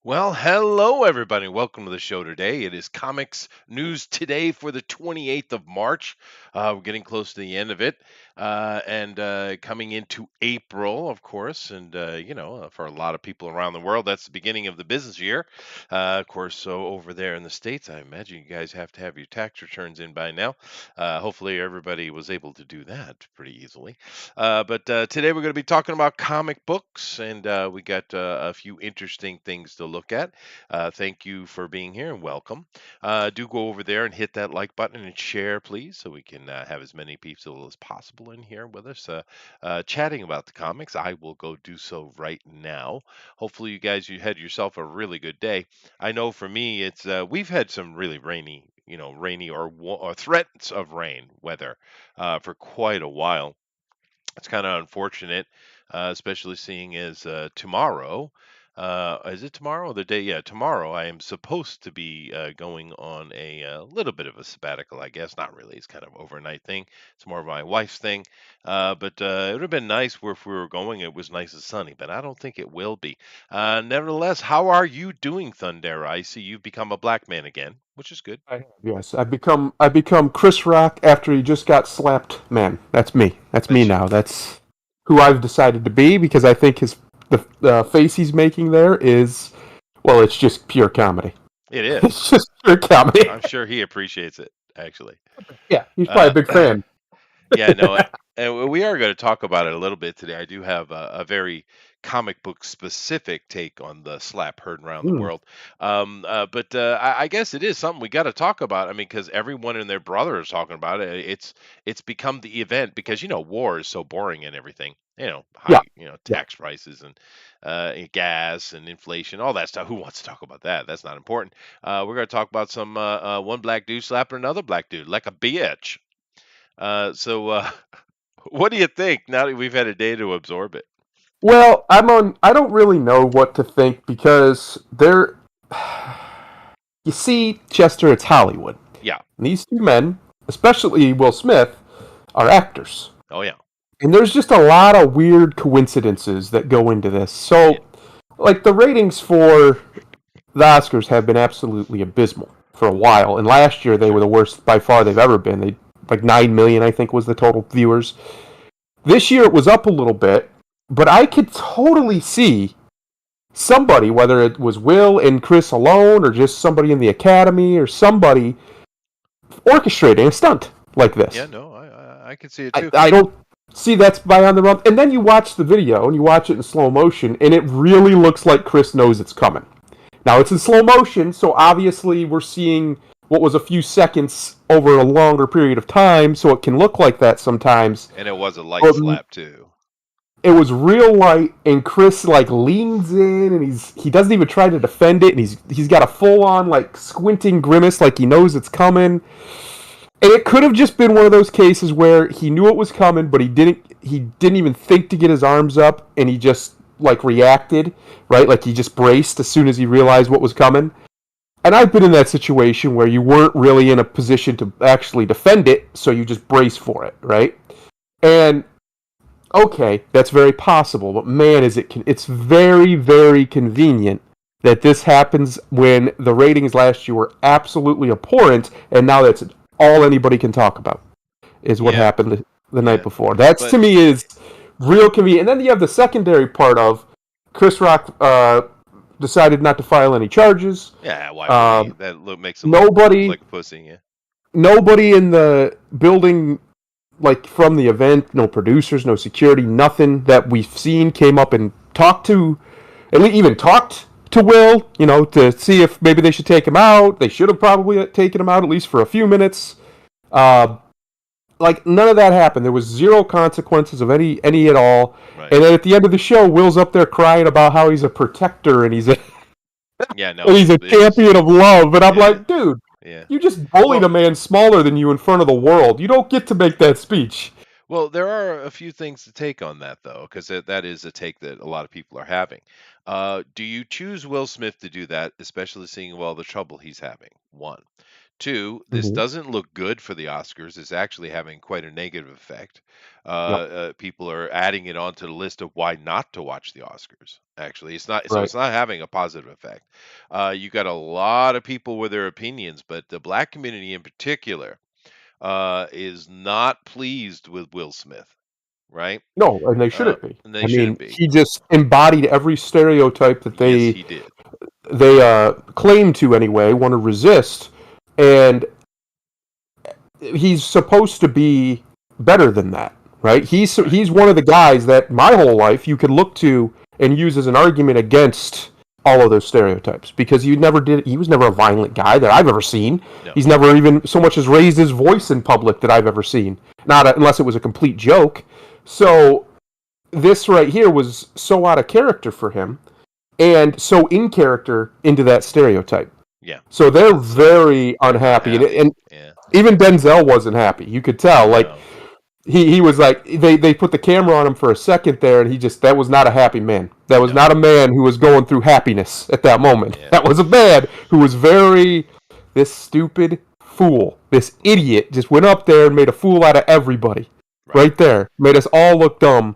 Well, hello everybody. Welcome to the show today. It is Comics News Today for the 28th of March. We're getting close to the end of it. And coming into April, of course. And for a lot of people around the world, that's the beginning of the business year. Of course, so over there in the States, I imagine you guys have to have your tax returns in by now. Hopefully, everybody was able to do that pretty easily. But today we're going to be talking about comic books, and we got a few interesting things to look at. Thank you for being here and welcome. Do go over there and hit that like button and share, please, so we can have as many people as possible in here with us chatting about the comics. I will go do so right now. Hopefully, you had yourself a really good day. I know for me, it's we've had some really rainy or threats of rain weather for quite a while. It's kind of unfortunate, especially seeing as tomorrow. Is it tomorrow? The day? Yeah, tomorrow. I am supposed to be going on a little bit of a sabbatical, I guess. Not really. It's kind of overnight thing. It's more of my wife's thing. But it would have been nice if we were going. It was nice and sunny, but I don't think it will be. Nevertheless, how are you doing, Thundera? I see you've become a black man again, which is good. I have, yes. I become Chris Rock after he just got slapped. Man, that's me. That's me That's now. That's who I've decided to be because I think the face he's making there is, well, it's just pure comedy. it is. It's just pure comedy. I'm sure he appreciates it, actually. Yeah, he's probably Uh, a big fan. yeah, no, and we are going to talk about it a little bit today. I do have a very comic book specific take on the slap heard around the Mm, world. But I guess it is something we got to talk about. I mean, because everyone and their brother is talking about it. It's become the event because war is so boring and everything. yeah, High yeah. tax prices and gas and inflation, all that stuff. Who wants to talk about that? That's not important. We're going to talk about some one black dude slapping another black dude like a bitch. So, what do you think now that we've had a day to absorb it? Well, I'm on. I don't really know what to think because there. You see, Chester, it's Hollywood. Yeah. And these two men, especially Will Smith, are actors. Oh, yeah. And there's just a lot of weird coincidences that go into this. Yeah. So, like, the ratings for the Oscars have been absolutely abysmal for a while. And last year, they Sure. were the worst by far they've ever been. They like 9 million, I think, was the total viewers. This year, it was up a little bit, but I could totally see somebody, whether it was Will and Chris alone, or just somebody in the Academy, or somebody orchestrating a stunt like Yeah. this. No, I can see it I, too. I don't see that's by on the run. And then you watch the video and you watch it in slow motion, and it really looks like Chris knows it's coming. Now it's in slow motion, so obviously we're seeing what was a few seconds over a longer period of time, so it can look like that sometimes. And it was a light But slap too. it was real light, and Chris like leans in, and he doesn't even try to defend it, and he's got a full on like squinting grimace, like he knows it's coming. And it could have just been one of those cases where he knew it was coming, but he didn't even think to get his arms up, and he just like reacted, right? Like he just braced as soon as he realized what was coming. And I've been in that situation where you weren't really in a position to actually defend it, so you just brace for it, right? And okay, that's very possible, but man, it's very very convenient that this happens when the ratings last year were absolutely abhorrent, and now that's all anybody can talk about is what Yeah. happened the night Yeah. before. That's But to me is real convenient. And then you have the secondary part of Chris Rock decided not to file any charges. yeah, why would he? Um, Makes him look nobody, like a pussy. Yeah. nobody in the building, like from the event, no producers, no security, nothing that we've seen came up and talked to, and even talked to Will, to see if maybe they should take him out. They should have probably taken him out at least for a few minutes. Uh, like none of that happened. There was zero consequences of any at all. Right. And then at the end of the show, Will's up there crying about how he's a protector and he's a Yeah. No, and he's a it was. champion of love. And I'm Yeah. like, dude, Yeah. you just bullied Well, a man smaller than you in front of the world. You don't get to make that speech. Well, there are a few things to take on that though, because that is a take that a lot of people are having. Do you choose Will Smith to do that, especially seeing well the trouble he's having? One. Two, this Hmm. doesn't look good for the Oscars. It's actually having quite a negative effect. Yep. People are adding it onto the list of why not to watch the Oscars. Actually, it's not. So Right. it's not having a positive effect. You got a lot of people with their opinions, but the black community in particular is not pleased with Will Smith, right? No, and they shouldn't be. And they I shouldn't mean, be. he just embodied every stereotype that Yes, they he did. claim to anyway, want to resist, and he's supposed to be better than that, right? Right. He's one of the guys that my whole life you could look to and use as an argument against all of those stereotypes because he was never a violent guy that I've ever seen. No. He's never even so much as raised his voice in public that I've ever seen. Unless it was a complete joke. So this right here was so out of character for him and so in character into that stereotype. Yeah. So they're It's very they're not unhappy, and, happy. and Yeah. even Denzel wasn't happy. You could tell. Like No. he was like they put the camera on him for a second there, and he just that was not a happy man. That was No. not a man who was going through happiness at that moment. Yeah. That was a man who was very this stupid fool, this idiot, just went up there and made a fool out of everybody. Right. Right there, made us all look dumb,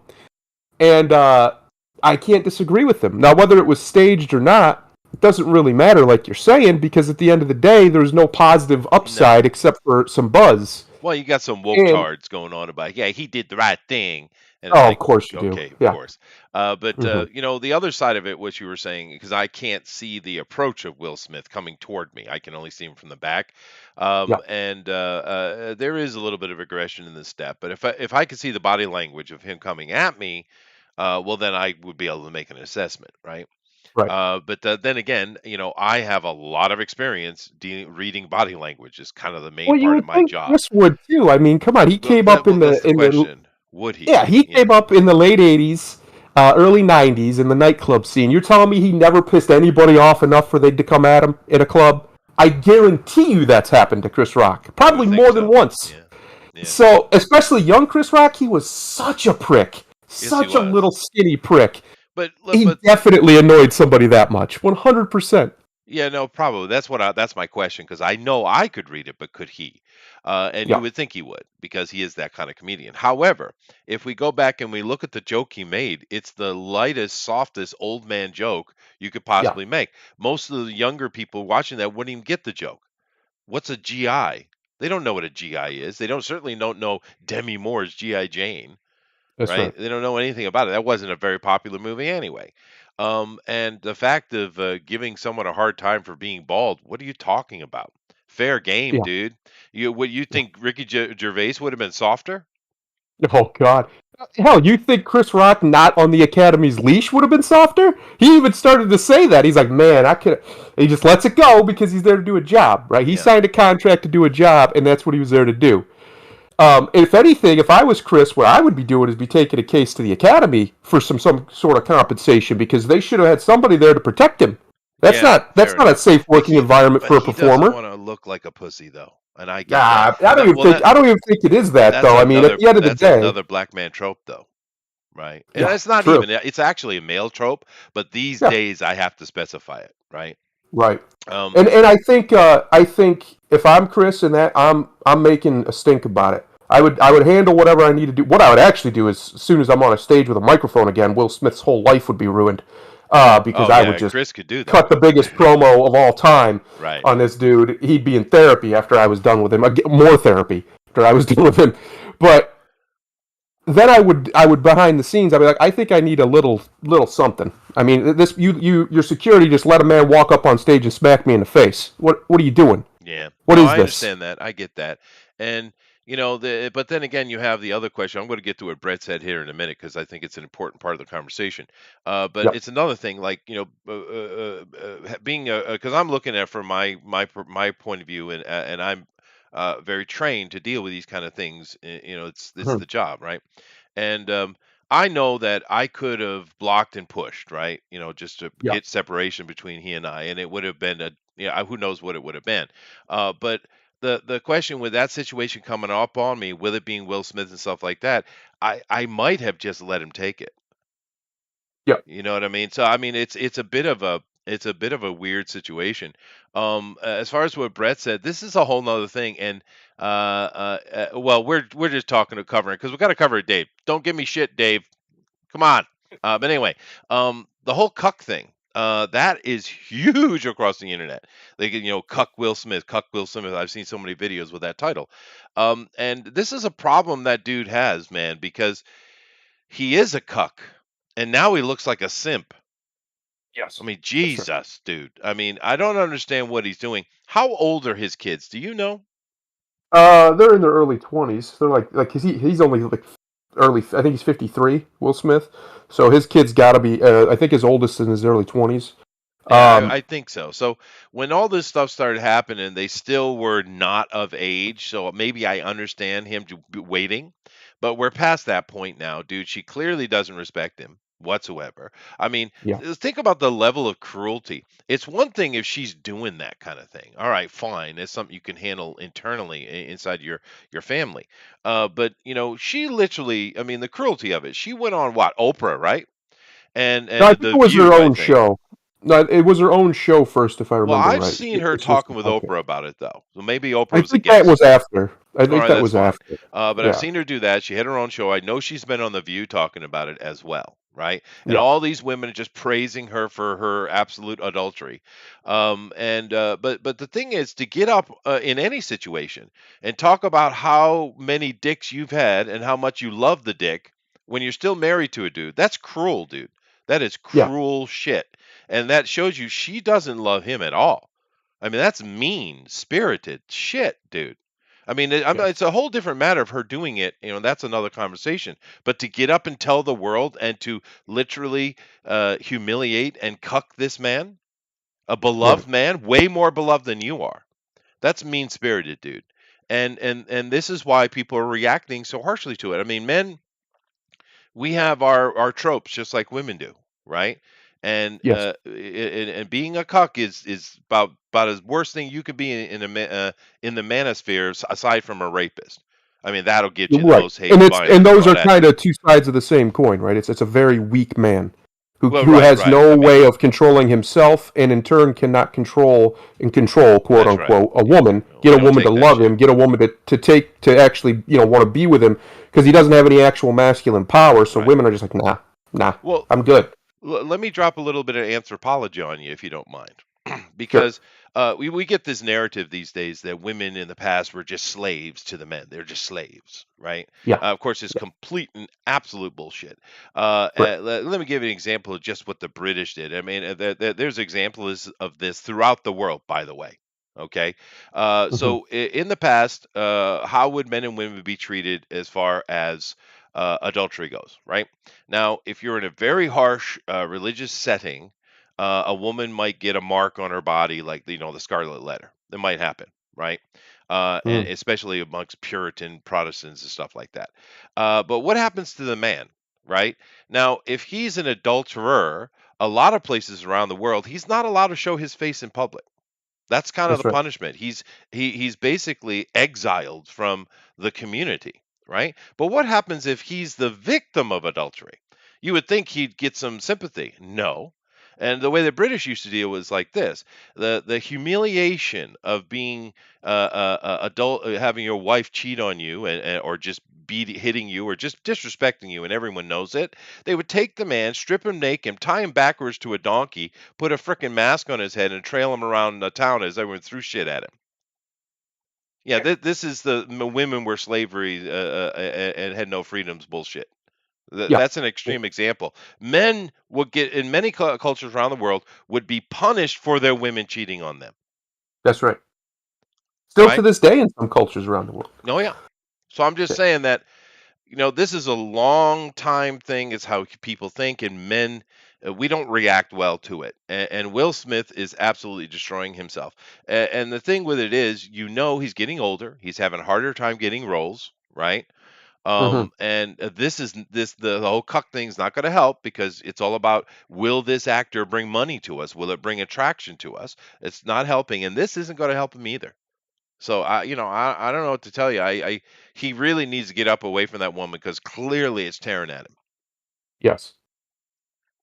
and I can't disagree with him. Now, whether it was staged or not, it doesn't really matter, like you're saying, because at the end of the day, there's no positive No. upside except for some buzz. Well, you got some woke And tards going on about, yeah, he did the right thing, and it's oh, of like, course you do. okay, of Yeah. course. But Hmm. the other side of it, what you were saying, because I can't see the approach of Will Smith coming toward me. I can only see him from the back, Yeah. and there is a little bit of aggression in the step. But if I could see the body language of him coming at me, well, then I would be able to make an assessment, right? Right. But then again, I have a lot of experience reading body language. Is kind of the main Well, you part of would my think job. Chris would too. I mean, come on, he Well, came up in that's the the question. Would he? yeah, he Yeah. came up in the late '80s, early '90s in the nightclub scene. You're telling me he never pissed anybody off enough for they to come at him in a club? I guarantee you that's happened to Chris Rock, I would probably think more than so. once. Yeah. Yeah. So, especially young Chris Rock, he was such a prick, Yes, he such a was. little skinny prick. But He but definitely annoyed somebody that much, 100%. yeah, no, probably that's my question because I know I could read it, but could he? And you Yeah, would think he would because he is that kind of comedian. However, if we go back and we look at the joke he made, it's the lightest, softest old man joke you could yeah, possibly make. Most of the younger people watching that wouldn't even get the joke. What's a GI? They don't know what a GI is. They don't know Demi Moore's GI Jane, that's right? right. They don't know anything about it. That wasn't a very popular movie anyway. And the fact of giving someone a hard time for being bald, what are you talking about? Fair game, Yeah, dude. You yeah. think Ricky Gervais would have been softer? Oh God. Hell, you think Chris Rock not on the Academy's leash would have been softer? He even started to say that. He's like, man, I could. He just lets it go because he's there to do a job, right? He Yeah, signed a contract to do a job, and that's what he was there to do. If anything, if I was Chris, what I would be doing is be taking a case to the Academy for some sort of compensation because they should have had somebody there to protect him. yeah, That's fair not a enough. safe But working environment for a he doesn't performer. want to look like a pussy though, and I get that. Nah, And that well, I don't even think it is that though. I mean, at the end of the that's day, another black man trope though. Right. And yeah, it's not true. even, it's actually a male trope, but these Yeah, days I have to specify it, right? right. Um, And I think if I'm Chris and that I'm making a stink about it. I would handle whatever I need to do. What I would actually do is as soon as I'm on a stage with a microphone again, Will Smith's whole life would be ruined. Because oh I would yeah, just Chris could do that. cut the biggest promo of all time Right. on this dude. He'd be in therapy after I was done with him. I'd get more therapy after I was done with him. But then I would behind the scenes I'd be like, I think I need a little something. I mean, this your security just let a man walk up on stage and smack me in the face. What are you doing? Yeah. What No, is I this? understand that. I get that. And but then again, you have the other question. I'm going to get to what Brett said here in a minute because I think it's an important part of the conversation. But Yep. it's another thing, like being because I'm looking at from my point of view, and I'm very trained to deal with these kind of things. It's Mhm. the job, right? And I know that I could have blocked and pushed, right? Just to Yeah. get separation between he and I, and it would have been who knows what it would have been. But the question with that situation coming up on me, with it being Will Smith and stuff like that, I might have just let him take it. Yep. You know what I mean? So I mean, it's a bit of a It's a bit of a weird situation. As far as what Brett said, this is a whole nother thing. And well, we're just talking to covering because we got to cover it, Dave. Don't give me shit, Dave. Come on. But anyway, the whole cuck thing, that is huge across the internet. They can, cuck Will Smith, cuck Will Smith. I've seen so many videos with that title. And this is a problem that dude has, man, because he is a cuck, and now he looks like a simp. Yes, I mean, that's right. Jesus, dude. I mean, I don't understand what he's doing. How old are his kids? Do you know? They're in their early 20s. They're like he's only like early. I think he's 53. Will Smith. So his kid's got to be. I think his oldest in his early 20s. Yeah, Um, I think so. So when all this stuff started happening, they still were not of age. So maybe I understand him waiting, but we're past that point now, dude. She clearly doesn't respect him whatsoever. I mean, yeah, think about the level of cruelty. It's one thing if she's doing that kind of thing. All right, fine. It's something you can handle internally inside your family. But she literally, I mean, the cruelty of it. She went on what, Oprah, right? no, And I think The it was her View, I own think. show. No, it was her own show first, if I Well, remember I've right. seen her It's just a talking with podcast. Oprah about it though. So maybe Oprah I was a think that was guest. after. I All think right, that that's was fine. after. But I've Yeah, seen her do that. She had her own show. I know she's been on The View talking about it as well, right? And yeah, all these women are just praising her for her absolute adultery. But the thing is to get up in any situation and talk about how many dicks you've had and how much you love the dick when you're still married to a dude. That's cruel, dude. That is yeah, cruel shit. And that shows you she doesn't love him at all. I mean, that's mean spirited shit, dude. I mean, yes. it's a whole different matter of her doing it. That's another conversation. But to get up and tell the world and to literally humiliate and cuck this man, a Right. beloved man, way more beloved than you are. That's mean spirited, dude. And this is why people are reacting so harshly to it. I mean, men, we have our tropes just like women do, right? And Yes. and being a cuck is about as worst thing you could be in the manosphere aside from a rapist. I mean, that'll get you the Right. most hate and And violence those brought are at kind you. of two sides of the same coin, right? It's a very weak man Well, who right, has right. no I mean, way of controlling himself and in turn cannot control quote that's right. unquote a Yeah, woman, no, get we a don't woman to take that love shit. him, get a woman to actually, want to be with him because he doesn't have any actual masculine power, so Right. women are just like, nah, Well, I'm good. let me drop a little bit of anthropology on you if you don't mind. Sure. Because we get this narrative these days that women in the past were just slaves to the men. They're just slaves, right? Yeah. Of course, it's Yeah. complete and absolute bullshit. Right. Let me give you an example of just what the British did. I mean, there's examples of this throughout the world, by the way. Okay. Hmm. In the past, how would men and women be treated as far as adultery goes, right? Now, if you're in a very harsh religious setting, a woman might get a mark on her body, like the Scarlet Letter. That might happen, right? And Mm. especially amongst Puritan Protestants and stuff like that. But what happens to the man, right? Now, if he's an adulterer, a lot of places around the world, he's not allowed to show his face in public. That's kind of the That's right. punishment. He's basically exiled from the community, right? But what happens if he's the victim of adultery? You would think he'd get some sympathy. No. And the way the British used to deal was like this: the humiliation of being adult, having your wife cheat on you, or just hitting you, or just disrespecting you, and everyone knows it. They would take the man, strip him naked, tie him backwards to a donkey, put a frickin' mask on his head and trail him around the town as everyone threw shit at him. Yeah, this is the women were slavery and had no freedoms bullshit. Yeah. That's an Yeah. extreme example. Men would get in many cultures around the world would be punished for their women cheating on them, That's right. Still to right? this day in some cultures around the world. Oh yeah. So I'm just Yeah. saying that this is a long time thing. It's how people think, and men, we don't react well to it. And Will Smith is absolutely destroying himself. And the thing with it is, he's getting older. He's having a harder time getting roles, right? Hmm. And the whole cuck thing's not going to help because it's all about, will this actor bring money to us? Will it bring attraction to us? It's not helping, and this isn't going to help him either. So I don't know what to tell you. He really needs to get up away from that woman because clearly it's tearing at him. Yes.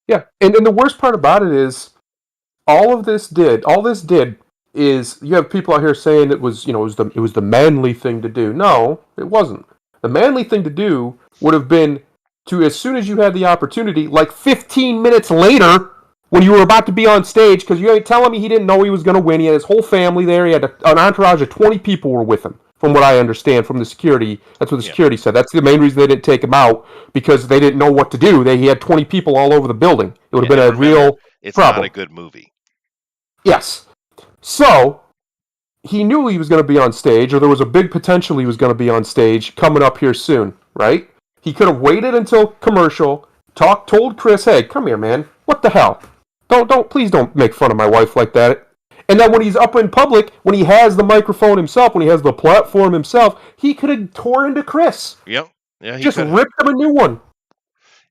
Yeah. And the worst part about it is all this did is you have people out here saying it was, it was the manly thing to do. No, it wasn't. The manly thing to do would have been to, as soon as you had the opportunity, like 15 minutes later, when you were about to be on stage, because you ain't telling me he didn't know he was going to win. He had his whole family there. He had an entourage of 20 people were with him, from what I understand from the security. That's what the Yeah. security said. That's the main reason they didn't take him out, because they didn't know what to do. He had 20 people all over the building. It would have been And a remember, real it's not a problem. good movie. Yes. So he knew he was going to be on stage, or there was a big potential he was going to be on stage coming up here soon, right? He could have waited until commercial, told Chris, "Hey, come here, man. What the hell? Please don't make fun of my wife like that." And then when he's up in public, when he has the microphone himself, when he has the platform himself, he could have tore into Chris, Yep. Yeah, he just could have. ripped him a new one.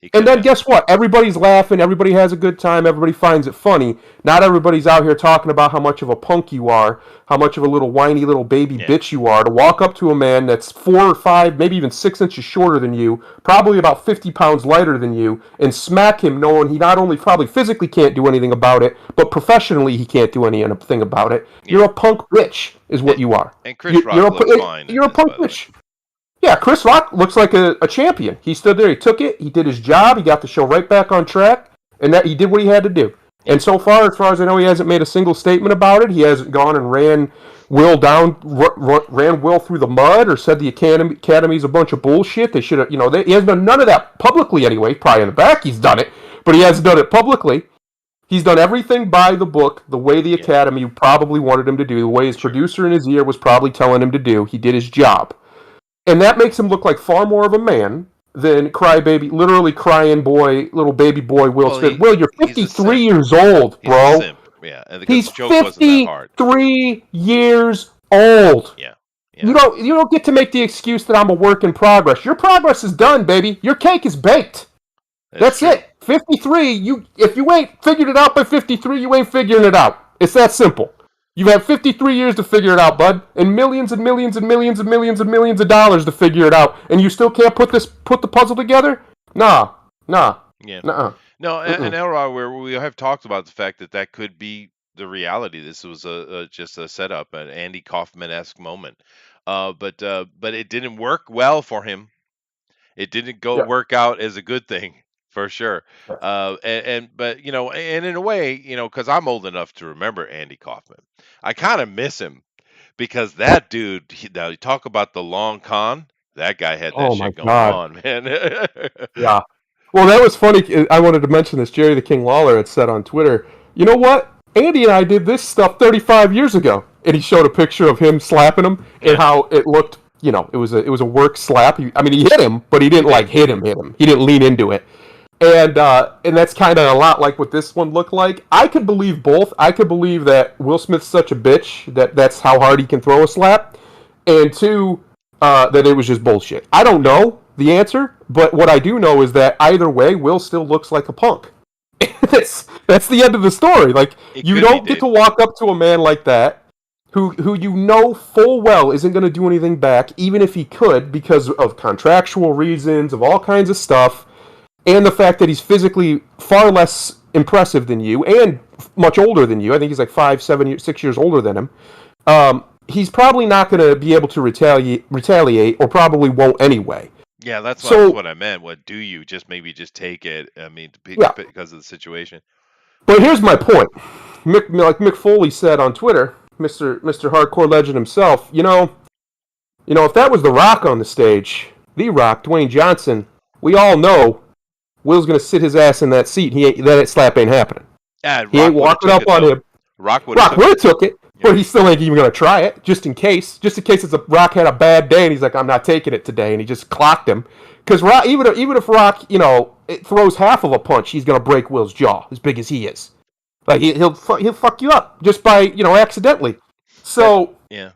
He And could then have. guess what? Everybody's laughing. Everybody has a good time. Everybody finds it funny. Not everybody's out here talking about how much of a punk you are, how much of a little whiny little baby Yeah. bitch you are to walk up to a man that's 4 or 5, maybe even 6 inches shorter than you, probably about 50 pounds lighter than you, and smack him knowing he not only probably physically can't do anything about it, but professionally he can't do anything about it. Yeah. You're a punk bitch, is what And, you are. and Chris Rock looks fine in You're a this, punk by the way. bitch. Yeah, Chris Rock looks like a champion. He stood there, he took it, he did his job, he got the show right back on track, and that he did what he had to do. And so far as I know, he hasn't made a single statement about it. He hasn't gone and ran Will through the mud, or said the Academy's a bunch of bullshit. They should have, he hasn't done none of that publicly anyway. Probably in the back he's done it, but he hasn't done it publicly. He's done everything by the book, the way the Academy probably wanted him to do, the way his producer in his ear was probably telling him to do. He did his job. And that makes him look like far more of a man than crybaby, literally crying boy, little baby boy Will Smith. Will, you're he's a 53 simp. years old, He's a bro. simp. Yeah, and because He's the joke wasn't that hard. 53 years old. Yeah. You don't get to make the excuse that I'm a work in progress. Your progress is done, baby. Your cake is baked. That's it. 53. If you ain't figured it out by 53, you ain't figuring it out. It's that simple. You've had 53 years to figure it out, bud, and millions and millions and millions and millions and millions of dollars to figure it out, and you still can't put the puzzle together? Nah. Yeah. Nuh-uh. No, and Elrod, where we have talked about the fact that could be the reality. This was just a setup, an Andy Kaufman-esque moment. But it didn't work well for him. It didn't work out as a good thing, for sure. But and in a way, because I'm old enough to remember Andy Kaufman, I kind of miss him, because that dude. Now you talk about the long con. That guy had that shit going on, man. Yeah. Well, that was funny. I wanted to mention this. Jerry the King Lawler had said on Twitter, "You know what? Andy and I did this stuff 35 years ago." And he showed a picture of him slapping him and how it looked. It was a work slap. He hit him, but he didn't like hit him. He didn't lean into it. And that's kind of a lot like what this one looked like. I could believe both. I could believe that Will Smith's such a bitch that's how hard he can throw a slap, and two, that it was just bullshit. I don't know the answer, but what I do know is that either way, Will still looks like a punk. that's the end of the story. Like, you don't get to walk up to a man like that, who you know full well isn't going to do anything back, even if he could, because of contractual reasons, of all kinds of stuff, and the fact that he's physically far less impressive than you and much older than you. I think he's like 5, 7, 6 years older than him. He's probably not going to be able to retaliate, or probably won't anyway. Yeah, that's what I meant. What do you just take it? I mean, because of the situation. But here's my point. Like Mick Foley said on Twitter, Mr. Hardcore Legend himself. If that was The Rock on the stage, The Rock, Dwayne Johnson, we all know Will's going to sit his ass in that seat. That slap ain't happening. He ain't walking up on him. Rock would have took it. But he still ain't even going to try it, just in case. Just in case Rock had a bad day and he's like, I'm not taking it today, and he just clocked him. Because even if Rock, it throws half of a punch, he's going to break Will's jaw, as big as he is. Like, he'll fuck you up just by, accidentally. So, yeah.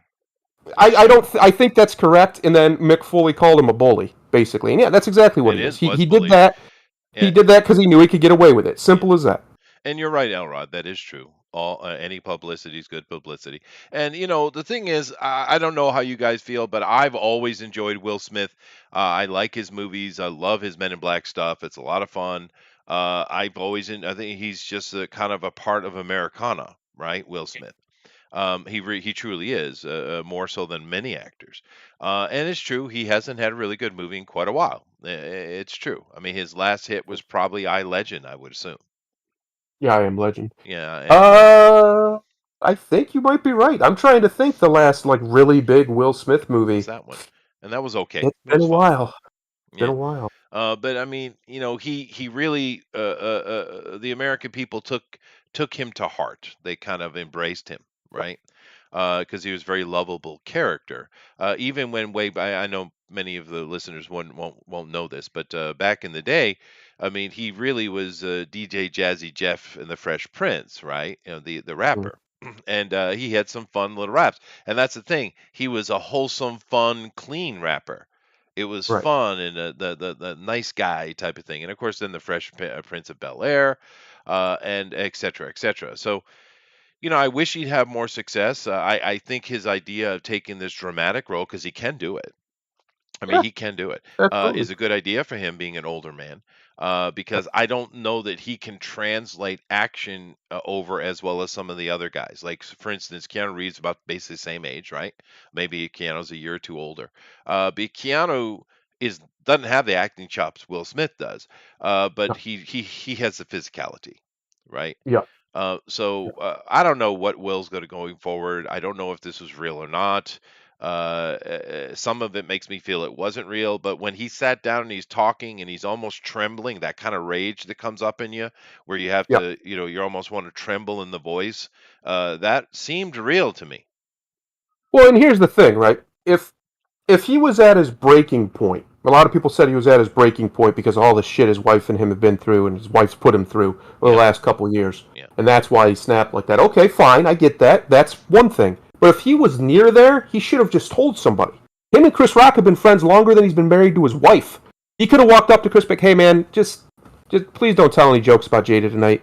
I think that's correct, and then Mick Foley called him a bully, basically. And yeah, that's exactly what it is. He did that. Yeah. He did that because he knew he could get away with it. Simple as that. And you're right, Elrod. That is true. Any publicity is good publicity. And the thing is, I don't know how you guys feel, but I've always enjoyed Will Smith. I like his movies. I love his Men in Black stuff. It's a lot of fun. I think he's just a kind of a part of Americana, right? Will Smith. He truly is, more so than many actors. And it's true, he hasn't had a really good movie in quite a while. It's true. I mean, his last hit was probably I Legend, I would assume. Yeah, I Am Legend. Yeah, and Uh, I think you might be right. I'm trying to think the last like really big Will Smith what was movie. that one? And that was okay. It's It been was a fine. while. Been Yeah. a while. But I mean, he really the American people took him to heart. They kind of embraced him, right? Because he was a very lovable character. Even when I know many of the listeners won't know this, but back in the day, I mean, he really was DJ Jazzy Jeff and the Fresh Prince, right? The Mm, rapper. And he had some fun little raps, and that's the thing. He was a wholesome, fun, clean rapper. It was right. fun and the nice guy type of thing, and of course then the Prince of Bel Air, and et cetera, et cetera. So I wish he'd have more success. I think his idea of taking this dramatic role, because he can do it. I mean, Yeah, he can do it. absolutely. Is a good idea for him being an older man, Right. because I don't know that he can translate action over as well as some of the other guys. Like, for instance, Keanu Reeves about basically the same age, right? Maybe Keanu's a year or two older. But Keanu is doesn't have the acting chops Will Smith does, but Yeah. he has the physicality, right? Yeah. I don't know what Will's going to going forward. I don't know if this was real or not. Some of it makes me feel it wasn't real, but when he sat down and he's talking and he's almost trembling, that kind of rage that comes up in you, where you have Yeah. to, you almost want to tremble in the voice. That seemed real to me. Well, and here's the thing, right? If he was at his breaking point, a lot of people said he was at his breaking point because of all the shit his wife and him have been through, and his wife's put him through over the Yeah, last couple of years, yeah, and that's why he snapped like that. Okay, fine, I get that. That's one thing. But if he was near there, he should have just told somebody. Him and Chris Rock have been friends longer than he's been married to his wife. He could have walked up to Chris, like, "Hey man, just please don't tell any jokes about Jada tonight."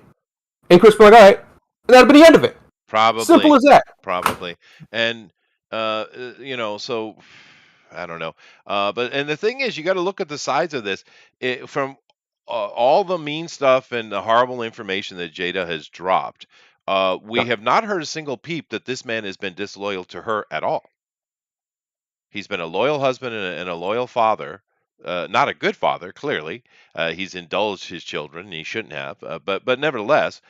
And Chris be like, "All right," and that'd be the end of it. Simple probably, as that. probably, and so I don't know. And the thing is, you got to look at the sides of this. From all the mean stuff and the horrible information that Jada has dropped, we Yeah. have not heard a single peep that this man has been disloyal to her at all. He's been a loyal husband and a loyal father. Not a good father, clearly. He's indulged his children, and he shouldn't have. But nevertheless,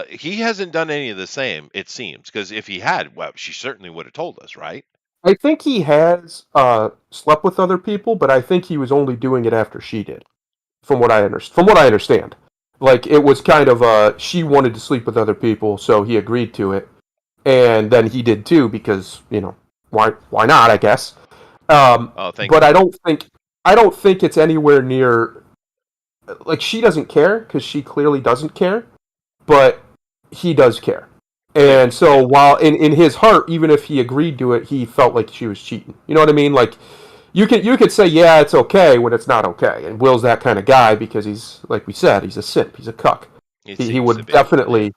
he hasn't done any of the same. It seems, because if he had, well, she certainly would have told us, right? I think he has slept with other people, but I think he was only doing it after she did. From what I understand, like it was kind of she wanted to sleep with other people, so he agreed to it, and then he did too because why not? I guess. Oh, thank But God. I don't think it's anywhere near like she doesn't care because she clearly doesn't care, but he does care. And Clearly, so yeah. while in his heart, even if he agreed to it, he felt like she was cheating. You know what I mean? Like you could say yeah, it's okay when it's not okay. And Will's that kind of guy because he's like we said, he's a simp, he's a cuck. It He seems to would be. Yeah. definitely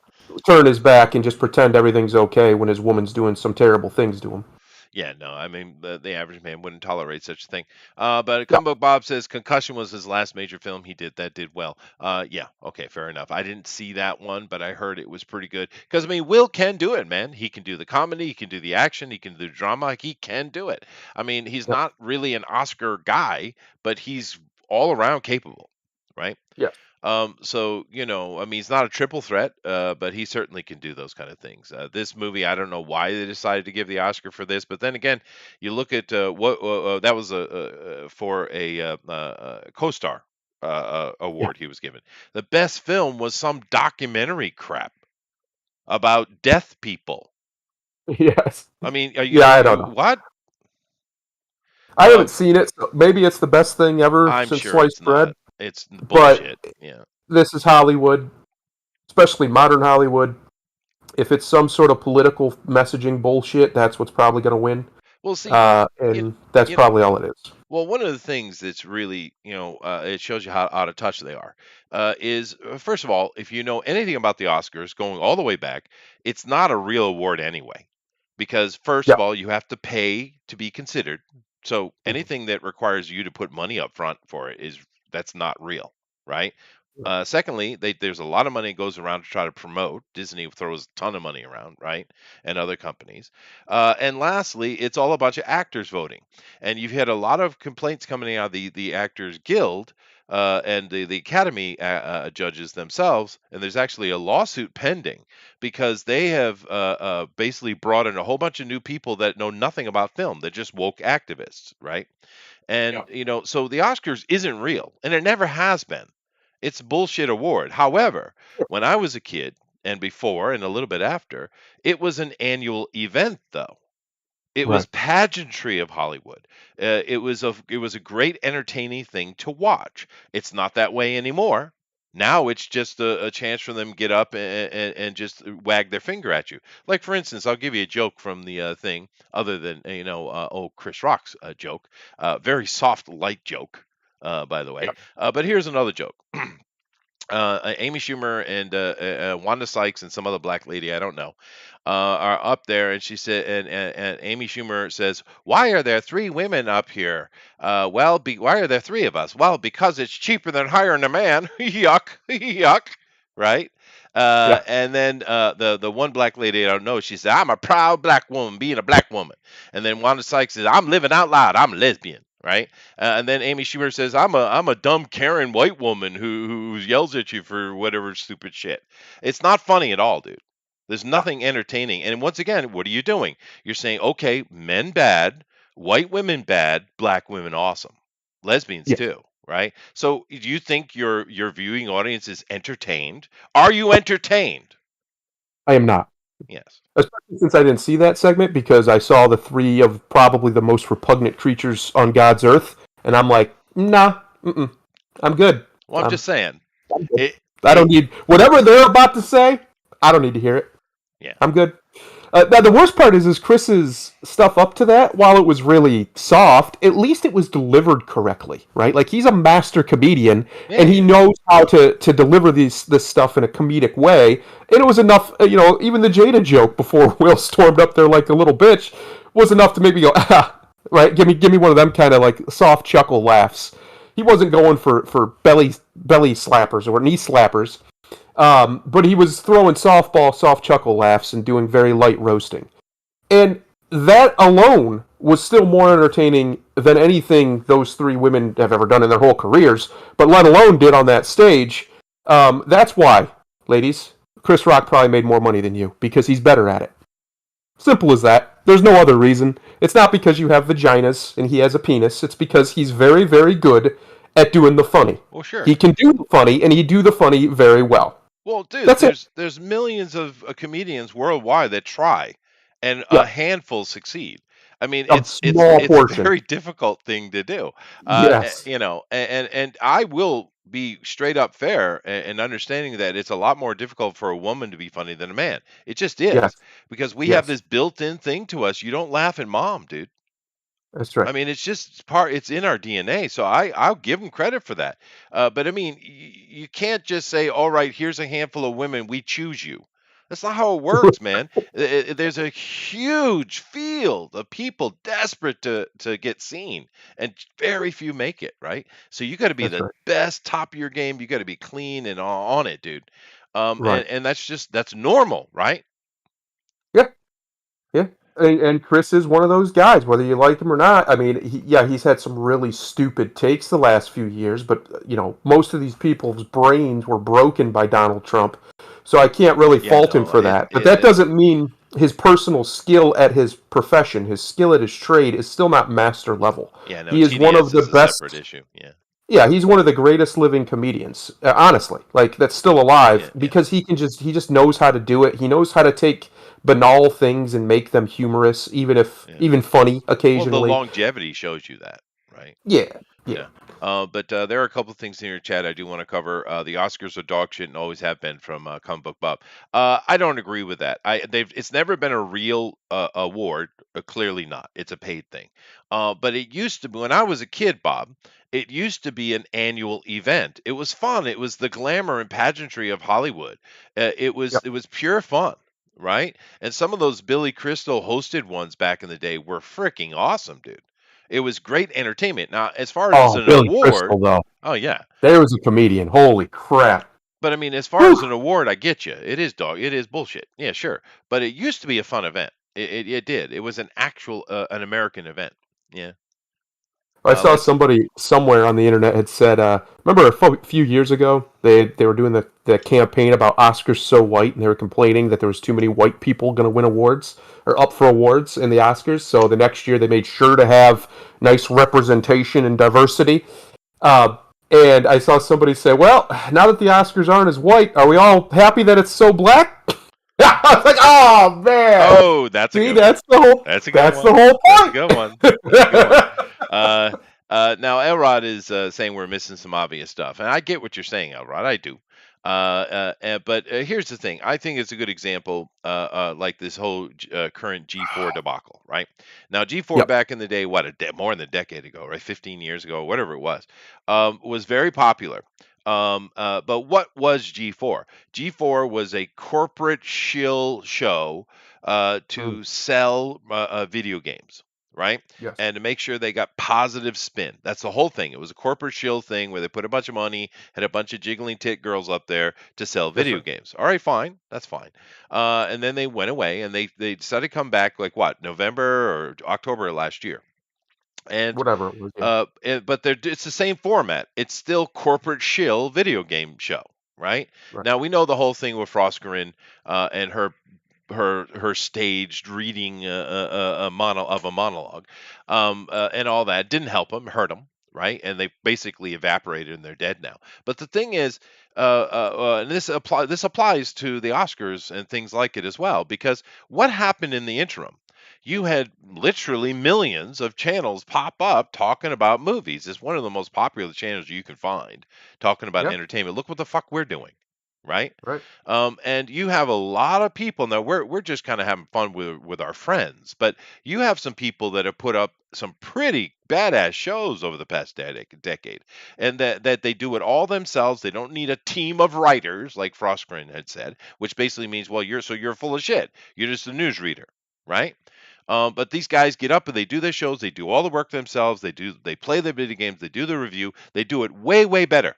turn his back and just pretend everything's okay when his woman's doing some terrible things to him. Yeah, no, I mean, the average man wouldn't tolerate such a thing. But Yeah, Comeback Bob says Concussion was his last major film he did that did well. Yeah, okay, fair enough. I didn't see that one, but I heard it was pretty good. Because, I mean, Will can do it, man. He can do the comedy, he can do the action, he can do the drama. He can do it. I mean, he's yeah, not really an Oscar guy, but he's all around capable, right? yeah. I mean, he's not a triple threat, but he certainly can do those kind of things. This movie, I don't know why they decided to give the Oscar for this, but then again, you look at what that was for a co-star Yeah. award he was given. The best film was some documentary crap about deaf people. Yes. I mean, Yeah, I don't know. what? I Uh, haven't seen it. So maybe it's the best thing ever I'm since sure it's sliced bread, not. It's but bullshit. Yeah. this is Hollywood, especially modern Hollywood. If it's some sort of political messaging bullshit, that's what's probably going to win. Well, see, you, And that's you know, probably all it is. Well, one of the things that's really, it shows you how out of touch they are, is first of all, if you know anything about the Oscars going all the way back, it's not a real award anyway. Because first Yeah. of all, you have to pay to be considered. So Mhm. anything that requires you to put money up front for it that's not real, right? Secondly, there's a lot of money goes around to try to promote. Disney throws a ton of money around, right? And other companies. And lastly, it's all a bunch of actors voting. And you've had a lot of complaints coming out of the Actors Guild and the Academy judges themselves. And there's actually a lawsuit pending because they have basically brought in a whole bunch of new people that know nothing about film. They're just woke activists, right? And, Yeah. so the Oscars isn't real, and it never has been. It's a bullshit award. However, when I was a kid and before and a little bit after, it was an annual event though. It was Right. pageantry of Hollywood. It was a great entertaining thing to watch. It's not that way anymore. Now it's just a chance for them to get up and just wag their finger at you. Like for instance, I'll give you a joke from the thing, other than Chris Rock's joke, very soft, light joke, by the way. Yeah. But here's another joke. Amy Schumer and Wanda Sykes and some other black lady I don't know are up there, and she said, and Amy Schumer says, "Why are there three women up here? Why are there three of us? Well, because it's cheaper than hiring a man." Yuck, yuck, right? Yeah. And then the one black lady I don't know, she said, "I'm a proud black woman, being a black woman." And then Wanda Sykes says, "I'm living out loud. I'm a lesbian." Right? And then Amy Schumer says, "I'm a dumb Karen white woman who yells at you for whatever stupid shit." It's not funny at all, dude. There's nothing entertaining. And once again, what are you doing? You're saying, okay, men bad, white women bad, black women awesome, lesbians Yeah. too, right? So do you think your viewing audience is entertained? Are you entertained? I am not. Yes. Especially since I didn't see that segment because I saw the three of probably the most repugnant creatures on God's earth, and I'm like, nah, I'm good. Well, I'm just saying. I'm good. It I don't it need whatever they're about to say. I don't need to hear it. yeah. I'm good. Now the worst part is Chris's stuff up to that. While it was really soft, at least it was delivered correctly, right? Like he's a master comedian, Yeah, and he yeah. knows how to deliver this stuff in a comedic way. And it was enough, even the Jada joke before Will stormed up there like a little bitch was enough to make me go, ah, right? Give me one of them kind of like soft chuckle laughs. He wasn't going for belly slappers or knee slappers. But he was throwing softball, soft chuckle laughs and doing very light roasting. And that alone was still more entertaining than anything those three women have ever done in their whole careers, but let alone did on that stage. That's why, ladies, Chris Rock probably made more money than you, because he's better at it. Simple as that. There's no other reason. It's not because you have vaginas and he has a penis. It's because he's very, very good at doing the funny. Well, sure. He can do the funny, and he do the funny very well. Well, dude, That's it. there's millions of comedians worldwide that try, and a Yeah, handful succeed. I mean, a it's small it's a portion. very difficult thing to do. Yes. And I will be straight up fair and understanding that it's a lot more difficult for a woman to be funny than a man. It just Yes. is because we have Yes. this built-in thing to us. You don't laugh at mom, dude. That's I right. mean, it's just it's in our DNA. So I'll give them credit for that. But I mean, you can't just say, "All right, here's a handful of women, we choose you." That's not how it works, man. There's a huge field of people desperate to get seen, and very few make it, right? So you got to be That's the right. best, top of your game. You got to be clean and on it, dude. Right. And that's normal, right? Yeah. Yeah. And Chris is one of those guys, whether you like him or not. I mean, he's had some really stupid takes the last few years, but most of these people's brains were broken by Donald Trump, so I can't really Yeah, fault him no, for that. But that doesn't mean his personal skill at his profession, his skill at his trade, is still not master level. yeah, no. He is one of TDS the is a separate best. issue. Yeah, Yeah, he's one of the greatest living comedians, honestly. Like that's still yeah, alive yeah, because he just knows how to do it. He knows how to take banal things and make them humorous, yeah. even funny Well, the occasionally. longevity shows you that, right? Yeah, yeah, Yeah. But there are a couple of things in your chat I do want to cover. The Oscars are dog shit and always have been from Comic Book Bob. I don't agree with that. It's never been a real award. Clearly not. It's a paid thing. But it used to be when I was a kid, Bob. It used to be an annual event. It was fun. It was the glamour and pageantry of Hollywood. It yeah, was it was pure fun, right? And some of those Billy Crystal hosted ones back in the day were freaking awesome, dude. It was great entertainment. Now, as far as Oh, an Billy award, Crystal though. oh yeah, There was a comedian. Holy crap. but I mean, as far as Whew. an award, I get you. It is dog. It is bullshit. Yeah, sure. But it used to be a fun event. It did. It was an actual an American event. Yeah. I saw Let's see. somebody somewhere on the internet had said, remember few years ago they were doing the campaign about Oscars so white, and they were complaining that there was too many white people going to win awards or up for awards in the Oscars. So the next year they made sure to have nice representation and diversity. Uh, and I saw somebody say, "Well, now that the Oscars aren't as white, are we all happy that it's so black?" I was like, "Oh man, Oh, that's a see, good one. That's a good that's the one. whole That's a point." good one. That's a good one. Uh, now Elrod is saying we're missing some obvious stuff, and I get what you're saying, Elrod. I do. But here's the thing. I think it's a good example, like this whole current G4 debacle, right? Now, G4 Yep. back in the day, what more than a decade ago, right? 15 years ago, whatever it was very popular. But what was G4? G4 was a corporate shill show Mm, to sell video games, right? yes. And to make sure they got positive spin. That's the whole thing. It was a corporate shill thing where they put a bunch of money, had a bunch of jiggling tit girls up there to sell Yes, video sir. games. All right, fine, that's fine. And then they went away, and they decided to come back like what, November or October of last year. And Whatever it was. Yeah. but it's the same format. It's still corporate shill video game show, right? Right. Now we know the whole thing with Frostgren and her staged reading a monologue, and all that didn't help them, hurt them, right? And they basically evaporated and they're dead now. But the thing is, and this applies to the Oscars and things like it as well, because what happened in the interim? You had literally millions of channels pop up talking about movies. It's one of the most popular channels you can find talking about Yeah. entertainment. Look what the fuck we're doing, right? Right. And you have a lot of people now. We're just kind of having fun with our friends, but you have some people that have put up some pretty badass shows over the past decade, and that they do it all themselves. They don't need a team of writers, like Frostgren had said, which basically means, well, you're full of shit. You're just a newsreader, right? But these guys get up and they do their shows. They do all the work themselves. They play the video games. They do the review. They do it way better,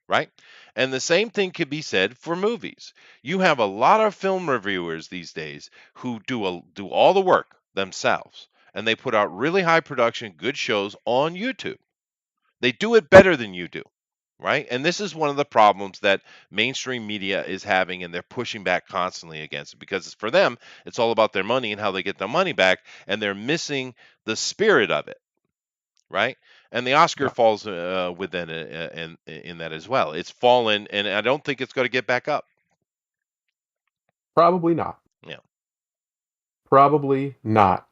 right? And the same thing could be said for movies. You have a lot of film reviewers these days who do all the work themselves, and they put out really high production, good shows on YouTube. They do it better than you do, right? And this is one of the problems that mainstream media is having, and they're pushing back constantly against it because for them, it's all about their money and how they get their money back, and they're missing the spirit of it, right? And the Oscar Yeah. falls within in that as well. It's fallen, and I don't think it's going to get back up. Probably not. Yeah. Probably not.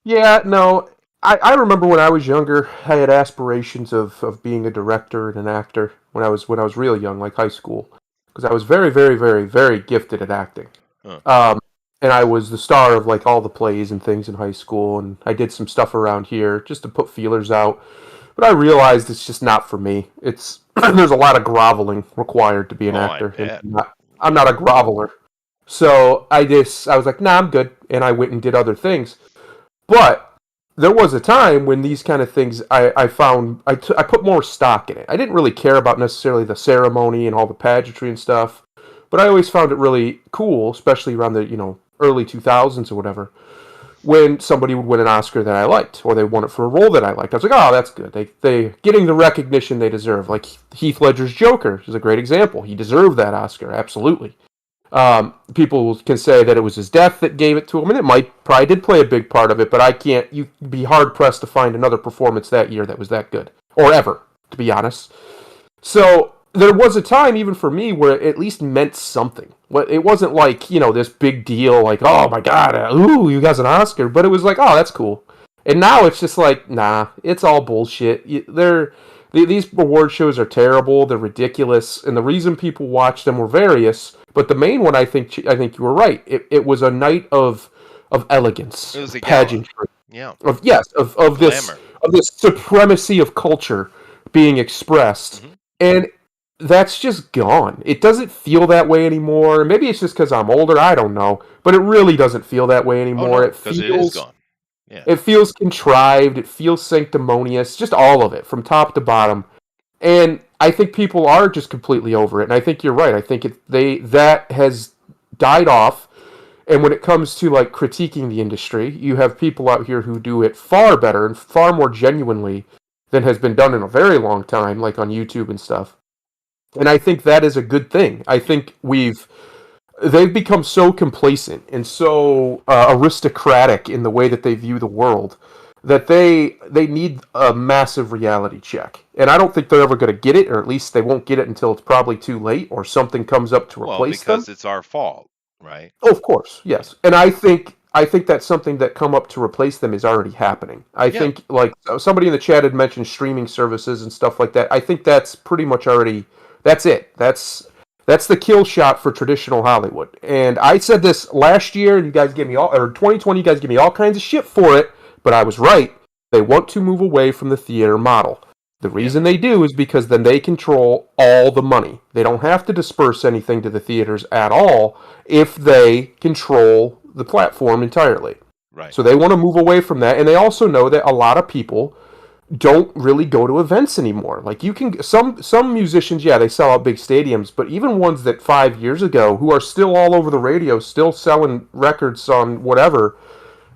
Yeah, no. I remember when I was younger, I had aspirations of being a director and an actor when I was real young, like high school, because I was very gifted at acting. Huh. Um, and I was the star of like all the plays and things in high school, and I did some stuff around here just to put feelers out. But I realized it's just not for me. It's there's a lot of groveling required to be an Oh, I actor, and bet. I'm not a groveler. So I was like, nah, I'm good, and I went and did other things. But there was a time when these kind of things I found I put more stock in it. I didn't really care about necessarily the ceremony and all the pageantry and stuff, but I always found it really cool, especially around the early 2000s or whatever, when somebody would win an Oscar that I liked, or they won it for a role that I liked. I was like, oh, that's good. They getting the recognition they deserve. Like Heath Ledger's Joker is a great example. He deserved that Oscar, absolutely. People can say that it was his death that gave it to him, and it might probably did play a big part of it. But I can't. You'd be hard pressed to find another performance that year that was that good, or ever, to be honest. So there was a time, even for me, where it at least meant something. It wasn't like this big deal, like oh my god, ooh, you got an Oscar. But it was like, oh, that's cool. And now it's just like, nah, it's all bullshit. These award shows are terrible. They're ridiculous, and the reason people watch them were various. But the main one, I think you were right. It was a night of elegance, It was a of gala. pageantry, Yeah. of yes, of this Glamour. of this supremacy of culture being expressed, Hmm. and that's just gone. It doesn't feel that way anymore. Maybe it's just because I'm older. I don't know, but it really doesn't feel that way Oh anymore. no, It because it is feels gone. Yeah. It feels contrived. It feels sanctimonious. Just all of it, from top to bottom. And I think people are just completely over it. And I think you're right. I think that has died off. And when it comes to like critiquing the industry, you have people out here who do it far better and far more genuinely than has been done in a very long time, like on YouTube and stuff. And I think that is a good thing. I think they've become so complacent and so aristocratic in the way that they view the world that they need a massive reality check. And I don't think they're ever going to get it, or at least they won't get it until it's probably too late or something comes up to Well, replace them. because it's our fault, right? Oh, of course, yes. And I think that's something that come up to replace them is already happening. I Yeah. think like somebody in the chat had mentioned streaming services and stuff like that. I think that's pretty much already that's it. That's the kill shot for traditional Hollywood. And I said this last year, and you guys gave me or 2020, you guys gave me all kinds of shit for it, but I was right. They want to move away from the theater model. The reason they do is because then they control all the money. They don't have to disperse anything to the theaters at all if they control the platform entirely. Right. So they want to move away from that, and they also know that a lot of people don't really go to events anymore. Like you can some musicians, yeah, they sell out big stadiums, but even ones that 5 years ago who are still all over the radio, still selling records on whatever,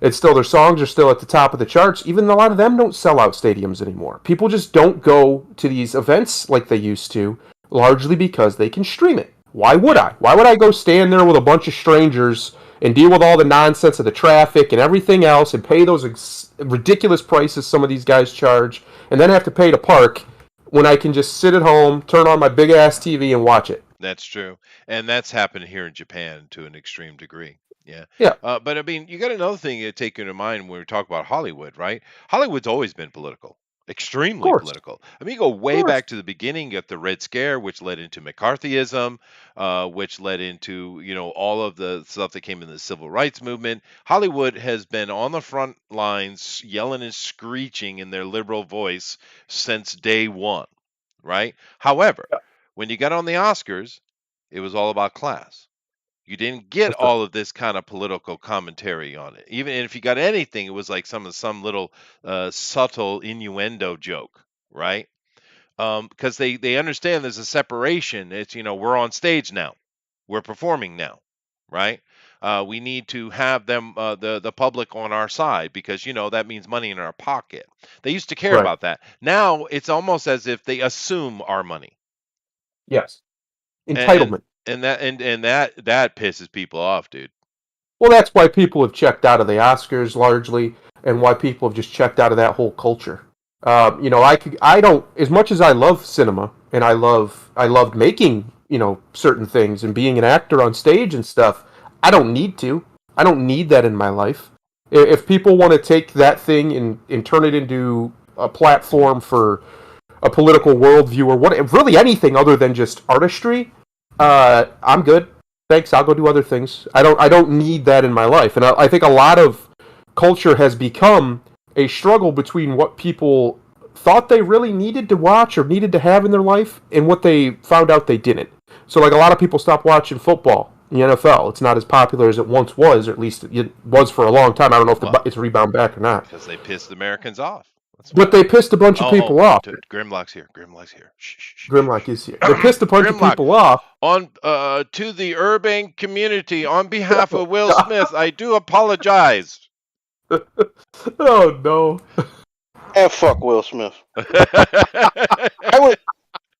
it's still their songs are still at the top of the charts. Even a lot of them don't sell out stadiums anymore. People just don't go to these events like they used to, largely because they can stream it. Why would I? Why would I go stand there with a bunch of strangers and deal with all the nonsense of the traffic and everything else and pay those ridiculous prices some of these guys charge and then have to pay to park when I can just sit at home, turn on my big ass TV and watch it? That's true. And that's happened here in Japan to an extreme degree. Yeah. Yeah, But I mean, you got another thing to take into mind when we talk about Hollywood, right? Hollywood's always been political, of extremely course. political. I mean, you go Of way course. back to the beginning, you got the Red Scare, which led into McCarthyism, which led into, all of the stuff that came in the civil rights movement. Hollywood has been on the front lines, yelling and screeching in their liberal voice since day one, right? However, Yeah, when you got on the Oscars, it was all about class. You didn't get for sure. all of this kind of political commentary on it. Even if you got anything, it was like some little subtle innuendo joke, right? Because they understand there's a separation. It's we're on stage now, we're performing now, right? We need to have them the public on our side because that means money in our pocket. They used to care Right. about that. Now it's almost as if they assume our money Yes. and Entitlement. that pisses people off, dude. Well, that's why people have checked out of the Oscars largely, and why people have just checked out of that whole culture. I don't, as much as I love cinema and I loved making, certain things and being an actor on stage and stuff. I don't need to. I don't need that in my life. If people want to take that thing and turn it into a platform for a political worldview or what, really anything other than just artistry, I'm good. Thanks. I'll go do other things. I don't need that in my life. And I think a lot of culture has become a struggle between what people thought they really needed to watch or needed to have in their life and what they found out they didn't. So like a lot of people stopped watching football in the NFL. It's not as popular as it once was, or at least it was for a long time. I don't know if Well, it's rebound back or not. because they pissed Americans off. That's But why. they pissed a bunch of Oh, people off. Grimlock's here. Grimlock's here. Shh, shh, shh, shh, Grimlock is here. They pissed a bunch of Grimlock, people off. on to the urban community, on behalf of Will Smith, I do apologize. Oh no. And fuck Will Smith.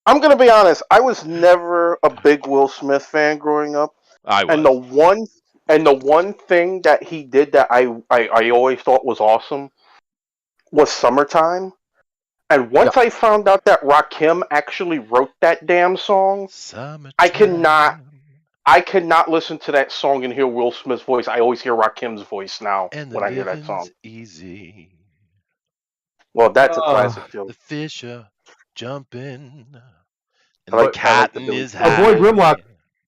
I'm gonna be honest. I was never a big Will Smith fan growing up, I and was. the one thing that he did that I always thought was awesome was Summertime. And once I found out that Rakim actually wrote that damn song, I cannot Summertime I cannot listen to that song and hear Will Smith's voice. I always hear Rakim's voice now and the when I hear that song. living's easy. Well, that's a Uh, classic too. The fish are jumping, and I the like cat the in Billy his Stewart. my boy hat. Grimlock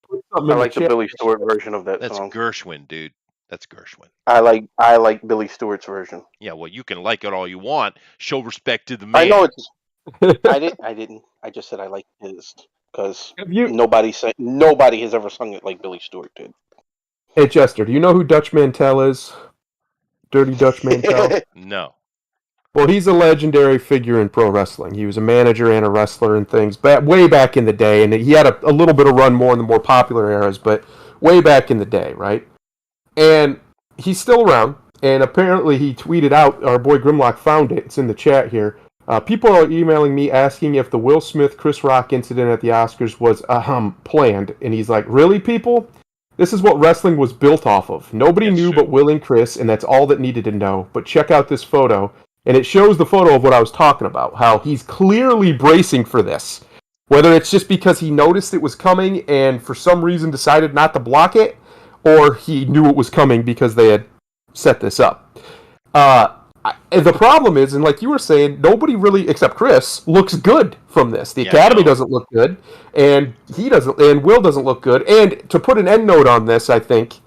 put something I in the like the chat. Billy Stewart version of that That's song. Gershwin, dude. That's Gershwin. I like Billy Stewart's version. Yeah, well, you can like it all you want. Show respect to the I man. know it's. I didn't. I just said I like his because Have you nobody has ever sung it like Billy Stewart did. Hey Chester, do you know who Dutch Mantel is? Dirty Dutch Mantel? No. Well, he's a legendary figure in pro wrestling. He was a manager and a wrestler and things way back in the day, and he had a little bit of run more in the more popular eras, but way back in the day, right? And he's still around, and apparently he tweeted out, our boy Grimlock found it, it's in the chat here. People are emailing me asking if the Will Smith Chris Rock incident at the Oscars was planned, and he's like, really, people? This is what wrestling was built off of. Nobody That's knew true. but Will and Chris, and that's all that needed to know. But check out this photo, and it shows the photo of what I was talking about, how he's clearly bracing for this. Whether it's just because he noticed it was coming and for some reason decided not to block it, or he knew it was coming because they had set this up. And the problem is, and like you were saying, nobody really, except Chris, looks good from this. The Academy doesn't look good, and he doesn't, and Will doesn't look good. And to put an end note on this, I think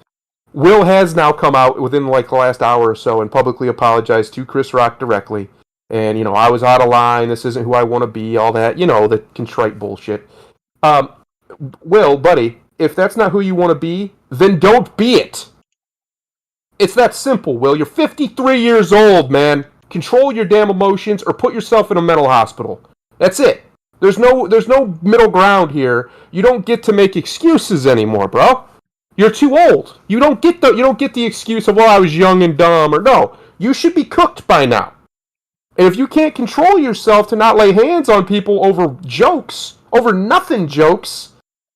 Will has now come out within like the last hour or so and publicly apologized to Chris Rock directly. And I was out of line. This isn't who I want to be. All that, the contrite bullshit. Will, buddy, if that's not who you want to be, then don't be it. It's that simple, Will. You're 53 years old, man. Control your damn emotions or put yourself in a mental hospital. That's it. There's no middle ground here. You don't get to make excuses anymore, bro. You're too old. You don't get the excuse of, well, I was young and dumb, or no. You should be cooked by now. And if you can't control yourself to not lay hands on people over jokes, over nothing jokes,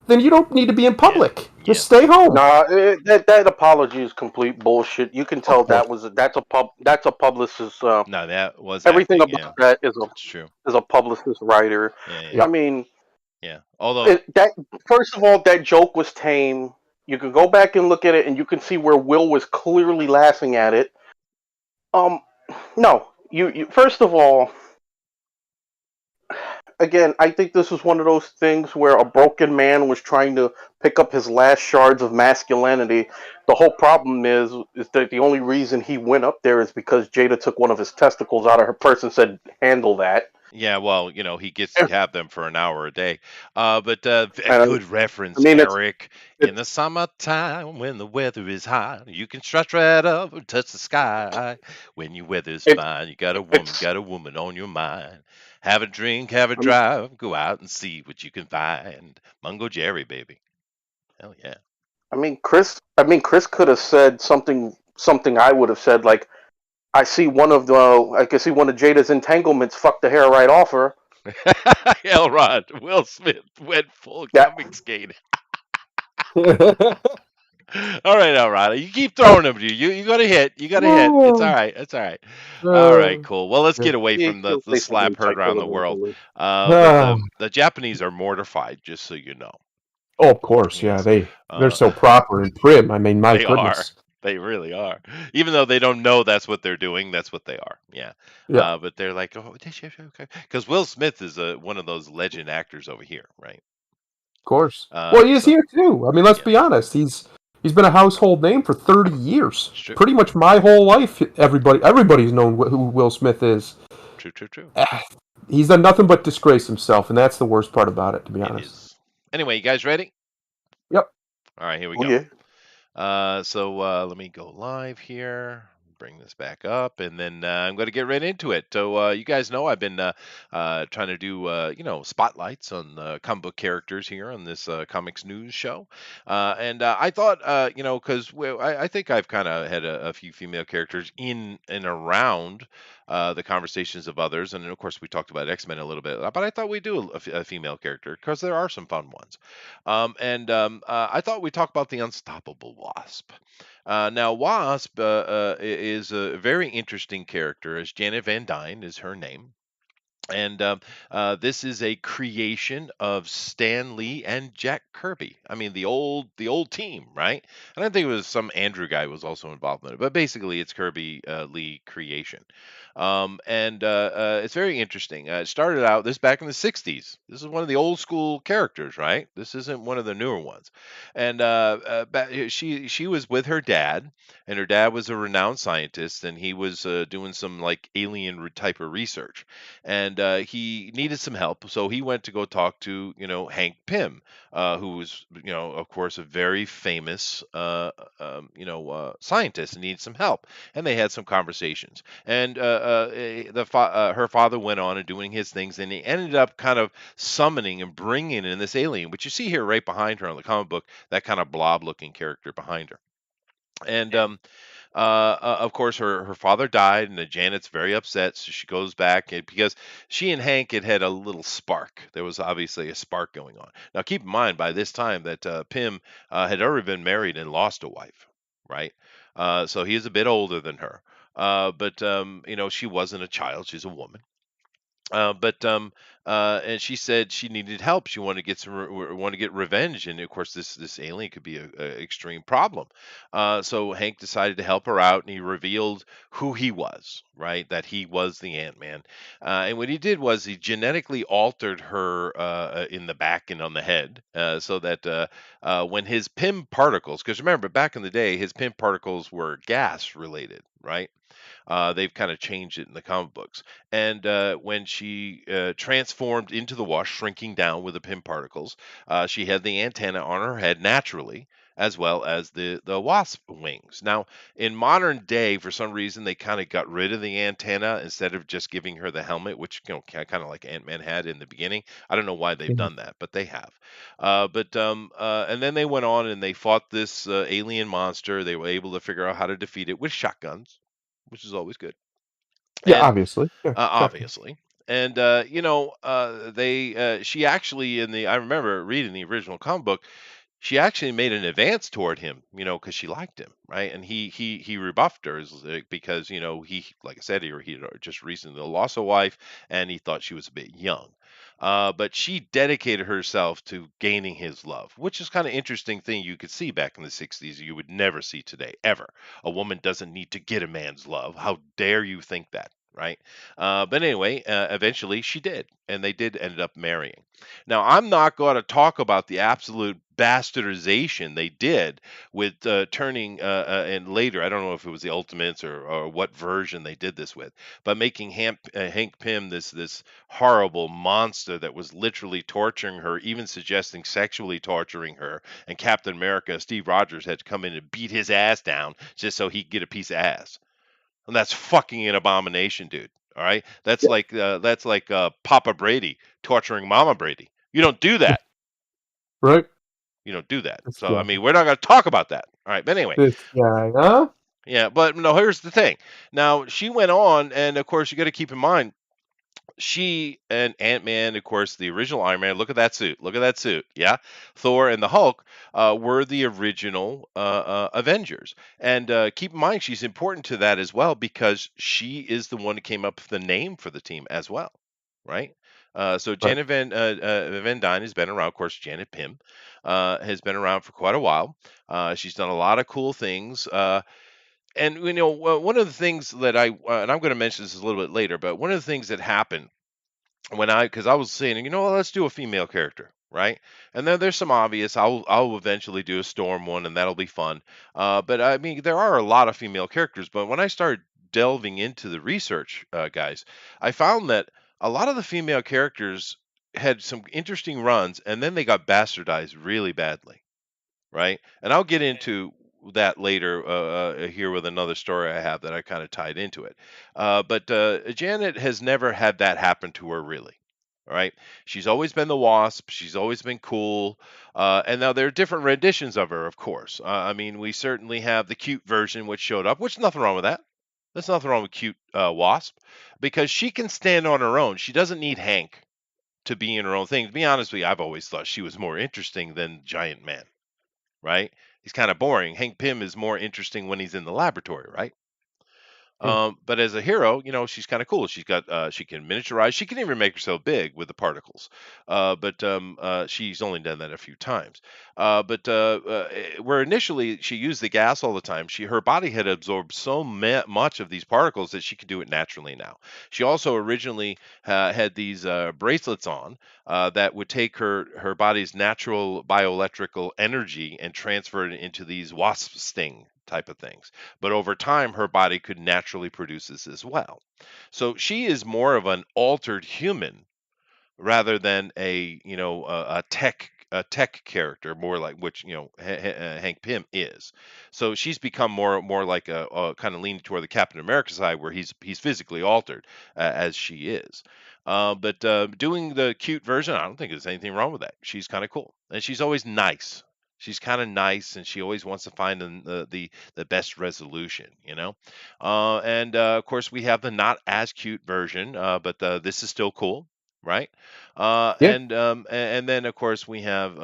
then you don't need to be in public. Just stay home. Nah, that apology is complete bullshit. You can tell that's a publicist. No, that was everything acting, about that is true. a publicist writer. Yeah. I mean, Although that first of all, that joke was tame. You can go back and look at it, and you can see where Will was clearly laughing at it. No, you first of all. Again, I think this was one of those things where a broken man was trying to pick up his last shards of masculinity. The whole problem is that the only reason he went up there is because Jada took one of his testicles out of her purse and said, "Handle that." Yeah, well, he gets to have them for an hour a day. But a good reference, Eric. In the summertime, when the weather is hot, you can stretch right up and touch the sky. When your weather's fine, you got a woman on your mind. Have a drink, have a drive, go out and see what you can find. Mungo Jerry, baby. Hell yeah. Chris could have said something I would have said, like, I can see one of Jada's entanglements fucked the hair right off her. Elrod, Will Smith went full comic skate. All right, Elrod, you keep throwing them. You got to hit. You got to hit. It's all right. It's all right. All right, cool. Well, let's get away from the slap heard around the world. But the Japanese are mortified, just so you know. Oh, of course, yeah. They're so proper and prim. I mean, my goodness. They really are. Even though they don't know that's what they're doing, that's what they are. Yeah. But they're like, oh, okay. Because Will Smith is one of those legend actors over here, right? Of course. Well, he is here too. I mean, let's be honest. He's been a household name for 30 years. Pretty much my whole life, everybody's known who Will Smith is. True. He's done nothing but disgrace himself, and that's the worst part about it, to be honest. Anyway, you guys ready? Yep. All right, here we go. Yeah. So let me go live here. Bring this back up, and then I'm going to get right into it. So you guys know I've been trying to do spotlights on comic book characters here on this comics news show, and I thought because I think I've kind of had a few female characters in and around the conversations of others, and then of course we talked about X-Men a little bit, but I thought we'd do a female character because there are some fun ones, and I thought we'd talk about the Unstoppable Wasp. Now, Wasp is a very interesting character, as Janet Van Dyne is her name. And this is a creation of Stan Lee and Jack Kirby. I mean, the old team, right? And I think it was some Andrew guy was also involved in it, but basically it's Kirby Lee creation. And it's very interesting. It started out this back in the '60s. This is one of the old school characters, right? This isn't one of the newer ones. And she was with her dad, and her dad was a renowned scientist, and he was doing some like alien type of research. And and he needed some help, so he went to go talk to Hank Pym, who was of course a very famous scientist and needed some help, and they had some conversations, and her father went on and doing his things, and he ended up kind of summoning and bringing in this alien, which you see here right behind her on the comic book, that kind of blob looking character behind her. And of course, her father died, and Janet's very upset. So she goes back, because she and Hank had a little spark. There was obviously a spark going on. Now, keep in mind by this time that Pym had already been married and lost a wife, right? So he is a bit older than her. But she wasn't a child; she's a woman. But and she said she needed help. She wanted to get want to get revenge, and of course, this alien could be a extreme problem. So Hank decided to help her out, and he revealed who he was. Right, that he was the Ant-Man, and what he did was he genetically altered her in the back and on the head, so that when his Pym particles, because remember back in the day, his Pym particles were gas related, right? They've kind of changed it in the comic books. And when she transformed into the Wasp, shrinking down with the Pym particles, she had the antenna on her head naturally, as well as the wasp wings. Now, in modern day, for some reason, they kind of got rid of the antenna instead of just giving her the helmet, which kind of like Ant-Man had in the beginning. I don't know why they've Mhm. done that, but they have. And then they went on and they fought this alien monster. They were able to figure out how to defeat it with shotguns, which is always good. Yeah, And obviously. Yeah, shotgun. obviously, and they she actually in the I remember reading the original comic book, she actually made an advance toward him, because she liked him, right? And he rebuffed her because he, like I said, he had just recently lost a wife, and he thought she was a bit young. But she dedicated herself to gaining his love, which is kind of interesting thing you could see back in the 60s. You would never see today, ever. A woman doesn't need to get a man's love. How dare you think that? Right. But anyway, eventually she did, and they did end up marrying. Now, I'm not going to talk about the absolute bastardization they did with turning, and later, I don't know if it was the Ultimates or what version they did this with, but making Hank Pym this horrible monster that was literally torturing her, even suggesting sexually torturing her. And Captain America, Steve Rogers, had to come in and beat his ass down just so he could get a piece of ass. And that's fucking an abomination, dude. All right, Yeah, that's like Papa Brady torturing Mama Brady. You don't do that. right. You don't do that. This So I guy. mean, we're not going to talk about that. All right, but anyway, This guy, huh? yeah. But no, here's the thing. Now she went on, and of course you got to keep in mind she and Ant-Man, of course, the original Iron Man. Look at that suit. Look at that suit. Yeah, Thor and the Hulk were the original Avengers. And keep in mind, she's important to that as well because she is the one who came up with the name for the team as well, right? So Right. Janet Van Dyne has been around. Of course, Janet Pym has been around for quite a while. She's done a lot of cool things. And one of the things that and I'm going to mention this a little bit later, but one of the things that happened because I was saying, let's do a female character, right? And then there's some obvious. I'll eventually do a Storm one, and that'll be fun. But I mean, there are a lot of female characters. But when I started delving into the research, guys, I found that a lot of the female characters had some interesting runs, and then they got bastardized really badly, right? And I'll get into that later here with another story I have that I kind of tied into it. But Janet has never had that happen to her, really. All right. She's always been the Wasp. She's always been cool. And now there are different renditions of her, of course. I mean, we certainly have the cute version which showed up, which is nothing wrong with that. There's nothing wrong with cute Wasp because she can stand on her own. She doesn't need Hank to be in her own thing. To be honest with you, I've always thought she was more interesting than Giant Man, right? He's kind of boring. Hank Pym is more interesting when he's in the laboratory, right? Yeah. But as a hero, she's kind of cool. She can miniaturize. She can even make herself big with the particles. But she's only done that a few times. Where initially she used the gas all the time, her body had absorbed so much of these particles that she could do it naturally now. She also originally had these bracelets on that would take her body's natural bioelectrical energy and transfer it into these wasp sting type of things. But over time, her body could naturally produce this as well. So she is more of an altered human rather than a tech character, more like which Hank Pym is. So she's become more like a kind of leaning toward the Captain America side, where he's physically altered as she is. But doing the cute version, I don't think there's anything wrong with that. She's kind of cool, and she's always nice. She's kind of nice, and she always wants to find the best resolution, you know. And of course, we have the not as cute version, but this is still cool, right? Yeah. And then of course we have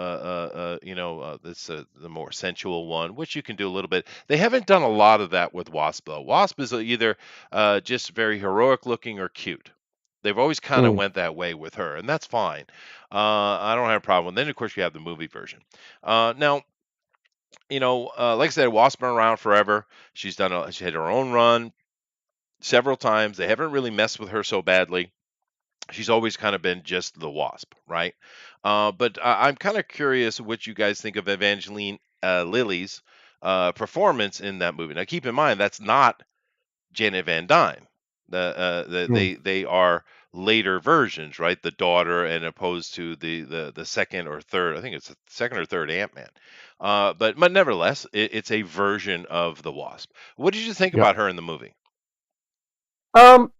this the more sensual one, which you can do a little bit. They haven't done a lot of that with Wasp though. Wasp is either just very heroic looking or cute. They've always kind of Mm. went that way with her, and that's fine. I don't have a problem. Then of course you have the movie version. Now, like I said, Wasp's been around forever. She had her own run several times. They haven't really messed with her so badly. She's always kind of been just the Wasp, right? But I'm kind of curious what you guys think of Evangeline Lilly's performance in that movie. Now, keep in mind that's not Janet Van Dyne. Mm. They are later versions, right? The daughter, and opposed to the second or third. I think it's the second or third Ant Man. But nevertheless, it's a version of the Wasp. What did you think Yep. about her in the movie? Um,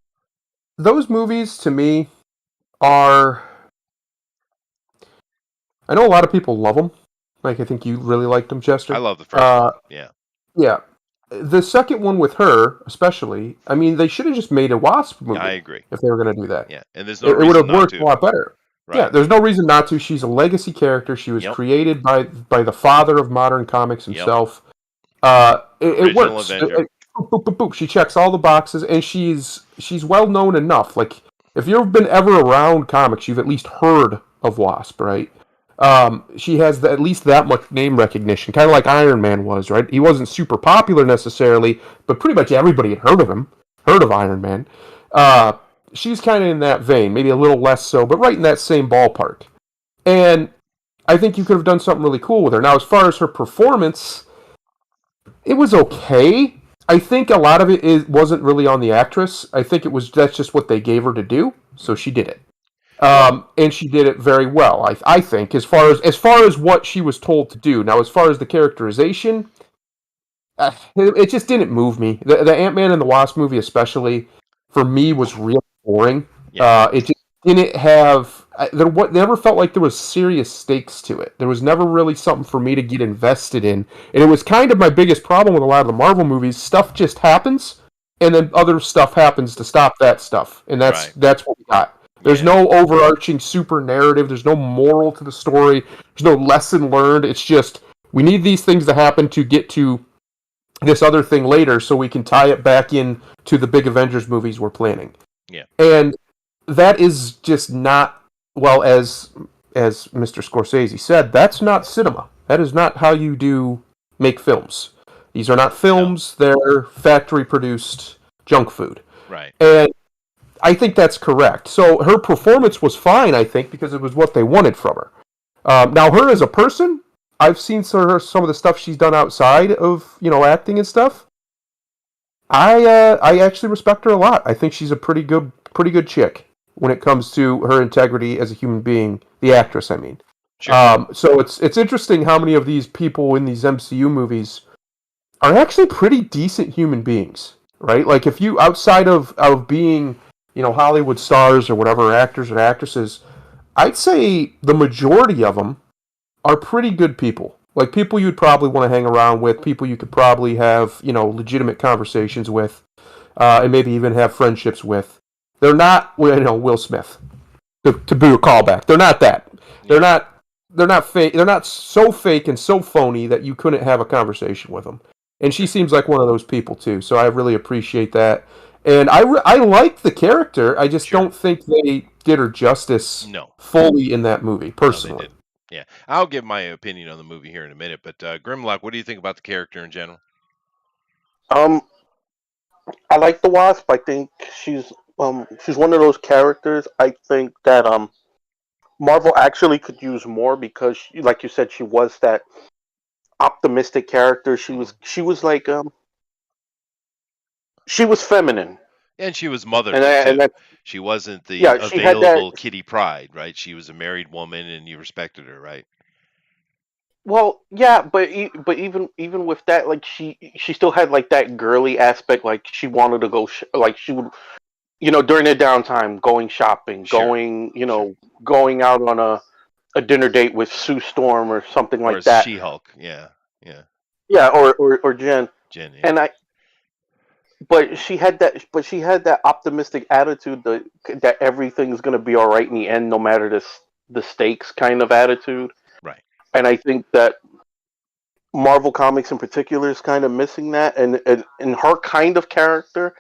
those movies to me are. I know a lot of people love them. Like I think you really liked them, I Chester. love the first one. Yeah, Yeah. The second one with her, especially. I mean, they should have just made a Wasp I movie agree. if they were going to do that. Yeah, and there's no It would reason have not worked to. a lot better. Yeah, Right. there's no reason not to. She's a legacy character. She was Yep. created by the father of modern comics Yep. himself. It Original works. Avenger. Boop, boop, boop, boop. She checks all the boxes, and she's well known enough. Like if you've been ever around comics, you've at least heard of Wasp, right? She has at least that much name recognition, kind of like Iron Man was, right? He wasn't super popular necessarily, but pretty much everybody had heard of him, heard of Iron Man. Uh, she's kind of in that vein, maybe a little less so, but right in that same ballpark. And I think you could have done something really cool with her. Now, as far as her performance, it was okay. I think a lot of wasn't really on the actress. I think that's just what they gave her to do, so she did it. And she did it very well. I think as far as what she was told to do. Now, as far as the characterization, it just didn't move me. The Ant-Man and the Wasp movie, especially for me, was real boring. Yeah. It just didn't have. There never felt like there was serious stakes to it. There was never really something for me to get invested in, and it was kind of my biggest problem with a lot of the Marvel movies. Stuff just happens, and then other stuff happens to stop that stuff, and that's Right. that's what we got. There's no overarching super narrative. There's no moral to the story. There's no lesson learned. It's just we need these things to happen to get to this other thing later, so we can tie it back in to the big Avengers movies we're planning. Yeah. And that is just not well as Mr. Scorsese said. That's not cinema. That is not how you make films. These are not films. They're factory produced junk food. Right. And I think that's correct. So her performance was fine, I think, because it was what they wanted from her. Now, her as a person, I've seen some of the stuff she's done outside of acting and stuff. I actually respect her a lot. I think she's a pretty good chick when it comes to her integrity as a human being. The actress, I mean. Sure. So it's interesting how many of these people in these MCU movies are actually pretty decent human beings, right? Like if you outside of being Hollywood stars or whatever, actors or actresses, I'd say the majority of them are pretty good people. Like people you'd probably want to hang around with, people you could probably have, legitimate conversations with, and maybe even have friendships with. They're not, Will Smith. To do a callback, they're not that. They're not. They're not fake. They're not so fake and so phony that you couldn't have a conversation with them. And she seems like one of those people too. So I really appreciate that. And I like the character. I just don't think they did her justice fully in that movie, personally. No, they didn't. Yeah, I'll give my opinion on the movie here in a minute. But Grimlock, what do you think about the character in general? I like the Wasp. I think she's one of those characters. I think that Marvel actually could use more because, like you said, she was that optimistic character. She was like she was feminine, And she was and motherly too. that She wasn't the yeah, she had that. available Kitty Pryde, right? She was a married woman, and you respected her, right? Well, yeah, but even with that, like she still had like that girly aspect. Like she wanted to go, like she would, during their downtime, going shopping, Sure, sure. going out on a dinner date with Sue Storm or something Or like as that. She-Hulk, yeah, yeah. Yeah, or Jen. Jen, yeah, And but she had that optimistic attitude that everything's gonna be all right in the end, no matter the stakes kind of attitude. right. And I think that Marvel Comics in particular is kind of missing that, and her kind of character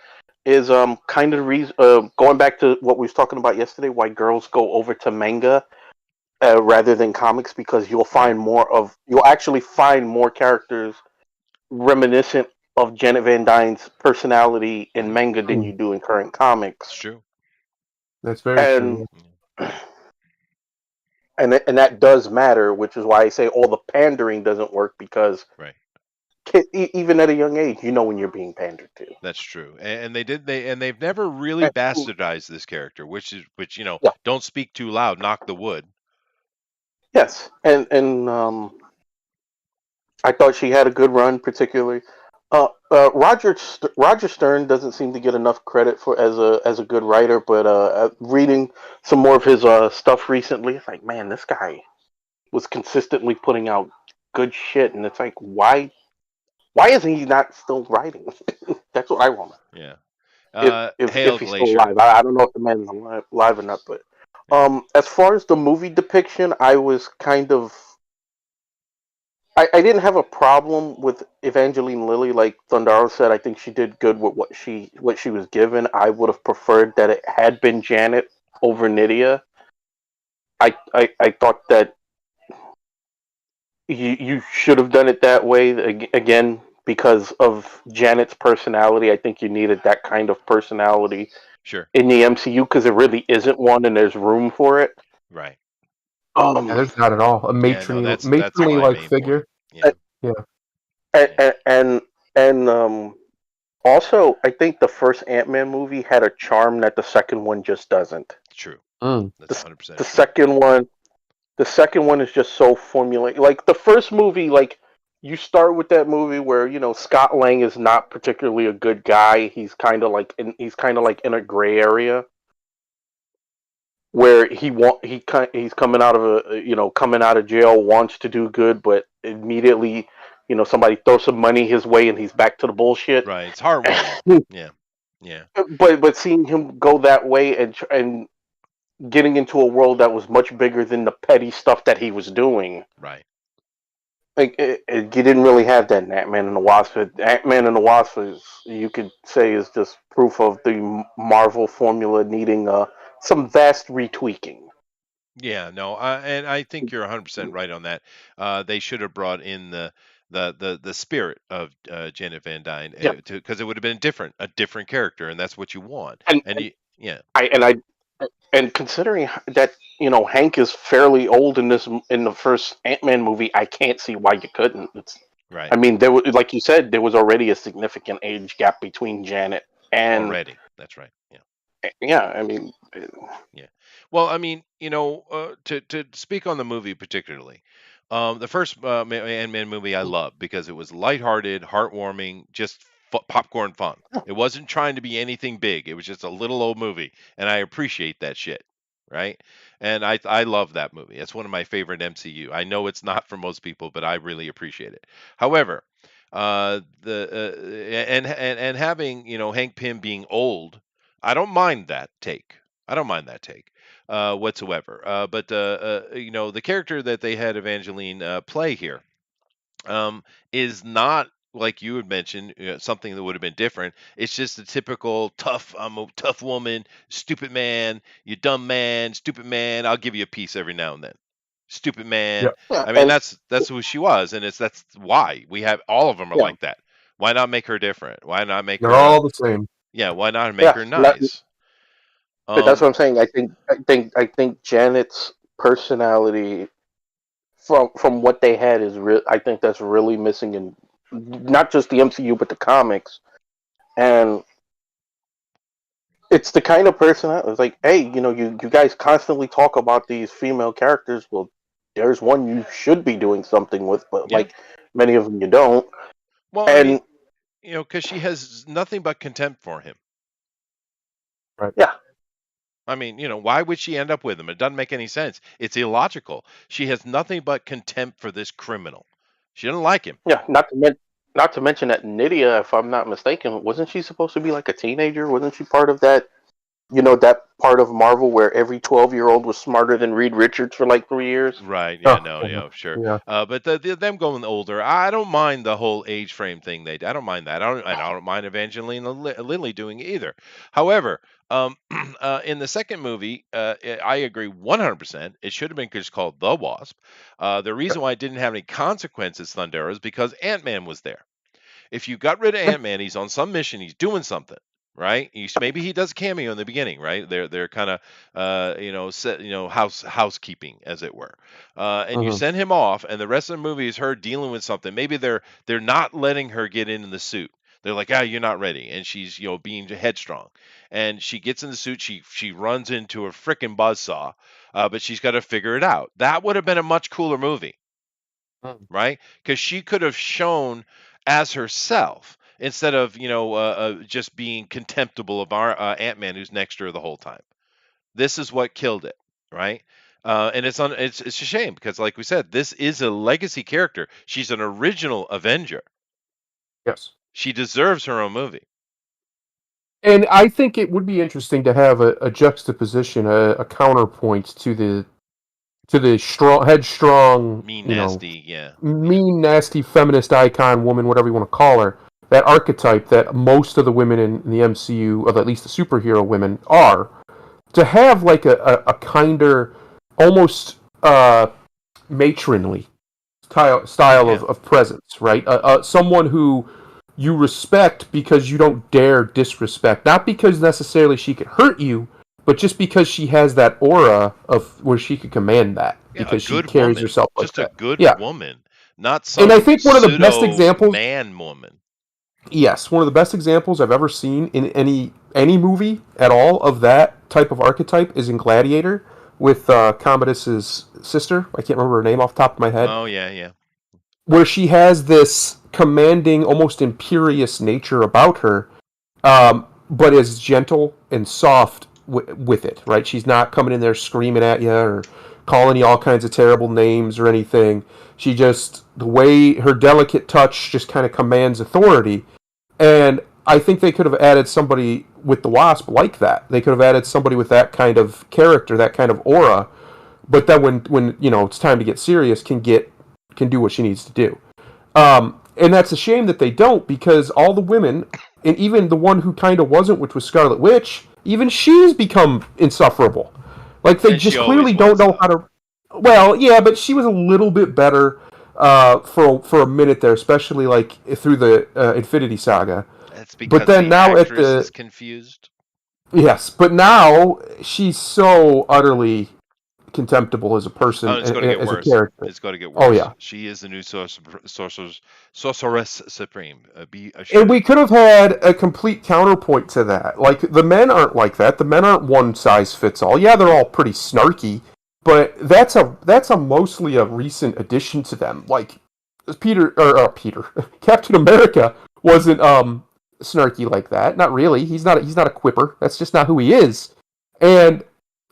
is kind of the reason. Going back to what we was talking about yesterday, why girls go over to manga rather than comics, because Right. you'll actually find more characters reminiscent of Janet Van Dyne's personality in Hmm. manga than you do in current comics. It's true. That's very And true. Yeah. and that does matter, which is why I say all the pandering doesn't work, because Right. even at a young age, you know when you're being pandered to. That's true. And they've never really And, bastardized this character, which yeah, don't speak too loud, knock the wood. yes, and I thought she had a good run, particularly. Roger Stern doesn't seem to get enough credit for as a good writer, but reading some more of his stuff recently, it's like, man, this guy was consistently putting out good shit, and it's like, why isn't he not still writing? That's what I want. Yeah. If Hail he's still Glacier. alive, I don't know if the man's alive or not, but Yeah. as far as the movie depiction, I was kind of I didn't have a problem with Evangeline Lilly. Like Thundaro said, I think she did good with what she was given. I would have preferred that it had been Janet over Nydia. I thought that you should have done it that way again, because of Janet's personality. I think you needed that kind of personality Sure. in the MCU, because there really isn't one, and there's room for it. Right. Yeah, Um, there's not at all a Yeah, no, that's matronly my like main point. figure. Yeah. Yeah, Yeah. and also, I think the first Ant-Man movie had a charm that the second one just doesn't. True. mm. That's The, 100% the true. second one, the second one is just so formulaic. Like the first movie, like you start with that movie where Scott Lang is not particularly a good guy. He's kind of like in a gray area where he's coming out of coming out of jail, wants to do good, but immediately somebody throws some money his way and he's back to the bullshit. Right. It's heartwarming. Yeah. Yeah. But seeing him go that way and getting into a world that was much bigger than the petty stuff that he was doing, Right. like you didn't really have that in Ant-Man and the Wasp. Ant-Man and the Wasp is, you could say, is just proof of the Marvel formula needing some vast retweaking. Yeah, no, and I think you're 100% right on that. They should have brought in the spirit of Janet Van Dyne, Yeah, because it would have been a different character, and that's what you want. and, And and you, yeah, I and considering that Hank is fairly old in the first Ant-Man movie, I can't see why you couldn't. right, I mean, there was, like you said, there was already a significant age gap between Janet and already. That's right. Yeah, yeah. I mean, yeah. Well, I mean, to speak on the movie particularly, the first Ant-Man movie I loved because it was lighthearted, heartwarming, just popcorn fun. It wasn't trying to be anything big. It was just a little old movie, and I appreciate that shit, right? And I love that movie. It's one of my favorite MCU. I know it's not for most people, but I really appreciate it. However, the and having Hank Pym being old, I don't mind that take. I don't mind that take whatsoever. But the character that they had Evangeline play here is not like you had mentioned, something that would have been different. It's just a typical tough. I'm a tough woman, stupid man, you dumb man, stupid man. I'll give you a piece every now and then. Stupid man. Yep. yeah, I mean, and that's who she was, and that's why we have all of them are yeah, like that. Why not make her different? Why not make They're her all the same. yeah? Why not make yeah. her nice? But that's Um, what I'm saying. I think Janet's personality, from what they had is real. I think that's really missing in not just the MCU but the comics. And it's the kind of person that was like, hey, you guys constantly talk about these female characters. Well, there's one you should be doing something with, but Yeah. like many of them you don't. Well, I mean, And because she has nothing but contempt for him. yeah, I mean, why would she end up with him? It doesn't make any sense. It's illogical. She has nothing but contempt for this criminal. She doesn't like him. yeah. Not to mention that Nydia, if I'm not mistaken, wasn't she supposed to be like a teenager? Wasn't she part of that? That part of Marvel where every 12-year-old was smarter than Reed Richards for like 3 years. Right. Yeah. Oh, No. Yeah. Sure. yeah. But them going older, I don't mind the whole age frame thing. I don't mind that. I don't mind Evangelina Lilly doing it either. However, in the second movie, I agree 100%. It should have been just called The Wasp. The reason why it didn't have any consequences, Thundera, is because Ant-Man was there. If you got rid of Ant-Man, he's on some mission, he's doing something, right? Maybe he does a cameo in the beginning, right? They're kind of housekeeping, as it were. And you Mhm. send him off, and the rest of the movie is her dealing with something. Maybe they're not letting her get in the suit. They're like, you're not ready, and she's being headstrong, and she gets in the suit. She runs into a freaking buzzsaw, but she's got to figure it out. That would have been a much cooler movie, Mm. right? Because she could have shown as herself instead of just being contemptible of our Ant-Man who's next to her the whole time. This is what killed it, right? And it's a shame because, like we said, this is a legacy character. She's an original Avenger. Yes. She deserves her own movie. And I think it would be interesting to have a juxtaposition, a counterpoint to the strong, headstrong, Mean, nasty, yeah. mean, nasty feminist icon woman, whatever you want to call her. That archetype that most of the women in the MCU, or at least the superhero women, are. To have like a kinder, almost matronly style Yeah. of presence, right? Someone who you respect because you don't dare disrespect, not because necessarily she could hurt you, but just because she has that aura of where she could command that Yeah, a because she good carries woman. herself like Just a that. good Yeah, woman, not and I some think one of the best pseudo examples, man woman. yes, one of the best examples I've ever seen in any movie at all of that type of archetype is in Gladiator with Commodus's sister. I can't remember her name off the top of my head, Oh yeah, yeah. where she has this commanding, almost imperious nature about her, but is gentle and soft with it. Right? She's not coming in there screaming at you or calling you all kinds of terrible names or anything. She just, the way her delicate touch just kind of commands authority. And I think they could have added somebody with the Wasp like that. They could have added somebody with that kind of character, that kind of aura. But then when it's time to get serious, can do what she needs to do. And that's a shame that they don't, because all the women, and even the one who kind of wasn't, which was Scarlet Witch, even she's become insufferable. Like they And she just always clearly don't was, know though. how to. Well, yeah, but she was a little bit better for a minute there, especially like through the Infinity Saga. That's But because then the now at actress the is confused. yes, but now she's so utterly contemptible as a Oh, person, it's going to get as a worse. character. It's going to get Oh worse. yeah. She is the new sorceress supreme. Be And we assured. could have had a complete counterpoint to that. Like, the men aren't like that. The men aren't one size fits all. Yeah, they're all pretty snarky, but that's a mostly a recent addition to them. Like, Peter Captain America wasn't snarky like that. Not really. He's not a quipper. That's just not who he is. And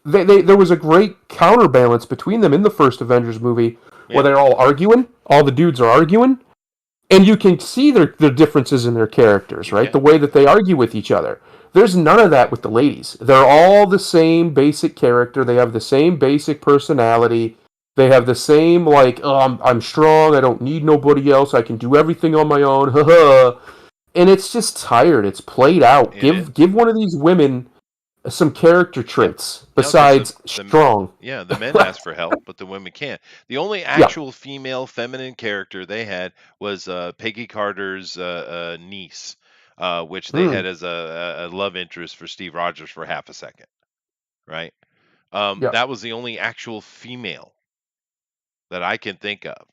there was a great counterbalance between them in the first Avengers movie where Yeah. they're all arguing. All the dudes are arguing, and you can see their differences in their characters, You right? can. The way that they argue with each other. There's none of that with the ladies. They're all the same basic character. They have the same basic personality. They have the same like, oh, I'm strong. I don't need nobody else. I can do everything on my own. And it's just tired. It's played out. It is. Give one of these women some character Yeah. traits No, because besides the strong. yeah, the men ask for help, but the women can't. The only Yeah. actual female feminine character they had was Peggy Carter's niece, which they had Mm, as a love interest for Steve Rogers for half a second, right? yes. That was the only actual female. that I can think of,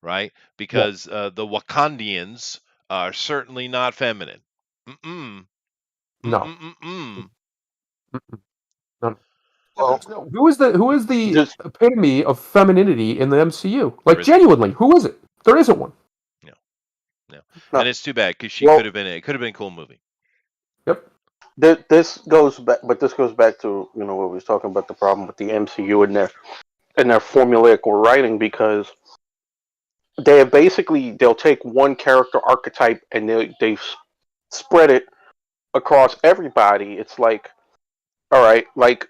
right? Because the Wakandians are certainly not feminine. Mm-mm. No. Mm-mm-mm-mm. Mm-mm. No. Yeah, Well, there's no, who is the just epitome of femininity in the MCU? There Like isn't. genuinely, who is it? There isn't one. No, no. no. And it's too bad because she Well, could have been. It could have been a cool movie. Yep. this goes back, but this goes back to what we was talking about, the problem with the MCU and their formulaic writing, because they'll take one character archetype and they spread it across everybody. It's like, all right, like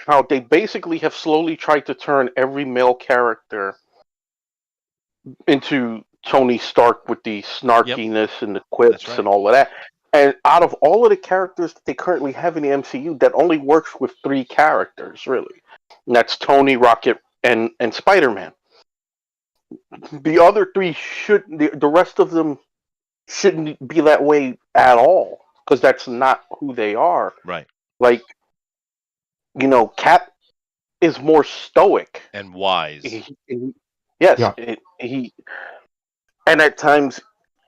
how they basically have slowly tried to turn every male character into Tony Stark with the snarkiness and the quips That's right. and all of that. And out of all of the characters that they currently have in the MCU, that only works with three characters, really. And that's Tony, Rocket, and Spider Man. The other three the rest of them shouldn't be that way at all, because that's not who they are. Right. Like, Cap is more stoic. And wise. Yes, Yeah. he and at times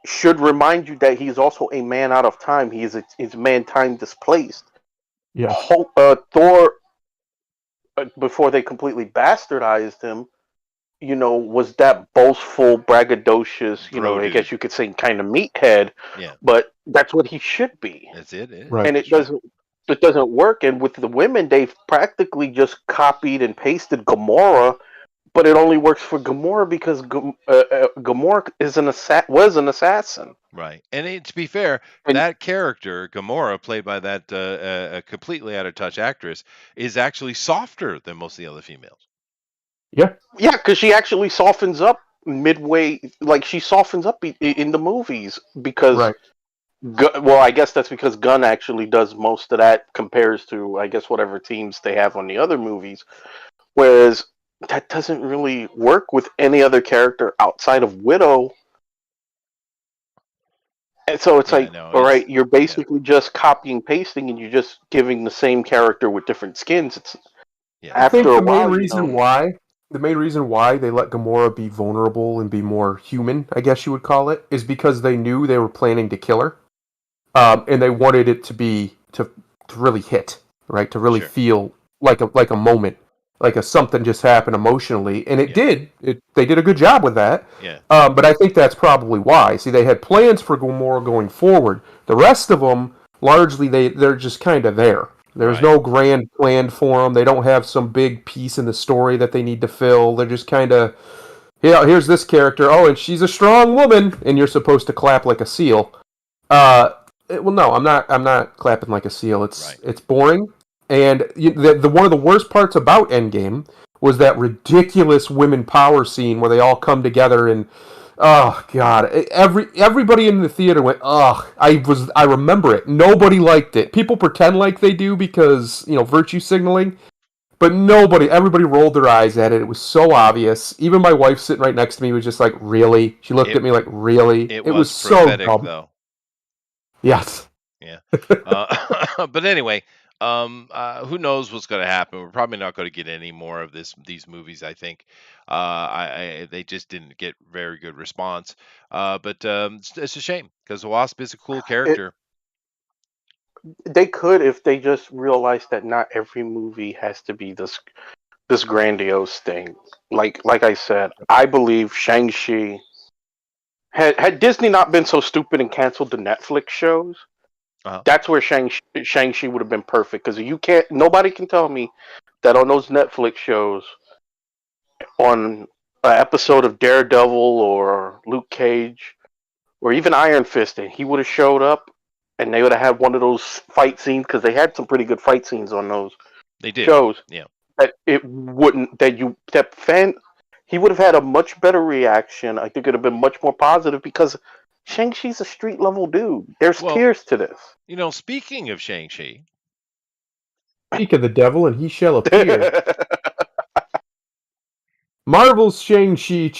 should remind you that he is also a man out of time. He is man time displaced. Yeah. Thor, before they completely bastardized him, was that boastful, braggadocious, Bro I dude. guess you could say kind of meathead. Yeah. But that's what he should be. That's it. Right. And it doesn't work. And with the women, they've practically just copied and pasted Gamora, but it only works for Gamora because Gamora was an assassin. Right. And to be fair, And that character, Gamora, played by that completely out of touch actress, is actually softer than most of the other females. Yeah. yeah, because she actually softens up midway, like she softens up in the movies because. Right. Well, I guess that's because Gunn actually does most of that, compares to, I guess, whatever teams they have on the other movies. Whereas that doesn't really work with any other character outside of Widow. And so it's all right, you're basically just copying, pasting, and you're just giving the same character with different skins. It's I think after a the while, main reason why they let Gamora be vulnerable and be more human, I guess you would call it, is because they knew they were planning to kill her. And they wanted it to really hit, right? To really feel like a moment, like something just happened emotionally, and it did. They did a good job with that. Yeah. But I think that's probably why. See, they had plans for Gamora going forward. The rest of them, largely, they're just kind of there. There's no grand plan for them. They don't have some big piece in the story that they need to fill. They're just kind of, here's this character. Oh, and she's a strong woman, and you're supposed to clap like a seal. Well, no, I'm not clapping like a seal. It's boring, and the one of the worst parts about Endgame was that ridiculous women power scene where they all come together and, oh god, everybody in the theater went, ugh. I remember it. Nobody liked it. People pretend like they do because virtue signaling, but everybody rolled their eyes at it. It was so obvious. Even my wife sitting right next to me was just like, really? She looked at me like, really? It was so dumb. Though. Yes. Yeah. But anyway, who knows what's going to happen? We're probably not going to get any more of these movies. I think they just didn't get very good response. But it's a shame because Wasp is a cool character. They could, if they just realized that not every movie has to be this grandiose thing. Like I said, I believe Shang-Chi. Had Disney not been so stupid and canceled the Netflix shows, that's where Shang-Chi would have been perfect. Because nobody can tell me that on those Netflix shows, on an episode of Daredevil or Luke Cage or even Iron Fist, he would have showed up and they would have had one of those fight scenes, because they had some pretty good fight scenes on those shows. Yeah. That it wouldn't he would have had a much better reaction. I think it would have been much more positive because Shang-Chi's a street level dude. There's tears to this. Speaking of Shang-Chi. Speak of the devil and he shall appear. Marvel's Shang-Chi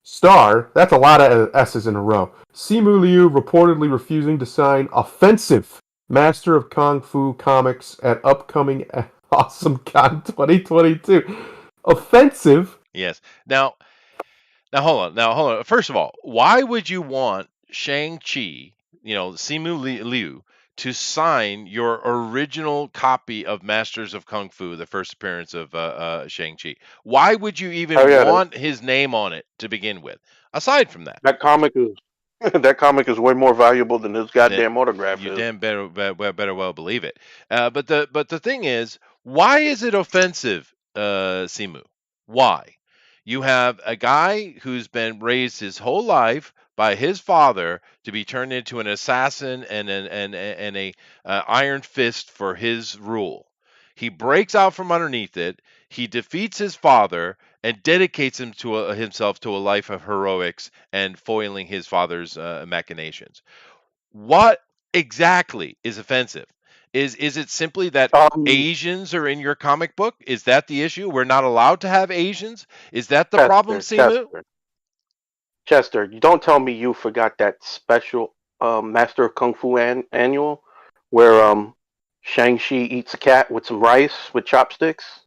star, that's a lot of S's in a row. Simu Liu reportedly refusing to sign Offensive Master of Kung Fu comics at upcoming Awesome Con 2022. Offensive Yes. Now hold on. Now hold on. First of all, why would you want Shang-Chi, Simu Liu, to sign your original copy of Masters of Kung Fu, the first appearance of Shang-Chi? Why would you Oh even yeah, want his name on it to begin with? Aside from that, that comic is that comic is way more valuable than his that goddamn autograph you is. damn better well believe it. But the thing is, why is it offensive, Simu? Why? You have a guy who's been raised his whole life by his father to be turned into an assassin and a iron fist for his rule. He breaks out from underneath it. He defeats his father and dedicates himself to a life of heroics and foiling his father's machinations. What exactly is offensive? Is it simply that Um, Asians are in your comic book? Is that the issue? We're not allowed to have Asians? Is that the problem, Chester, Simu? Chester, Chester. You don't tell me you forgot that special Master of Kung Fu annual where Shang-Chi eats a cat with some rice with chopsticks.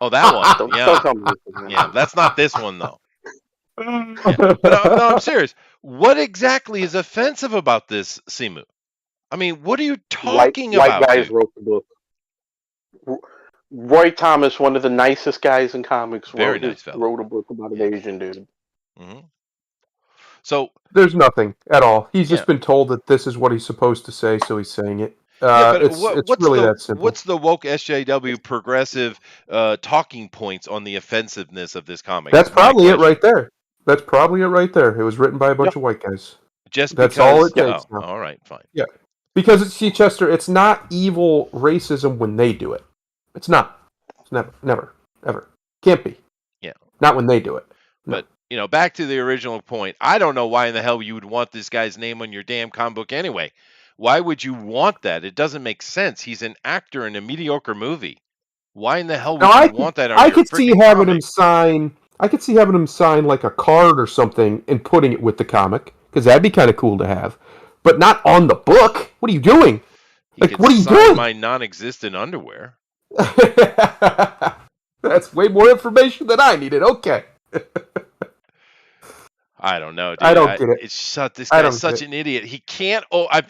Oh, that one. Don't Yeah. tell me you forgot. Yeah, that's not this one though. Yeah. But no, I'm serious. What exactly is offensive about this, Simu? I mean, what are you talking White about, guys dude? wrote the book. R- Roy Thomas, one of the nicest guys in comics, Very nice fella. wrote a book about an Yeah. Asian dude. hmm So, There's nothing at all. He's yeah. just been told that this is what he's supposed to say, so he's saying it. Yeah, but It's really that simple. what's the woke SJW progressive talking points on the offensiveness of this comic That's is my probably it question. right there. That's probably it right there. It was written by a Yeah, bunch of white guys. Just That's all because it takes oh, now. all right, fine. Yeah. Because see, Chester, it's not evil racism when they do it. It's not. It's never, ever. Can't be. Yeah. Not when they do it. No. But back to the original point. I don't know why in the hell you would want this guy's name on your damn comic book anyway. Why would you want that? It doesn't make sense. He's an actor in a mediocre movie. Why in the hell Now would you want that on I your could see freaking having him comic? sign. I could see having him sign like a card or something and putting it with the comic because that'd be kind of cool to have. But not on the book. What are you doing? He Like, could what are you sign doing? my non-existent underwear. That's way more information than I needed. Okay. I don't know, I dude. don't get it. This I guy's don't get such it. an idiot. He can't. Oh, I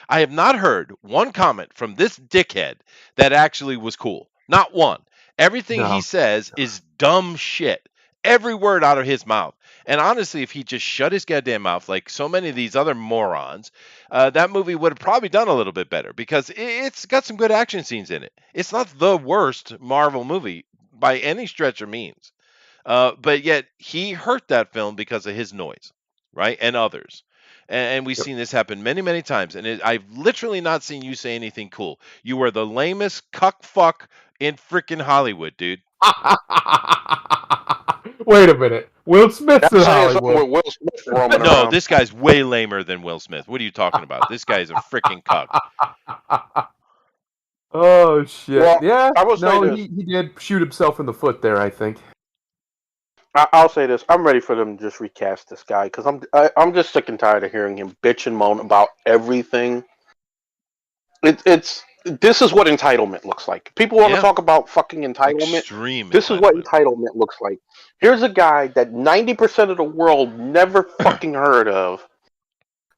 have not heard one comment from this dickhead that actually was cool. Not one. Everything he No. says is dumb shit. Every word out of his mouth. And honestly, if he just shut his goddamn mouth like so many of these other morons, that movie would have probably done a little bit better because it's got some good action scenes in it. It's not the worst Marvel movie by any stretch or means. But yet he hurt that film because of his noise, right? And others. And we've Yep. seen this happen many, many times. And I've literally not seen you say anything cool. You were the lamest cuck fuck in freaking Hollywood, dude. Wait a minute. Will Smith's in that's saying something Hollywood. with Will Smith roaming No, around. this guy's way lamer than Will Smith. What are you talking about? This guy is a freaking cuck. Oh shit! Well, Yeah, I will say no, this. he did shoot himself in the foot there. I think. I'll say this. I'm ready for them to just recast this guy because I'm just sick and tired of hearing him bitch and moan about everything. It's this is what entitlement looks like. People want to Yeah. talk about fucking entitlement. Extreme This is what entitlement. entitlement looks like. Here's a guy that 90% of the world never fucking heard of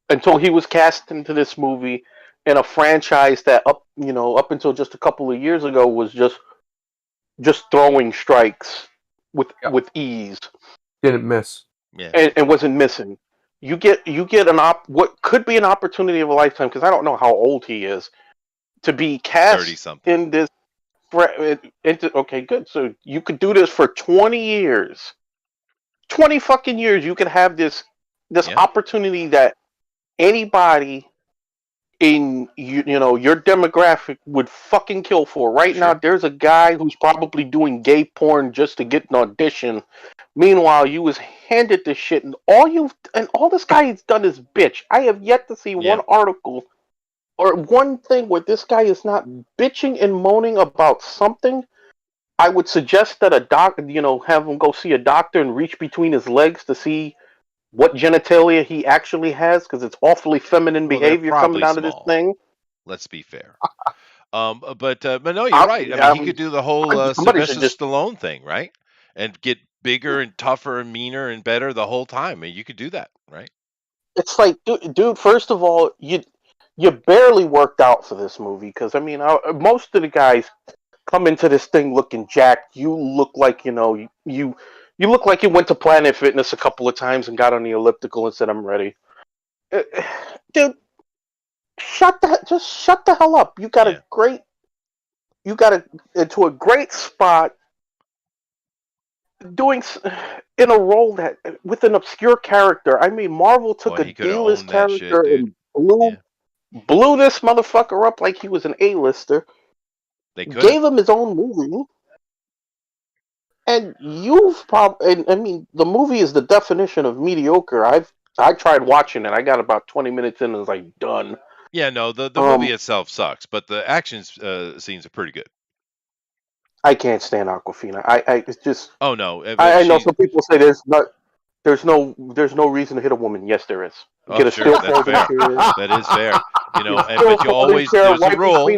until he was cast into this movie in a franchise that up until just a couple of years ago was just throwing strikes Yep. with ease Didn't miss. Yeah. and wasn't missing. You get what could be an opportunity of a lifetime because I don't know how old he is to be 30 cast something. in this. Okay, good. So you could do this for 20 years, 20 fucking years. You could have this Yeah. opportunity that anybody in your demographic would fucking kill for. Right now, Sure. there's a guy who's probably doing gay porn just to get an audition. Meanwhile, you was handed this shit, and all this guy has done is bitch. I have yet to see Yeah. one article or one thing where this guy is not bitching and moaning about something. I would suggest that a doctor, have him go see a doctor and reach between his legs to see what genitalia he actually has, because it's awfully feminine Well, they're behavior coming probably out of this small. thing. Let's be fair. But no, you're right. I mean, he could do the whole somebody should Sylvester just Stallone thing, right? and get bigger and tougher and meaner and better the whole time. I mean, you could do that, right? It's like, dude. First of all, you barely worked out for this movie because I mean, most of the guys come into this thing looking jacked. You look like you look like you went to Planet Fitness a couple of times and got on the elliptical and said, "I'm ready." Dude, shut the hell up. You got into a great spot doing in a role that with an obscure character. I mean, Marvel took a D-list character and blew this motherfucker up like he was an A-lister. They gave him his own movie. And I mean, the movie is the definition of mediocre. I tried watching it. I got about 20 minutes in and was like, done. Yeah, no, the movie itself sucks, but the action scenes are pretty good. I can't stand Awkwafina. It's just. Oh no! I know some people say there's no reason to hit a woman. Yes, there is. Oh, sure, that's fair. That is fair. You know, but you always there's a rule.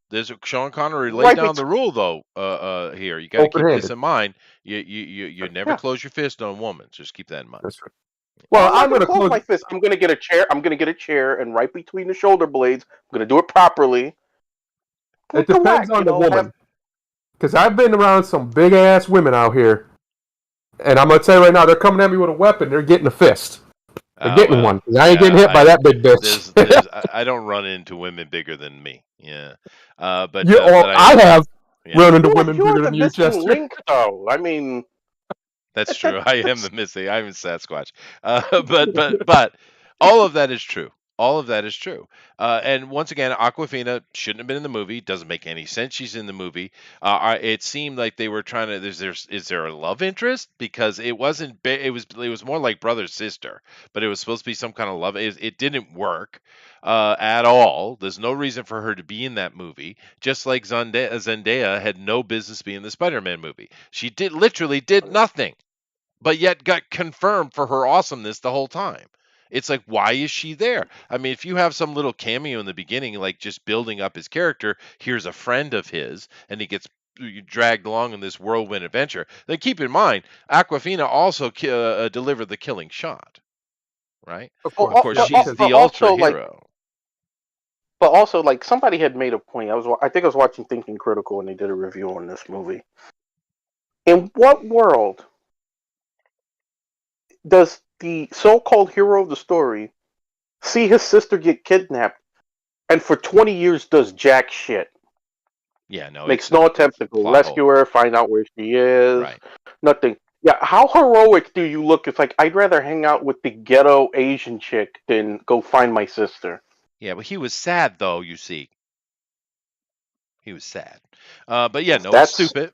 There's Sean Connery laid down the rule though. Here you got to keep this in mind. You never close your fist on a woman. Just keep that in mind. That's right. Well, I'm going to close my fist. I'm going to get a chair. I'm going to get a chair, and right between the shoulder blades, I'm going to do it properly. It depends on the woman. Because I've been around some big ass women out here, and I'm going to tell you right now, they're coming at me with a weapon. They're getting a fist. They're getting one. I ain't getting hit by that big bitch. I don't run into women bigger than me. Yeah, but I have run into women bigger than you, Chester. Link, though. I mean, that's true. I am the missing. I'm a Sasquatch. But all of that is true. All of that is true. And once again, Awkwafina shouldn't have been in the movie. Doesn't make any sense. She's in the movie. It seemed like they were trying to. Is there a love interest? Because it wasn't. It was more like brother sister. But it was supposed to be some kind of love. It didn't work at all. There's no reason for her to be in that movie. Just like Zendaya had no business being in the Spider-Man movie. She literally did nothing, but yet got confirmed for her awesomeness the whole time. It's like, why is she there? I mean, if you have some little cameo in the beginning, like just building up his character, here's a friend of his, and he gets dragged along in this whirlwind adventure. Then keep in mind, Awkwafina also delivered the killing shot, right? Of course, she's the ultra hero. But also, like, somebody had made a point. I think I was watching Thinking Critical when they did a review on this movie. In what world does the so-called hero of the story see his sister get kidnapped and for 20 years does jack shit? Yeah, no. Makes no attempt to go rescue her, find out where she is. Right. Nothing. Yeah, how heroic do you look? It's like, I'd rather hang out with the ghetto Asian chick than go find my sister. Yeah, but he was sad, though, you see. He was sad. But yeah, no, it's stupid.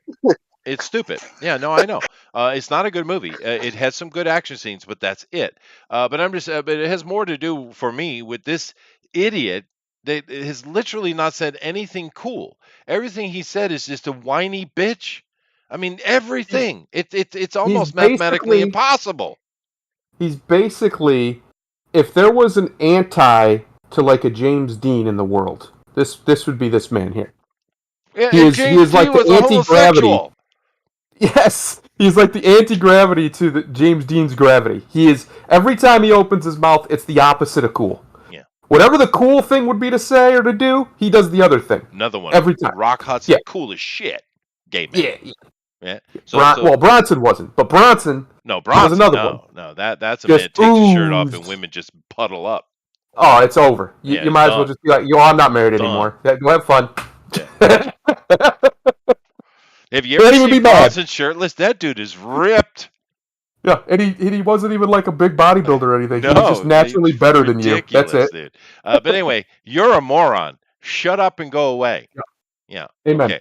It's stupid. Yeah, no, I know. It's not a good movie. It has some good action scenes, but that's it. But it has more to do for me with this idiot that has literally not said anything cool. Everything he said is just a whiny bitch. I mean, everything. It's almost mathematically impossible. He's basically, if there was an anti to like a James Dean in the world, this would be this man here. Yeah, he is like the anti-gravity. Yes, he's like the anti-gravity to the James Dean's gravity. He is, every time he opens his mouth, it's the opposite of cool. Yeah. Whatever the cool thing would be to say or to do, he does the other thing. Another one. Every time. Rock Hudson, cool as shit. Gay man. Yeah. Well, Bronson wasn't, but Bronson. No, Bronson was another one. No, that's a man takes his shirt off and women just puddle up. Oh, it's over. You might as well just be like, yo, I'm not married anymore. Yeah, go have fun. Yeah. Have you ever seen Bronson shirtless? That dude is ripped. Yeah, and he wasn't even like a big bodybuilder or anything. No, he was just naturally better than you. That's it. Dude. But anyway, you're a moron. Shut up and go away. Yeah. Amen.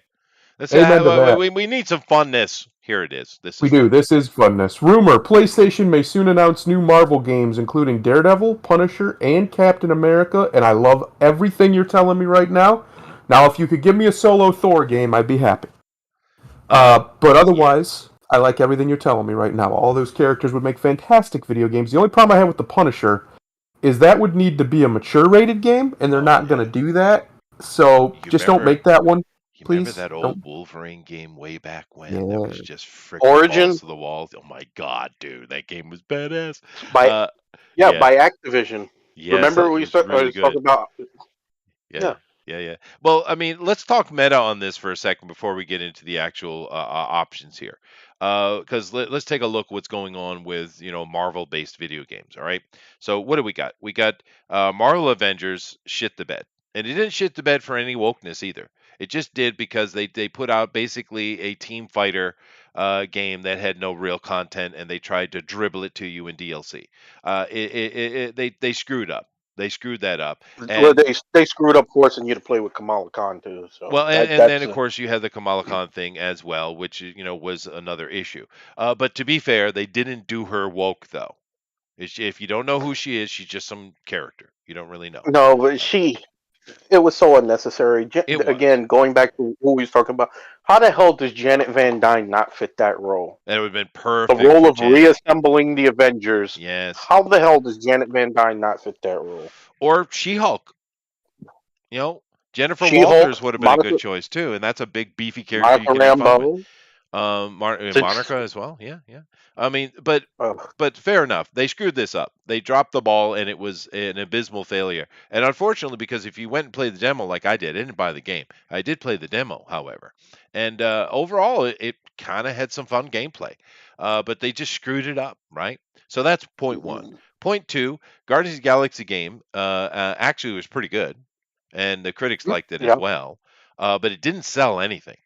Okay. We need some funness. Here it is. We do. This is funness. Rumor: PlayStation may soon announce new Marvel games, including Daredevil, Punisher, and Captain America. And I love everything you're telling me right now. Now, if you could give me a solo Thor game, I'd be happy. But otherwise, I like everything you're telling me right now. All those characters would make fantastic video games. The only problem I have with the Punisher is that would need to be a mature rated game, and they're not going to do that. So just don't make that one. You remember please? that old Don't. Wolverine game way back when that was Yeah. just freaking balls Origin to the wall? Oh my god, dude, that game was badass. by Uh, yeah yeah, by Activision. yes, Remember it we was really was talking good. about Yeah, yeah. yeah, yeah. Well, I mean, let's talk meta on this for a second before we get into the actual options here. Because let's take a look what's going on with Marvel-based video games. All right. So what do we got? We got Marvel Avengers shit the bed, and it didn't shit the bed for any wokeness either. It just did because they put out basically a team fighter game that had no real content, and they tried to dribble it to you in DLC. They screwed up. They screwed that up, Well, and they screwed up forcing you to play with Kamala Khan too. So well, and then that's of course you had the Kamala Khan thing as well, which was another issue. But to be fair, they didn't do her woke though. If you don't know who she is, she's just some character. You don't really know. no, but Uh, it was so unnecessary. it was, Again, going back to what we was talking about, how the hell does Janet Van Dyne not fit that role? and it would have been The perfect role for of Janet. reassembling the Avengers. Yes, How the hell does Janet Van Dyne not fit that role? or She-Hulk. You know, Jennifer She Hulk, Walters would have been a good choice too, and that's a big beefy character you Monica can have fun with. Rambeau. Since Monica as well. Yeah, yeah. I mean, but uh, but fair enough. They screwed this up. They dropped the ball, and it was an abysmal failure. And unfortunately, because if you went and played the demo like I didn't buy the game. I did play the demo, however, and overall, it kind of had some fun gameplay. But they just screwed it up, right? So that's point one. Point two, Guardians of the Galaxy game actually was pretty good, and the critics liked it as yeah, well. But it didn't sell anything.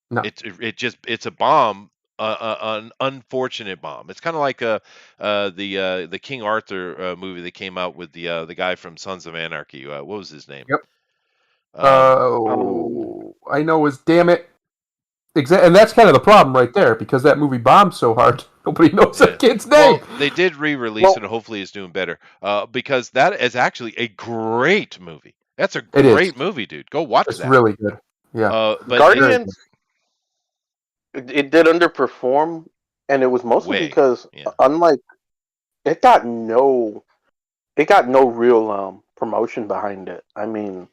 No. It's a bomb, an unfortunate bomb. It's kind of like the King Arthur movie that came out with the guy from Sons of Anarchy. What was his name? Yep. Um, I know is damn it. And that's kind of the problem right there because that movie bombed so hard, nobody knows yeah. that kid's name. Well, they did re-release well, it, and hopefully it's doing better. Because that is actually a great movie. That's a It is. great movie, dude. Go watch It's that. really good. Yeah. But Guardians it did underperform, and it was mostly way, because yeah. unlike it got no real promotion behind it. I mean,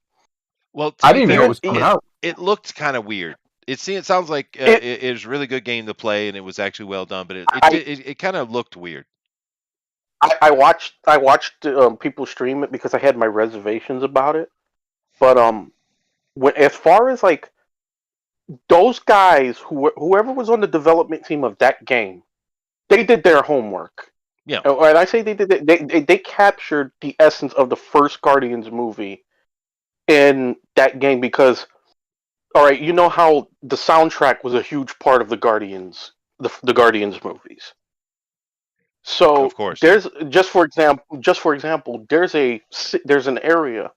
Well, to I be didn't even know fair, it was coming out. it looked kind of weird. It sounds like it, it was a really good game to play, and it was actually well done. But I, it kind of looked weird. I watched people stream it because I had my reservations about it. But as far as like those guys whoever was on the development team of that game, they did their homework. Yeah. And I say they captured the essence of the first Guardians movie in that game because, all right, you know how the soundtrack was a huge part of the Guardians movies. So Of course. there's just for example, there's an area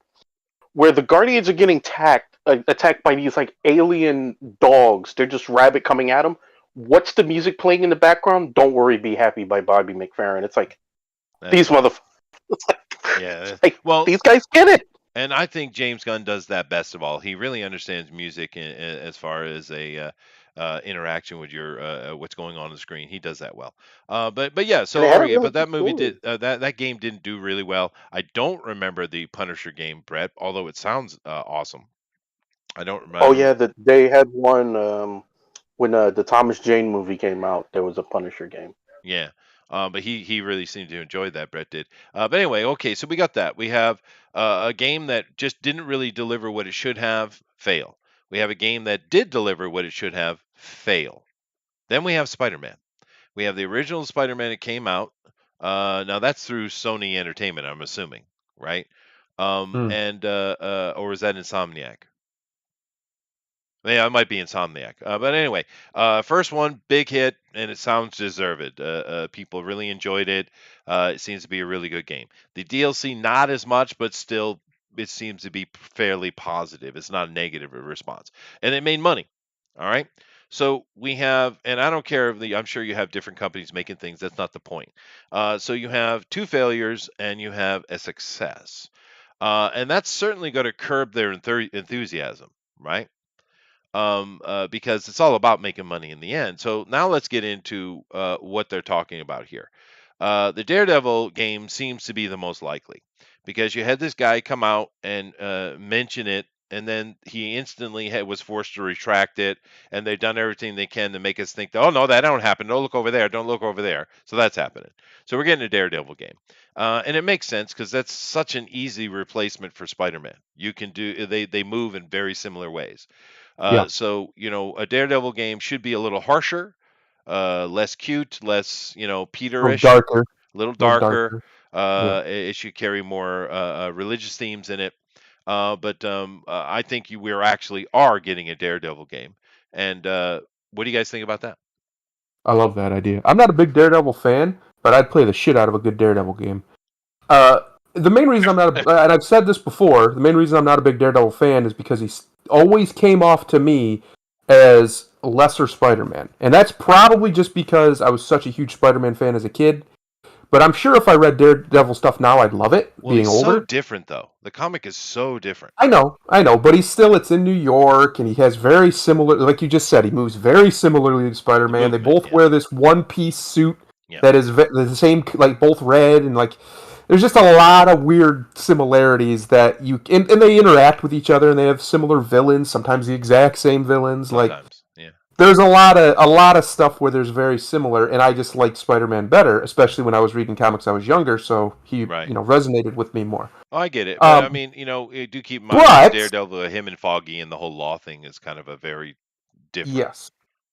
where the Guardians are getting attacked by these like alien dogs. They're just rabbit coming at them. What's the music playing in the background? "Don't Worry, Be Happy" by Bobby McFerrin. It's like these motherfuckers. Yeah. Like, Well, these guys get it. and I think James Gunn does that best of all. He really understands music as far as a interaction with your what's going on the screen. He does that well. But yeah. And So they had a okay, really but that good movie story. that game didn't do really well. I don't remember the Punisher game, Brett. Although it sounds awesome. I don't Oh remember. yeah, they had one when the Thomas Jane movie came out. There was a Punisher game. Yeah. But he really seemed to enjoy that. Brett did. But anyway, okay. So we got that. We have a game that just didn't really deliver what it should have. Fail. We have a game that did deliver what it should have. Fail. Then we have Spider-Man. We have the original Spider-Man that came out. Now that's through Sony Entertainment, I'm assuming, right? Hmm. And or is that Insomniac? Yeah, it might be Insomniac. But anyway, first one, big hit, and it sounds deserved. People really enjoyed it. It seems to be a really good game. The DLC, not as much, but still, it seems to be fairly positive. It's not a negative response. And it made money. All right. So we have, and I don't care if I'm sure you have different companies making things. That's not the point. So you have two failures and you have a success. And that's certainly going to curb their enthusiasm, right? Because it's all about making money in the end. So now let's get into what they're talking about here. The Daredevil game seems to be the most likely because you had this guy come out and mention it and then he instantly was forced to retract it, and they've done everything they can to make us think that, oh no, that don't happen. Don't look over there. Don't look over there. So that's happening. So we're getting a Daredevil game, and it makes sense because that's such an easy replacement for Spider-Man. You can do they move in very similar ways. Yeah, So a Daredevil game should be a little harsher, less cute, less a little Peter-ish, darker, a little a little darker. darker. Yeah, It should carry more religious themes in it. But I think we actually are getting a Daredevil game. And what do you guys think about that? I love that idea. I'm not a big Daredevil fan, but I'd play the shit out of a good Daredevil game. Uh, the main reason I'm not, and I've said this before, the main reason I'm not a big Daredevil fan is because he always came off to me as lesser Spider-Man, and that's probably just because I was such a huge Spider-Man fan as a kid. But I'm sure if I read Daredevil stuff now, I'd love it. Well, Being he's so older, different, though. The comic is so different. I know, but it's in New York, and he has very similar, like you just said, he moves very similarly to The Spider-Man. They movement, both yeah, wear this one-piece suit yeah, that is the same, like both red, and like there's just a lot of weird similarities that and they interact with each other, and they have similar villains, sometimes the exact same villains. Like sometimes, yeah. there's a lot of stuff where there's very similar, and I just liked Spider-Man better, especially when I was reading comics I was younger, so he Right. resonated with me more. Oh, I get it, but I Um, mean, do keep in mind with but Daredevil, him and Foggy and the whole law thing is kind of a very different. yes,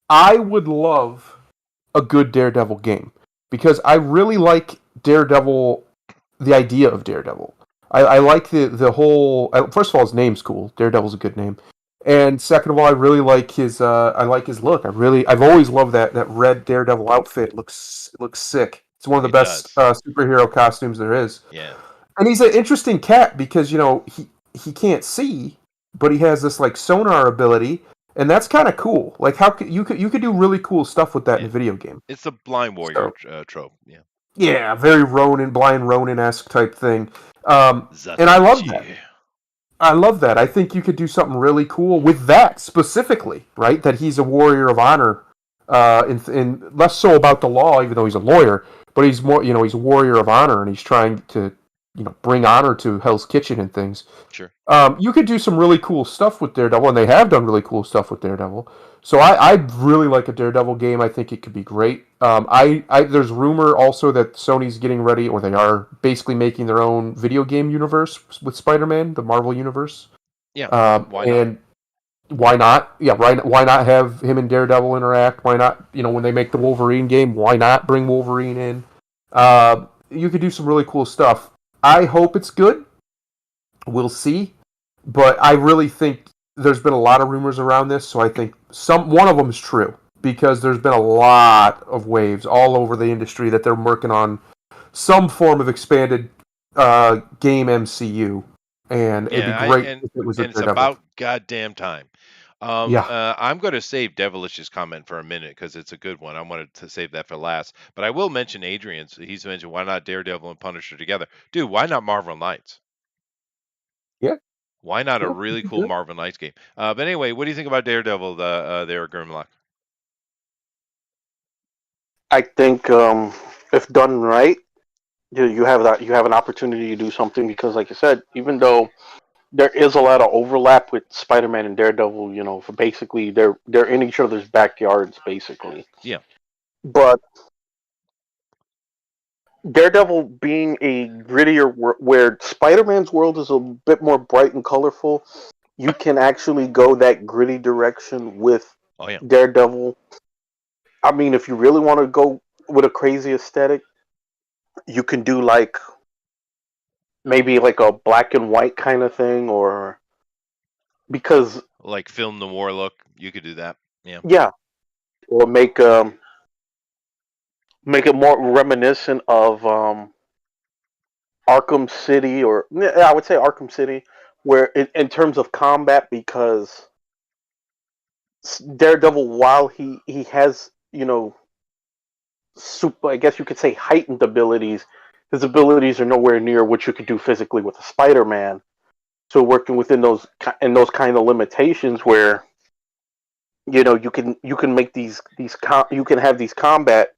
I would love a good Daredevil game because I really like Daredevil, the idea of Daredevil. I like the whole. First of all, his name's cool. Daredevil's a good name, and second of all, I really like his. I like his look. I've always loved that red Daredevil outfit. It looks sick. It's one of the It best does, superhero costumes there is. yeah. And he's an interesting cat because he can't see, but he has this like sonar ability, and that's kind of cool. Like how you could do really cool stuff with that in Yeah, a video game. it's the blind warrior So trope. Yeah, yeah, very blind Ronin esque type thing. And I love that. Zatoichi. I love that. I think you could do something really cool with that specifically, right? That he's a warrior of honor, in less so about the law, even though he's a lawyer, but he's more, he's a warrior of honor, and he's trying to, bring honor to Hell's Kitchen and things. Sure. You could do some really cool stuff with Daredevil, and they have done really cool stuff with Daredevil. So I'd really like a Daredevil game. I think it could be great. There's rumor also that Sony's getting ready, or they are basically making their own video game universe with Spider-Man, the Marvel universe. Yeah. Why not? And why not? Yeah, right. Why not have him and Daredevil interact? Why not? When they make the Wolverine game, why not bring Wolverine in? You could do some really cool stuff. I hope it's good. We'll see. But I really think there's been a lot of rumors around this, so I think one of them is true because there's been a lot of waves all over the industry that they're working on some form of expanded game MCU, and it'd Yeah, be great if it was a and it's Daredevil. about goddamn time. Yeah, I'm going to save Devilish's comment for a minute because it's a good one. I wanted to save that for last, but I will mention Adrian's. He's mentioned why not Daredevil and Punisher together, dude? Why not Marvel Knights? yeah, Why not a yeah, really it'd be cool good. Marvel Knights game? But anyway, what do you think about Daredevil? There, Grimlock. I think if done right, you have an opportunity to do something because, like you said, even though there is a lot of overlap with Spider-Man and Daredevil, for basically they're in each other's backyards, basically. Yeah, But Daredevil being a grittier where Spider-Man's world is a bit more bright and colorful, you can actually go that gritty direction with oh yeah, Daredevil. I mean, if you really want to go with a crazy aesthetic, you can do like maybe like a black and white kind of thing, or because like film noir look. You could do that. Yeah, yeah, or make it more reminiscent of Arkham City, or yeah, I would say Arkham City, where in terms of combat, because Daredevil, while he has super, I guess you could say heightened abilities, his abilities are nowhere near what you could do physically with a Spider-Man. So working within those kind of limitations, where you can make you can have these combat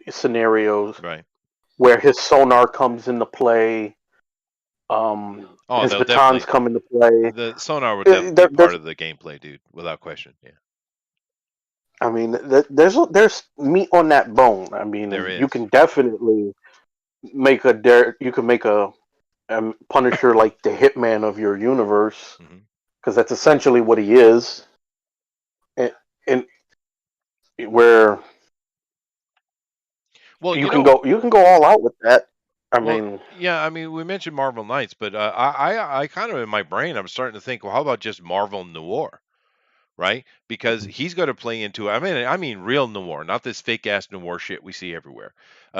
scenarios right. where his sonar comes into play, Oh, his they'll batons definitely. come into play. The sonar would definitely be part There's, of the gameplay, dude, without question. Yeah, I mean, there's meat on that bone. I mean, there and you is. can definitely you can make a Punisher like the Hitman of your universe, Hmm. because that's essentially what he is. And where Well, you can go all out with that. I well, mean, yeah. I mean, we mentioned Marvel Knights, but I kind of in my brain, I'm starting to think, well, how about just Marvel Noir? Right? Because he's going to play into I mean real noir, not this fake ass noir shit we see everywhere.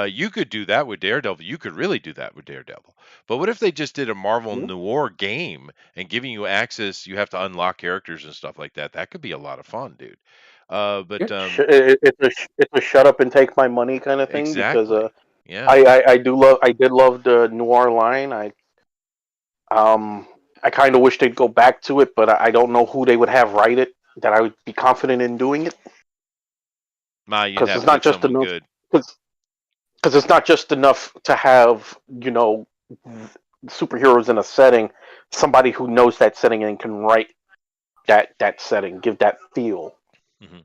You could do that with Daredevil. You could really do that with Daredevil. But what if they just did a Marvel yeah, noir game and giving you access? You have to unlock characters and stuff like that. That could be a lot of fun, dude. But it's a shut up and take my money kind of thing, because exactly, yeah. I did love the noir line. Um I kind of wish they'd go back to it, but I don't know who they would have write it that I would be confident in doing it, Ma, you'd because have it's to not get just someone enough. good. Because it's not just enough to have superheroes in a setting. Somebody who knows that setting and can write that setting, give that feel. Hmm.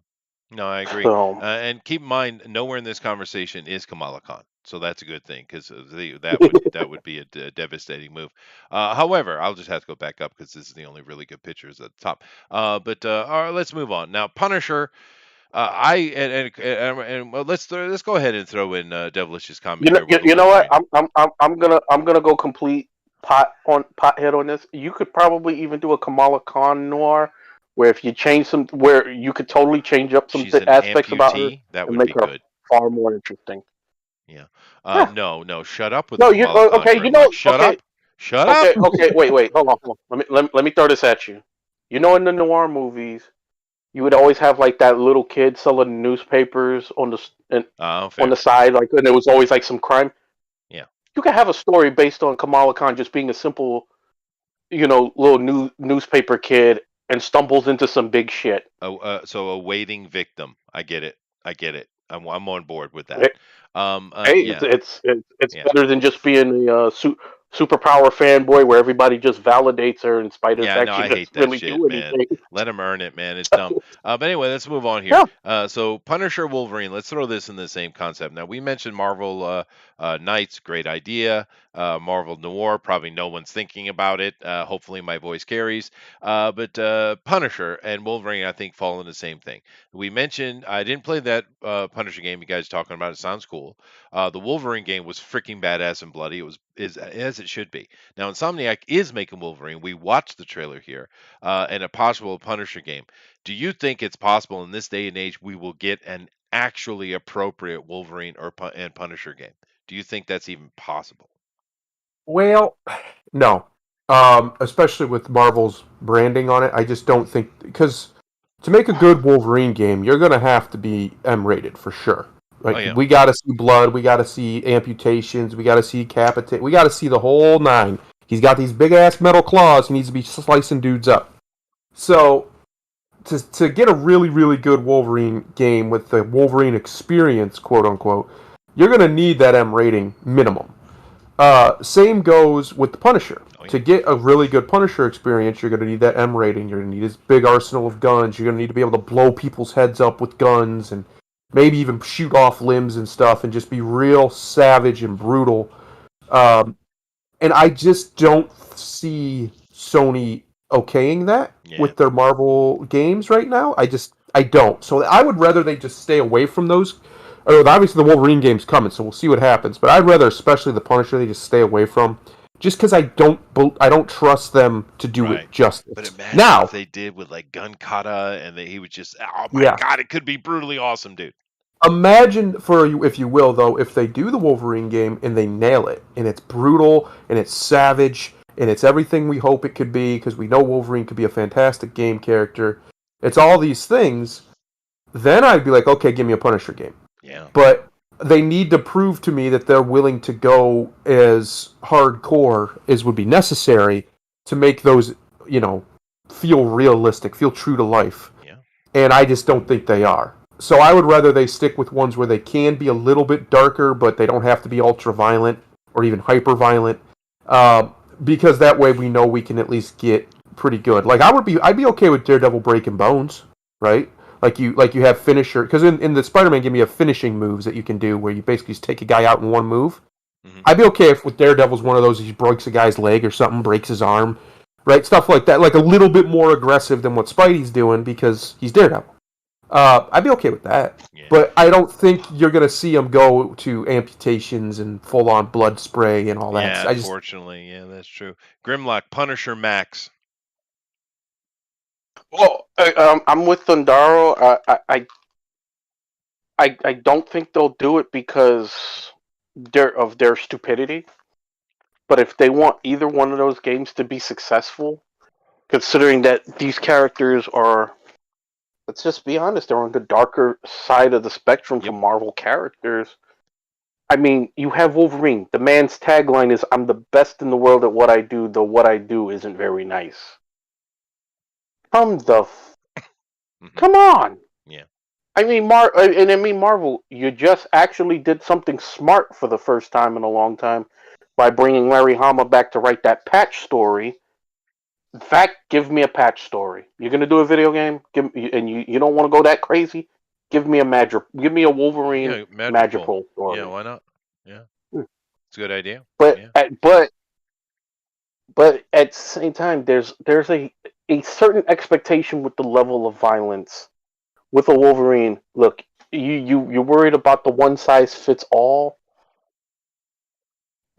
No, I agree. So And keep in mind, nowhere in this conversation is Kamala Khan, so that's a good thing because that would be a devastating move. However, I'll just have to go back up because this is the only really good pictures at the top. But all right, let's move on now. Punisher. I and well, let's go ahead and throw in Devilish's comment here with the you know what? Wolverine. I'm gonna go complete pothead on this. You could probably even do a Kamala Khan noir, where if you change some, where you could totally change up some She's an aspects about her amputee. That and would make be her good. far more interesting. Yeah. Yeah. No, no. Shut up with the No, you Kamala Khan okay? for a moment. Shut up. Shut up. Wait. Hold on, hold on. Let me throw this at you. You know, in the noir movies, you would always have like that little kid selling newspapers on Fair. the side, like, and there was always like some crime. Yeah. You could have a story based on Kamala Khan just being a simple, little newspaper kid and stumbles into some big shit. So a waiting victim. I get it. I get it. I'm on board with that. Hey, hey, Yeah. it's Yeah. better than just being a superpower fanboy where everybody just validates her in spite of the Yeah, fact no, she I doesn't hate that really shit, do man. anything. Let him earn it, man. It's dumb. But anyway, let's move on here. Yeah, So Punisher Wolverine. Let's throw this in the same concept. Now we mentioned Marvel Knights, great idea. Marvel Noir, probably no one's thinking about it. Hopefully my voice carries. But Punisher and Wolverine, I think, fall in the same thing. We mentioned I didn't play that Punisher game you guys are talking about. It sounds cool. The Wolverine game was freaking badass and bloody. It was is as it should be. Now, Insomniac is making Wolverine. We watched the trailer here, and a possible Punisher game. Do you think it's possible in this day and age we will get an actually appropriate Wolverine and Punisher game? Do you think that's even possible? Well, no. Especially with Marvel's branding on it, I just don't think because to make a good Wolverine game, you're gonna have to be M-rated for sure. Oh Like yeah, we got to see blood, we got to see amputations, we got to see capitate, we got to see the whole nine. He's got these big ass metal claws. He needs to be slicing dudes up. So to get a really good Wolverine game with the Wolverine experience, quote unquote, you're gonna need that M rating minimum. Same goes with the Punisher. oh To yeah, get a really good Punisher experience, you're going to need that M rating. You're going to need his big arsenal of guns. You're going to need to be able to blow people's heads up with guns and maybe even shoot off limbs and stuff and just be real savage and brutal. Um, and I just don't see Sony okaying that yeah. with their Marvel games right now. I don't. So I would rather they just stay away from those. Obviously, the Wolverine game's coming, so we'll see what happens. But I'd rather, especially the Punisher, they just stay away from, just because I don't trust them to do Right. it justice. But imagine Now, if they did with like gun kata and he was just, oh my yeah, god, it could be brutally awesome, dude. imagine for you, if you will, though, if they do the Wolverine game and they nail it, and it's brutal and it's savage and it's everything we hope it could be, because we know Wolverine could be a fantastic game character. It's all these things. Then I'd be like, okay, give me a Punisher game. Yeah. But they need to prove to me that they're willing to go as hardcore as would be necessary to make those, feel realistic, feel true to life. Yeah. And I just don't think they are. So I would rather they stick with ones where they can be a little bit darker, but they don't have to be ultra violent or even hyper violent. because that way we know we can at least get pretty good. Like I'd be okay with Daredevil breaking bones, right? Like you have finisher, because in the Spider-Man game you have finishing moves that you can do where you basically just take a guy out in one move. Mhm. I'd be okay if with Daredevil's one of those, he breaks a guy's leg or something, breaks his arm, right? Stuff like that, like a little bit more aggressive than what Spidey's doing because he's Daredevil. I'd be okay with that. Yeah. But I don't think you're going to see him go to amputations and full-on blood spray and all that. Yeah, unfortunately, yeah, that's true. Grimlock, Punisher Max. Well, I'm with Thundaro. I don't think they'll do it because of their stupidity. But if they want either one of those games to be successful, considering that these characters are, let's just be honest, they're on the darker side of the spectrum from Marvel characters. I mean, you have Wolverine. The man's tagline is, "I'm the best in the world at what I do, though what I do isn't very nice." Come on. Yeah. I mean, Marvel, you just actually did something smart for the first time in a long time by bringing Larry Hama back to write that patch story. In fact, give me a patch story. You're gonna do a video game, you don't want to go that crazy. Give me a Wolverine Madripoor story. Yeah, why not? Yeah, it's a good idea. But at the same time, there's a certain expectation with the level of violence with a Wolverine. Look, you're worried about the one size fits all.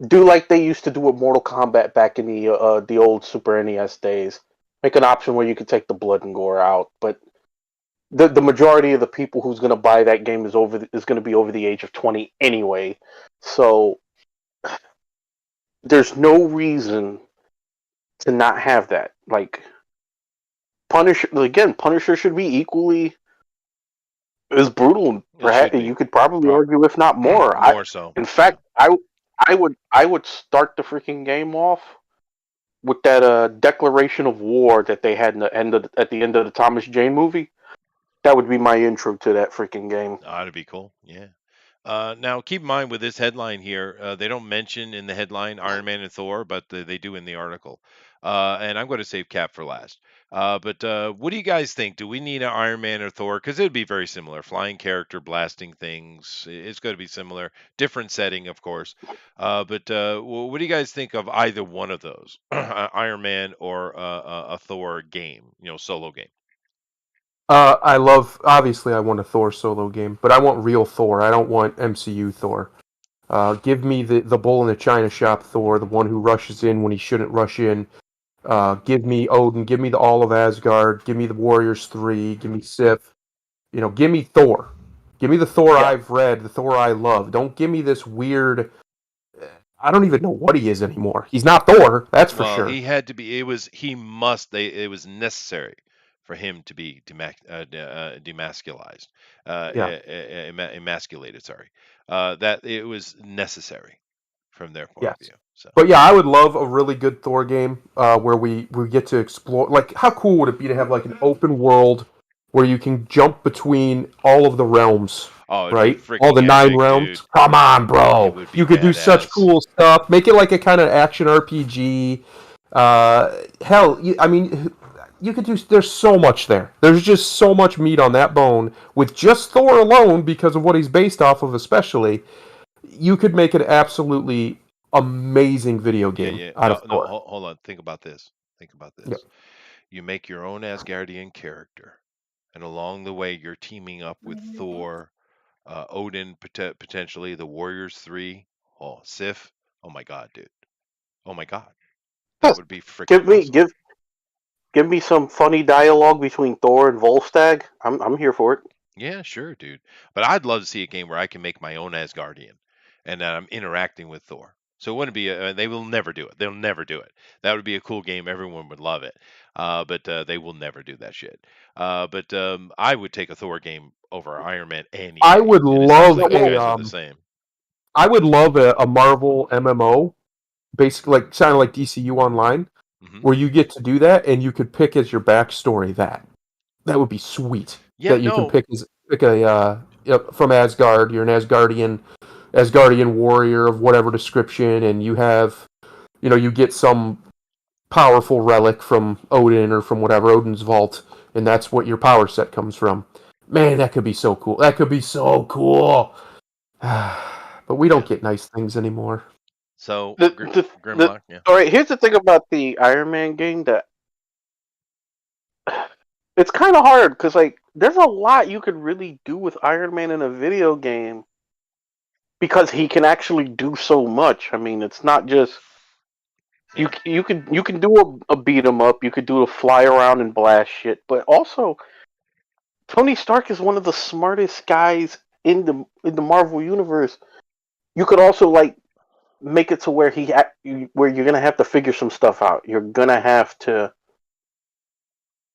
Do like they used to do with Mortal Kombat back in the old Super NES days. Make an option where you could take the blood and gore out, but the majority of the people who's going to buy that game is going to be over the age of 20 anyway. So there's no reason to not have that. Like Punisher should be equally as brutal. Perhaps you could probably argue, if not more. More so. In fact, I would start the freaking game off with that declaration of war that they had at the end of the Thomas Jane movie. That would be my intro to that freaking game. That'd be cool. Yeah. Now, keep in mind with this headline here, they don't mention in the headline Iron Man and Thor, but they do in the article. And I'm going to save Cap for last. But what do you guys think? Do we need an Iron Man or Thor? Because it would be very similar. Flying character, blasting things. It's going to be similar. Different setting, of course. But what do you guys think of either one of those? Iron Man or a Thor game, solo game? Obviously I want a Thor solo game, but I want real Thor. I don't want MCU Thor. Give me the bull in the china shop Thor, the one who rushes in when he shouldn't rush in. Give me Odin, give me the All of Asgard, give me the Warriors 3, give me Sif. Give me Thor. Give me the Thor I've read, the Thor I love. Don't give me this weird... I don't even know what he is anymore. He's not Thor, that's for sure. He had to be... It was necessary for him to be demasculized, emasculated. Sorry, that it was necessary from their point of view. So. But yeah, I would love a really good Thor game where we get to explore. Like, how cool would it be to have like an open world where you can jump between all of the realms? Right, all the 9 realms. Dude. Come on, bro! You could do such cool stuff. Make it like a kind of action RPG. You could do. There's so much there. There's just so much meat on that bone with just Thor alone, because of what he's based off of, especially. You could make an absolutely amazing video game out of Thor. No, hold on. Think about this. Yep. You make your own Asgardian character, and along the way, you're teaming up with Thor, Odin, potentially the Warriors 3, Sif. Oh my God, dude! Oh my God, that would be freaking awesome. Give me some funny dialogue between Thor and Volstagg. I'm here for it. Yeah, sure, dude. But I'd love to see a game where I can make my own Asgardian, and I'm interacting with Thor. So it wouldn't be. They will never do it. They'll never do it. That would be a cool game. Everyone would love it. But they will never do that shit. But I would take a Thor game over Iron Man any. I would love the same. I would love a Marvel MMO, basically sounding like DCU Online. Where you get to do that, and you could pick as your backstory that would be sweet. Yeah, can pick a from Asgard. You're an Asgardian warrior of whatever description, and you have you get some powerful relic from Odin or from whatever, Odin's vault, and that's what your power set comes from. Man, that could be so cool. That could be so cool. But we don't get nice things anymore. So, The- Grimlock, yeah. All right, here's the thing about the Iron Man game that it's kind of hard because like there's a lot you could really do with Iron Man in a video game because he can actually do so much. I mean, it's not just you can do a beat 'em up, you could do a fly around and blast shit, but also Tony Stark is one of the smartest guys in the Marvel universe. You could also like make it to where where you're gonna have to figure some stuff out. You're gonna have to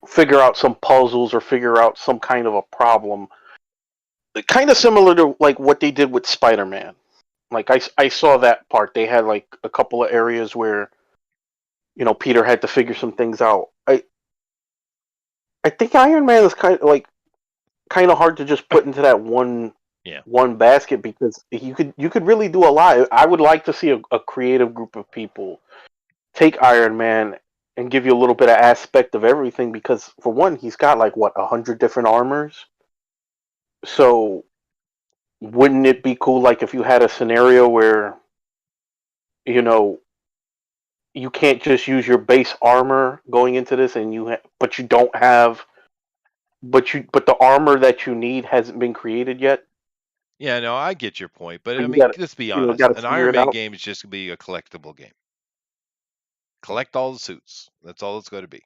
figure out some puzzles or figure out some kind of a problem. Kind of similar to like what they did with Spider-Man. Like I saw that part. They had like a couple of areas where Peter had to figure some things out. I think Iron Man is kind of hard to just put into that one basket because you could really do a lot. I would like to see a creative group of people take Iron Man and give you a little bit of aspect of everything because for one, he's got like 100 different armors. So wouldn't it be cool like if you had a scenario where you can't just use your base armor going into this and but you don't have but the armor that you need hasn't been created yet. Yeah, no, I get your point, but You I mean, gotta- let's be you know, honest. gotta An figure Iron it Man out. game is just gonna be a collectible game. Collect all the suits. That's all it's going to be.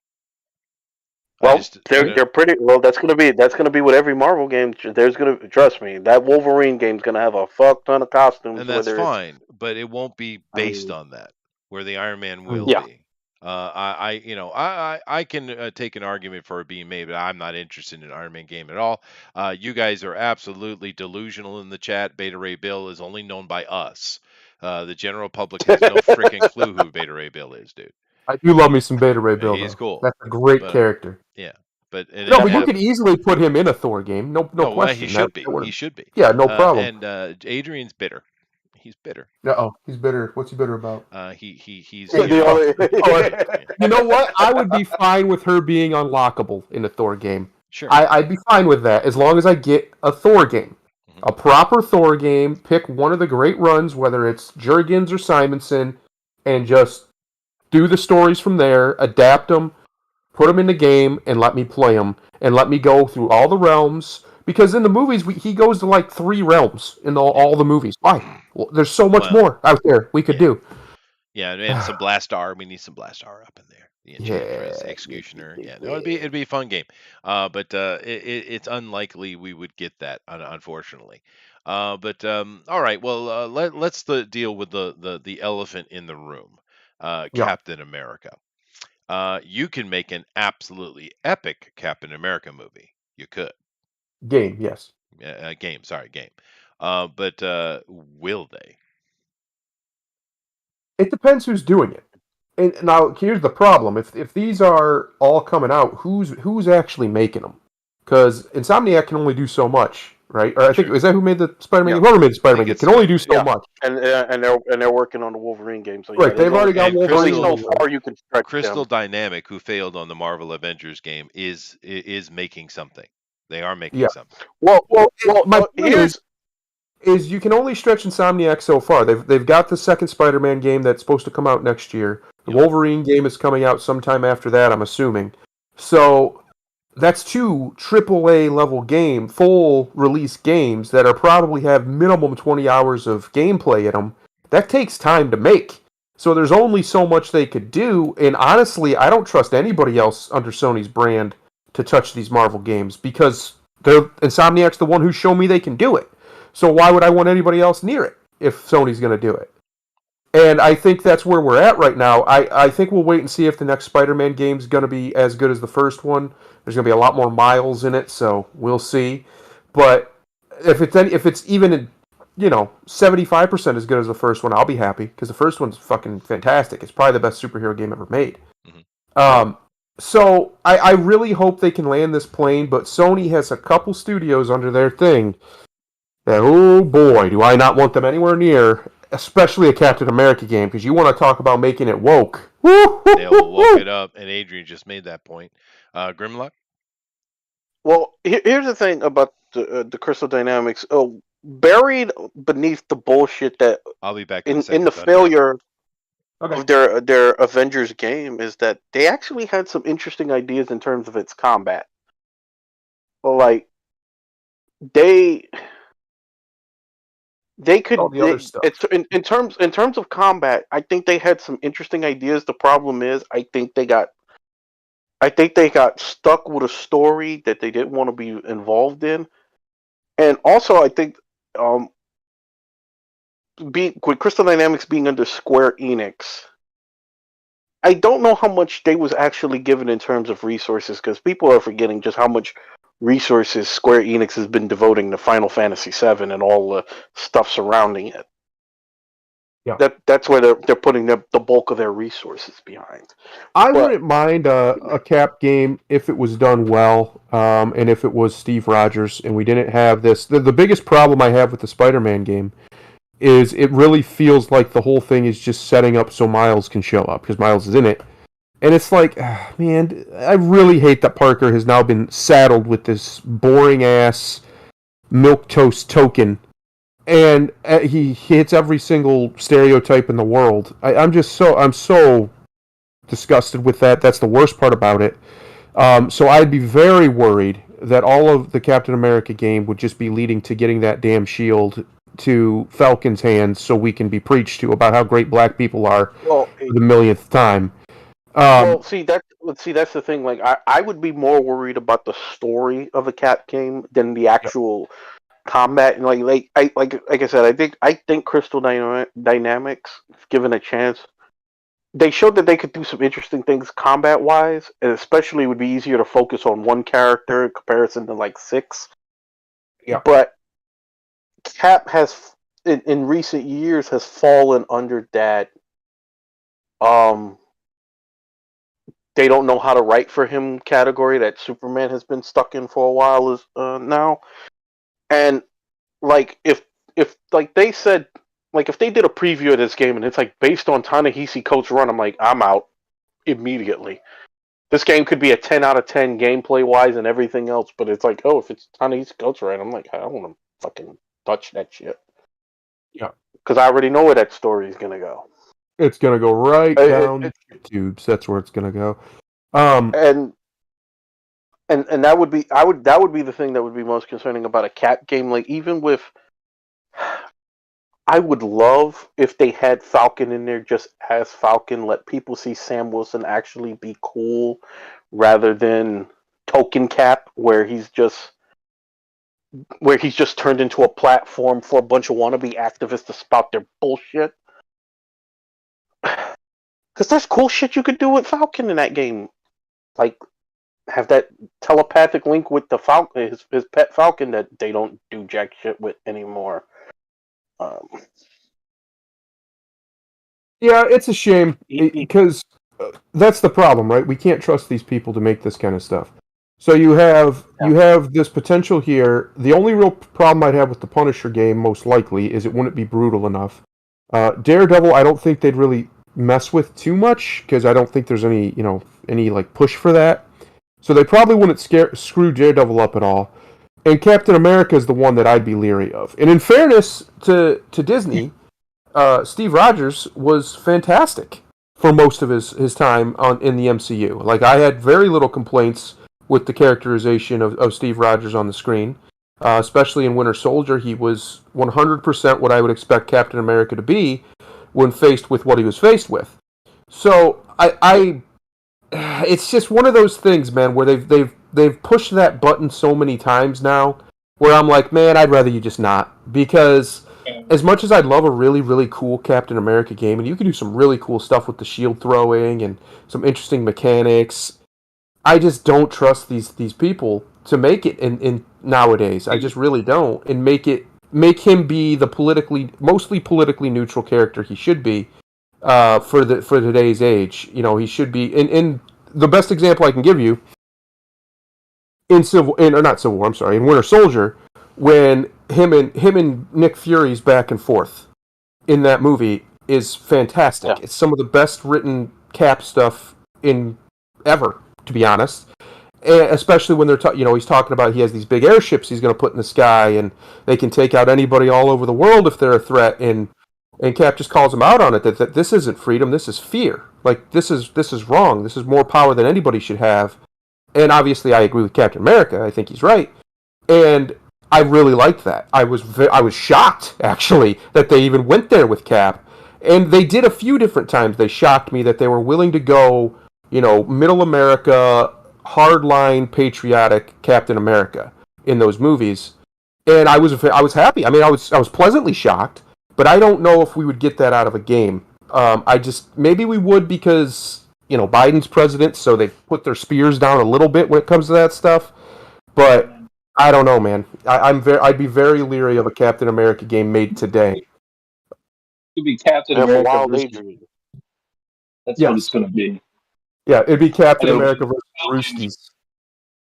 Well, they're pretty. Well, that's gonna be with every Marvel game. There's gonna trust me. That Wolverine game's gonna have a fuck ton of costumes. and that's whether fine, but it won't be based mean- on that. Where the Iron Man will Yeah. be. I can take an argument for it being made, but I'm not interested in an Iron Man game at all. You guys are absolutely delusional in the chat. Beta Ray Bill is only known by us. The general public has no freaking clue who Beta Ray Bill is, dude. I do love me some Beta Ray Bill. He's though. cool, That's a great but- character. Yeah, but No, but you could easily put him in a Thor game. No question. He should be. That would've- He should be. Yeah, no problem. And Adrian's bitter. He's bitter. Uh-oh, he's bitter. What's he bitter about? He's Yeah, the only- You know what? I would be fine with her being unlockable in a Thor game. sure. I'd be fine with that as long as I get a Thor game. Mhm. A proper Thor game, pick one of the great runs, whether it's Jurgens or Simonson, and just do the stories from there, adapt them, put them in the game, and let me play them, and let me go through all the realms. Because in the movies, he goes to like 3 realms in all the movies. Why? Well, there's so much more out there we could do. Yeah, and some Blastar. We need some Blastar up in there. The Enchantress, Yeah. Executioner. Yeah, no, it'd be a fun game. But it's unlikely we would get that, unfortunately. All right. Well, let's deal with the elephant in the room. Yeah. Captain America. You can make an absolutely epic Captain America movie. You could. Game, yes. Game. But will they? It depends who's doing it. And now here's the problem: if these are all coming out, who's actually making them? Because Insomniac can only do so much, right? Or I think Sure. is that who made the Spider-Man? Yeah. game? Whoever made the Spider-Man game it's- can only do so yeah. much. and they're working on the Wolverine game. So Right, there's they've already got and There's only Wolverine. so far you can stretch Crystal them. Dynamic, who failed on the Marvel Avengers game, is making something. They are making Yeah. something. Well, My point here's is you can only stretch Insomniac so far. They've got the second Spider-Man game that's supposed to come out next year. The Yep. Wolverine game is coming out sometime after that, I'm assuming. So that's 2 AAA level full release games that are probably have minimum 20 hours of gameplay in them. That takes time to make. So there's only so much they could do, and honestly, I don't trust anybody else under Sony's brand to touch these Marvel games because Insomniac's the one who showed me they can do it. So why would I want anybody else near it if Sony's going to do it? And I think that's where we're at right now. I think we'll wait and see if the next Spider-Man game is going to be as good as the first one. There's going to be a lot more miles in it, so we'll see. But if it's even 75% as good as the first one, I'll be happy because the first one's fucking fantastic. It's probably the best superhero game ever made. Mhm. So I really hope they can land this plane, but Sony has a couple studios under their thing that, oh boy, do I not want them anywhere near. especially a Captain America game, because you want to talk about making it woke. They'll woke it up, and Adrian just made that point. Grimlock? Well, here's the thing about the Crystal Dynamics. Oh, buried beneath the bullshit that I'll be back in a in second. the Thunder. failure Okay. of their Avengers game is that they actually had some interesting ideas in terms of its combat. Like they could All the other stuff. it's in terms of combat. I think they had some interesting ideas. The problem is, I think they got stuck with a story that they didn't want to be involved in, and also I think um, with Crystal Dynamics being under Square Enix, I don't know how much they was actually given in terms of resources, because people are forgetting just how much resources Square Enix has been devoting to Final Fantasy VII and all the stuff surrounding it. Yeah. That's where they're putting the bulk of their resources behind. I wouldn't mind a Cap game if it was done well, and if it was Steve Rogers, and we didn't have this. The biggest problem I have with the Spider-Man game is it really feels like the whole thing is just setting up so Miles can show up, because Miles is in it. And it's like, man, I really hate that Parker has now been saddled with this boring-ass milquetoast token, and he hits every single stereotype in the world. I'm so disgusted with that. That's the worst part about it. So I'd be very worried that all of the Captain America game would just be leading to getting that damn shield to Falcon's hands so we can be preached to about how great black people are for the millionth time. That's the thing. Like, I would be more worried about the story of a Cap game than the actual combat. And like I said, I think Crystal Dynamics, if given a chance, they showed that they could do some interesting things combat wise, and especially it would be easier to focus on one character in comparison to like 6. Yeah. But Cap has in recent years has fallen under that they don't know how to write for him category that Superman has been stuck in for a while now. And like if like they said, like if they did a preview of this game and it's like based on Ta-Nehisi Coates' run, I'm like, I'm out immediately. This game could be a 10 out of 10 gameplay wise and everything else, but it's like, oh, if it's Ta-Nehisi Coates' run, I'm like, I don't want to fucking touch that shit. Yeah. Because I already know where that story is gonna go. It's gonna go right down the tubes. That's where it's gonna go. And that would be the thing that would be most concerning about a Cap game. Like even with, I would love if they had Falcon in there just as Falcon. Let people see Sam Wilson actually be cool, rather than Token Cap, where he's just turned into a platform for a bunch of wannabe activists to spout their bullshit. Because there's cool shit you could do with Falcon in that game, like have that telepathic link with the Falcon, his pet Falcon, that they don't do jack shit with anymore. Yeah, it's a shame because that's the problem, right? We can't trust these people to make this kind of stuff. So you have this potential here. The only real problem I'd have with the Punisher game, most likely, is it wouldn't be brutal enough. Daredevil, I don't think they'd really mess with too much because I don't think there's any like push for that. So they probably wouldn't screw Daredevil up at all. And Captain America is the one that I'd be leery of. And in fairness to Disney, Steve Rogers was fantastic for most of his time in the MCU. Like, I had very little complaints with the characterization of Steve Rogers on the screen. Especially in Winter Soldier, he was 100% what I would expect Captain America to be when faced with what he was faced with. So it's just one of those things, man, where they've pushed that button so many times now, where I'm like, man, I'd rather you just not, because as much as I'd love a really, really cool Captain America game, and you can do some really cool stuff with the shield throwing and some interesting mechanics, I just don't trust these people to make it in nowadays. I just really don't, and make him be the mostly politically neutral character he should be for today's age. You know, he should be in the best example I can give you in Winter Soldier, when him and Nick Fury's back and forth, in that movie is fantastic. Yeah. It's some of the best written Cap stuff in ever, to be honest. Especially when he's talking about he has these big airships he's going to put in the sky, and they can take out anybody all over the world if they're a threat. And Cap just calls him out on it that this isn't freedom, this is fear. Like this is wrong. This is more power than anybody should have. And obviously, I agree with Captain America. I think he's right. And I really liked that. I was shocked actually that they even went there with Cap, and they did a few different times. They shocked me that they were willing to go, middle America, hardline patriotic Captain America in those movies, and I was happy. I mean, I was pleasantly shocked, but I don't know if we would get that out of a game. Maybe we would because Biden's president, so they put their spears down a little bit when it comes to that stuff, but. I don't know, man. I'd be very leery of a Captain America game made today. It could be Captain Have a America wild versus. daydream. That's what it's going to be. Yeah, it'd be Captain It'll- America versus Roosties.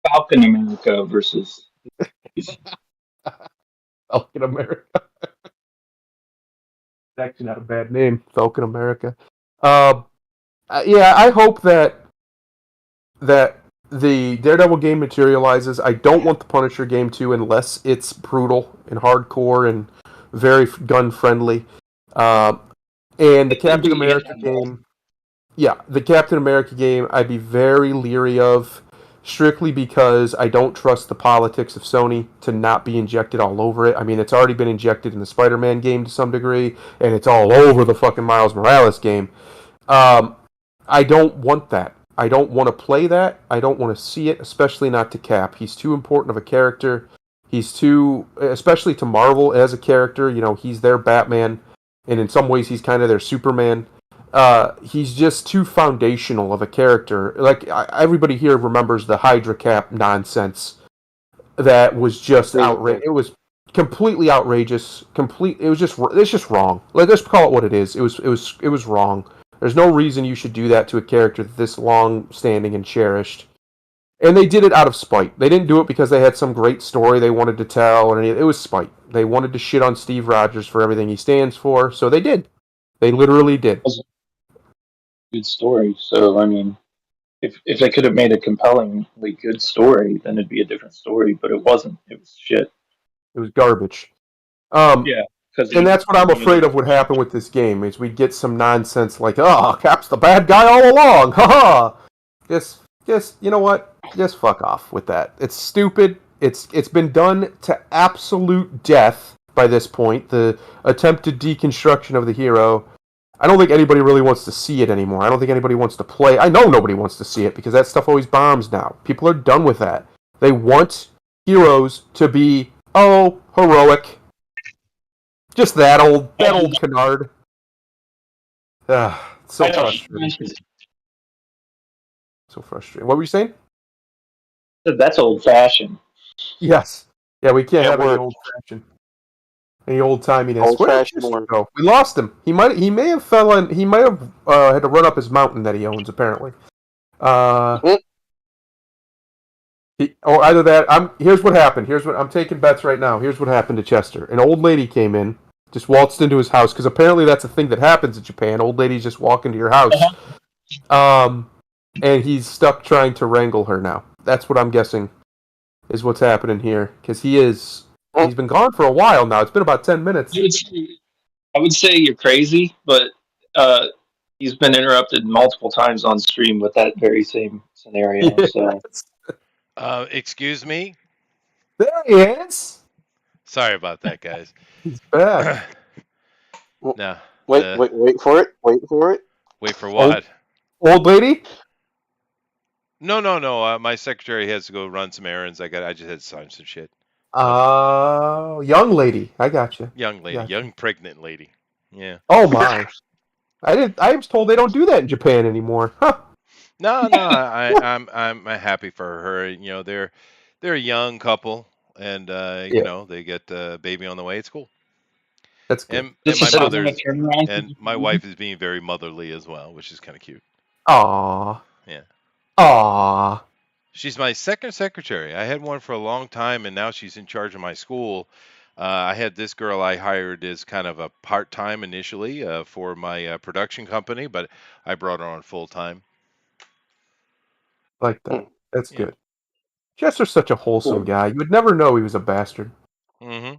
Falcon America versus. Falcon America. It's actually not a bad name, Falcon America. Yeah, I hope that the Daredevil game materializes. I don't want the Punisher game to, unless it's brutal and hardcore and very gun friendly. And the Captain America game, the Captain America game, I'd be very leery of, strictly because I don't trust the politics of Sony to not be injected all over it. I mean, it's already been injected in the Spider-Man game to some degree, and it's all over the fucking Miles Morales game. I don't want that. I don't want to play that. I don't want to see it, especially not to Cap. He's too important of a character. He's too, especially to Marvel as a character, he's their Batman, and in some ways he's kind of their Superman. He's just too foundational of a character. Like, everybody here remembers the Hydra Cap nonsense that was just outrageous. It was completely outrageous. It's just wrong. Let's call it what it is. It was wrong. There's no reason you should do that to a character this long-standing and cherished. And they did it out of spite. They didn't do it because they had some great story they wanted to tell. It was spite. They wanted to shit on Steve Rogers for everything he stands for, so they did. They literally did. Good story. So, I mean, if they could have made a compellingly good story, then it'd be a different story, but it wasn't. It was shit. It was garbage. Yeah. And that's what I'm afraid of would happen with this game, is we'd get some nonsense like, oh, Cap's the bad guy all along, haha! Just, you know what? Just fuck off with that. It's stupid. It's been done to absolute death by this point, the attempted deconstruction of the hero. I don't think anybody really wants to see it anymore. I don't think anybody wants to play. I know nobody wants to see it, because that stuff always bombs now. People are done with that. They want heroes to be, heroic. Just that old canard. So frustrating. So frustrating. What were you saying? That's old fashioned. Yes. Yeah, we can't have any old fashioned. Any old timiness. Where did Chester go? We lost him. He may have had to run up his mountain that he owns, apparently. Either that. Here's what happened. I'm taking bets right now. Here's what happened to Chester. An old lady came in, just waltzed into his house, because apparently that's a thing that happens in Japan. Old ladies just walk into your house. And he's stuck trying to wrangle her now. That's what I'm guessing is what's happening here, because he's been gone for a while now. It's been about 10 minutes. I would say you're crazy, but he's been interrupted multiple times on stream with that very same scenario. So. Excuse me? There he is! Sorry about that, guys. He's back. No. Wait for it. Wait for it. Wait for what? Old lady? No. My secretary has to go run some errands. I just had to sign some shit. Young lady. I got you. Young lady, young pregnant lady. Yeah. Oh my! I was told they don't do that in Japan anymore. Huh. No. I'm happy for her. They're a young couple, and they get a baby on the way. It's cool. That's good. And my wife is being very motherly as well, which is kind of cute. Aww. Yeah. Aww. She's my second secretary. I had one for a long time, and now she's in charge of my school. I had this girl I hired as kind of a part time initially for my production company, but I brought her on full time. Like that. That's Yeah. good. Chester's such a wholesome guy. You would never know he was a bastard. hmm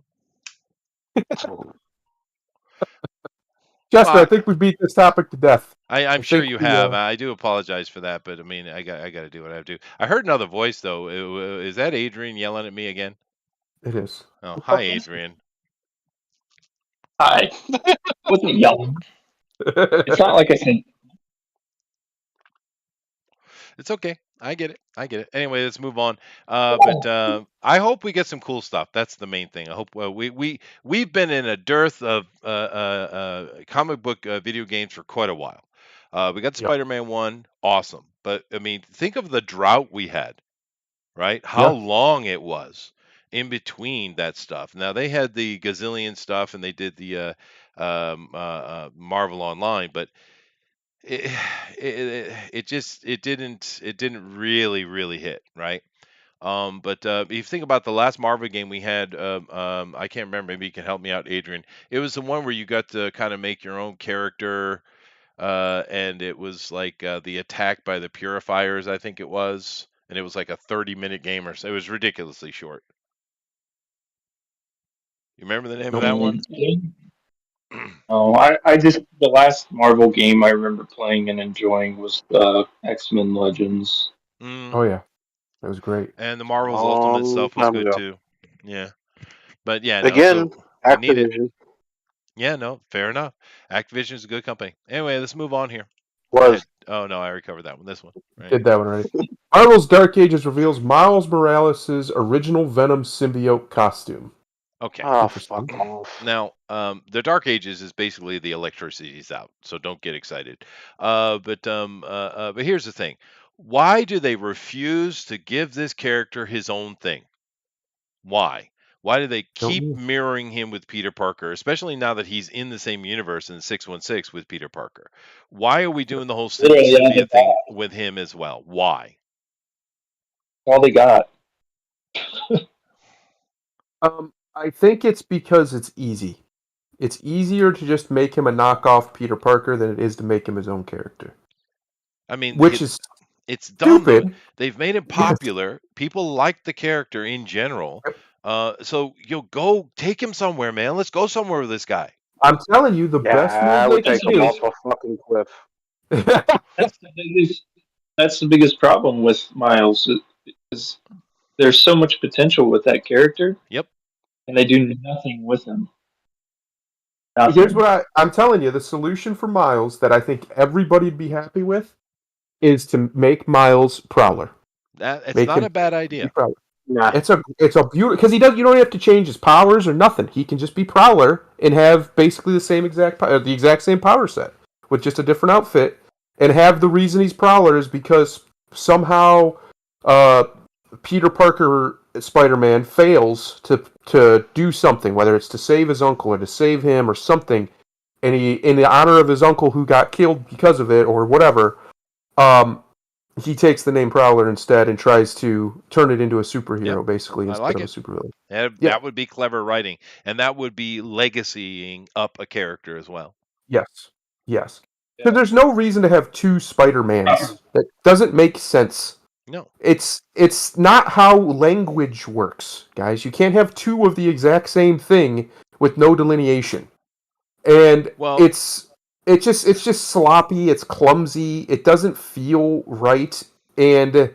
Chester, I Well, think we beat this topic to death. I'm I sure think you we, have. I do apologize for that, but I mean, I got to do what I have to do. I heard another voice though. Is that Adrian yelling at me again? it is. Oh, hi, Adrian. Hi. Wasn't yelling. It's not like I said. It's okay. I get it. I get it. Anyway, let's move on. But I hope we get some cool stuff. That's the main thing. I hope we've been in a dearth of comic book video games for quite a while. We got Yep. Spider-Man 1, awesome. But I mean, think of the drought we had, right? How Yeah. long it was in between that stuff. Now they had the gazillion stuff and they did the Marvel Online, but it it didn't really hit, right. But if you think about the last Marvel game we had, I can't remember, maybe you can help me out, Adrian. It was the one where you got to kind of make your own character, and it was like the attack by the purifiers, I think it was, and it was like a 30-minute game or so. It was ridiculously short. You remember the name of that one? Oh, I just the last Marvel game I remember playing and enjoying was X-Men Legends. Mm, Oh yeah. That was great. and the Marvel's Ultimate stuff was Time good ago. too. Yeah, but yeah, no, Again, so we need it. Activision Yeah, no, fair enough. Activision is a good company. Anyway, let's move on here. Go was ahead. Oh no, I already covered that one. This one, right? Did that one already. Marvel's Dark Ages reveals Miles Morales' original Venom symbiote costume. Okay. oh Interesting. fuck off. Now, the Dark Ages is basically the electricity's out, so don't get excited. But here's the thing: why do they refuse to give this character his own thing? Why? Why do they Don't keep know. mirroring him with Peter Parker, especially now that he's in the same universe in 616 with Peter Parker? Why are we doing the whole Literally all they symbiote thing got. with him as well? Why? All they got. I think it's because it's easy. It's easier to just make him a knockoff Peter Parker than it is to make him his own character. I mean, Which is it's dumb though. stupid. They've made him Yes. popular. People like the character in general. So you'll go take him somewhere, man. Let's go somewhere with this guy. I'm telling you, the best Yeah, I move would they take can him do. off a fucking cliff. That's the biggest problem with Miles is there's so much potential with that character. Yep. And they do nothing with him. Here's Nothing. what I'm telling you. The solution for Miles that I think everybody'd be happy with is to make Miles Prowler. It's Make not him a bad be idea. Prowler. Nah. It's a beautiful because he does. You don't have to change his powers or nothing. He can just be Prowler and have basically the exact same power set with just a different outfit, and have the reason he's Prowler is because somehow Peter Parker Spider-Man fails to do something, whether it's to save his uncle or to save him or something, and he, in the honor of his uncle who got killed because of it or whatever, he takes the name Prowler instead and tries to turn it into a superhero, Yep. basically, I instead like of a it. supervillain. That, Yeah. that would be clever writing, and that would be legacying up a character as well. Yes. Because there's no reason to have two Spider-Mans. That doesn't make sense. No. It's not how language works, guys. You can't have two of the exact same thing with no delineation. And Well, it's just sloppy, it's clumsy, it doesn't feel right, and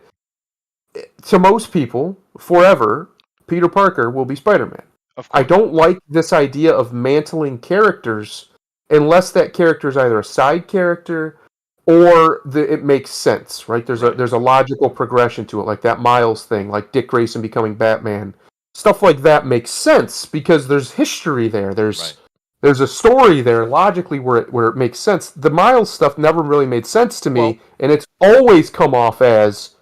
to most people, forever, Peter Parker will be Spider-Man. of course. I don't like this idea of mantling characters unless that character is either a side character or it makes sense, right? There's a logical progression to it, like that Miles thing, like Dick Grayson becoming Batman. Stuff like that makes sense because there's history there. There's a story there logically where it makes sense. The Miles stuff never really made sense to me, and it's always come off as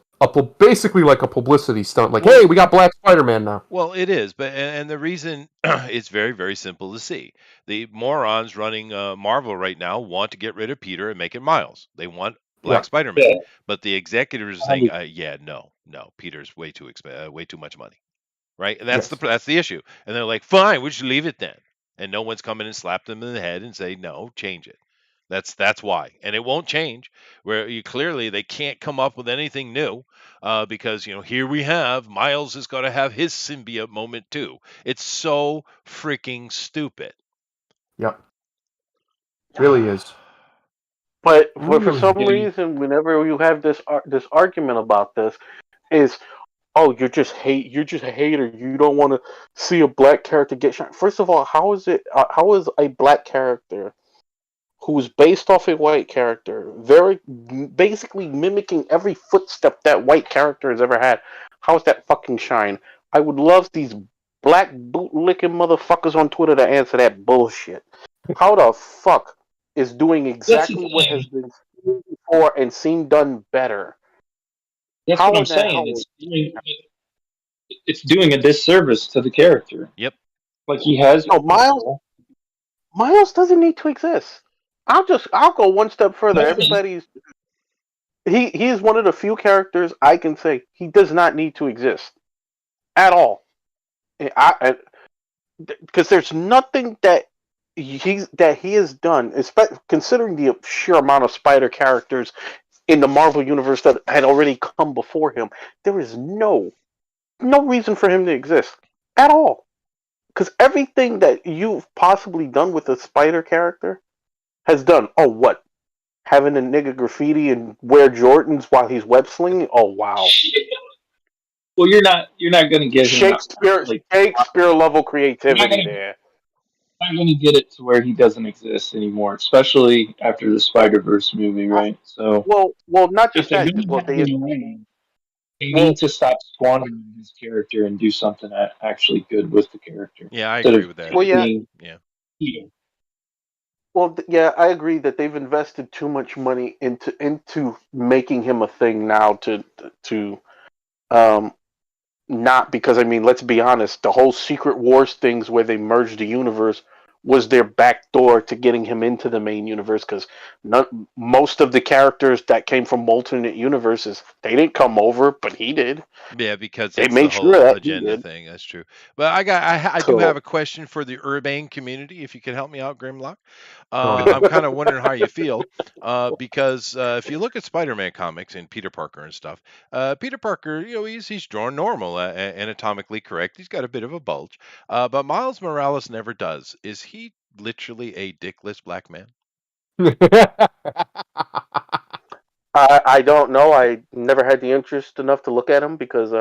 basically like a publicity stunt. Like, hey, we got Black Spider-Man now. Well, it is, but and the reason it's very, very simple to see. The morons running Marvel right now want to get rid of Peter and make it Miles. They want Black Spider-Man, Yeah. but the executives are saying, no, Peter's way too much money. right? And Yes. that's the issue. And they're like, fine, we should leave it then. And no one's coming and slap them in the head and say, no, change it. That's why, and it won't change. Where you clearly they can't come up with anything new, because here we have Miles has got to have his symbiote moment too. It's so freaking stupid. Yep. Really is. But for Really some is. reason, whenever you have this argument about this, is you're just a hater. You don't want to see a black character get shot. First of all, how is it? How is a black character who's based off a white character, very basically mimicking every footstep that white character has ever had? How is that fucking shine? I would love these black bootlicking motherfuckers on Twitter to answer that bullshit. How the fuck is doing That's the exactly what has thing. been seen before and seen done better? That's what How I'm in that saying. how It's doing a disservice to the character. Yep. Like he has no Miles doesn't need to exist. I'll go one step further. He is one of the few characters I can say he does not need to exist at all. Because there's nothing that he has done, considering the sheer amount of Spider characters in the Marvel universe that had already come before him. There is no reason for him to exist at all. Because everything that you've possibly done with a Spider character has done. Oh, what? Having a nigga graffiti and wear Jordans while he's web slinging? Oh, wow. Well, you're not going to get him Shakespeare level creativity you're there. not going to get it to where he doesn't exist anymore, especially after the Spider-Verse movie, right? So Well, not if just they're that. going to Well, have him around, they well, need to stop squandering his character and do something actually good with the character Yeah, I instead agree of with that. well, yeah. being Yeah. evil. Well, yeah, I agree that they've invested too much money into making him a thing now to um not because I mean, let's be honest, the whole Secret Wars things where they merged the universe was their back door to getting him into the main universe because most of the characters that came from alternate universes they didn't come over, but he did. Yeah, because They it's the made sure whole that he agenda did. thing. That's true. But I do have So a question for the urbane community, if you could help me out, Grimlock. Oh, I'm kind of wondering how you feel, because if you look at Spider-Man comics and Peter Parker and stuff, Peter Parker, he's drawn normal, anatomically correct. He's got a bit of a bulge, but Miles Morales never does. Is he literally a dickless black man? I don't know. I never had the interest enough to look at him because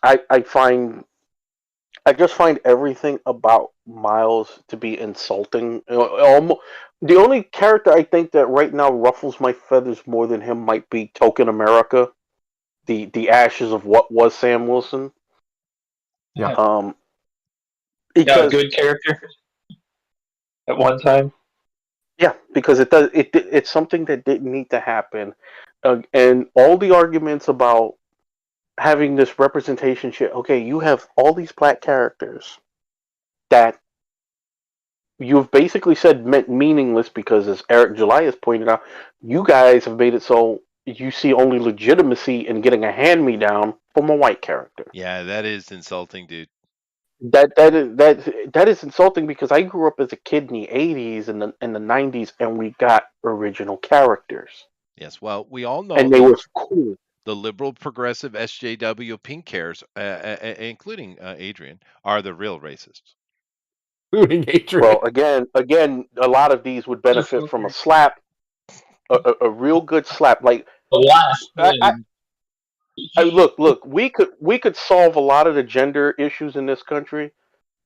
I find I just find everything about Miles to be insulting. The only character I think that right now ruffles my feathers more than him might be Token America, the ashes of what was Sam Wilson. Yeah. Um, Yeah, a because good character at one time. yeah, because it's something that didn't need to happen, and all the arguments about having this representation shit. Okay, you have all these black characters that you've basically said meant meaningless because, as Eric July has pointed out, you guys have made it so you see only legitimacy in getting a hand me down from a white character. Yeah, that is insulting, dude. That is insulting because I grew up as a kid in the '80s and the '90s, and we got original characters, Yes. Well, we all know and they were cool. the liberal progressive SJW pink hairs, including Adrian, are the real racists. Including Adrian. Well, again, a lot of these would benefit from a slap, a real good slap. Like The last I, thing. look, we could solve a lot of the gender issues in this country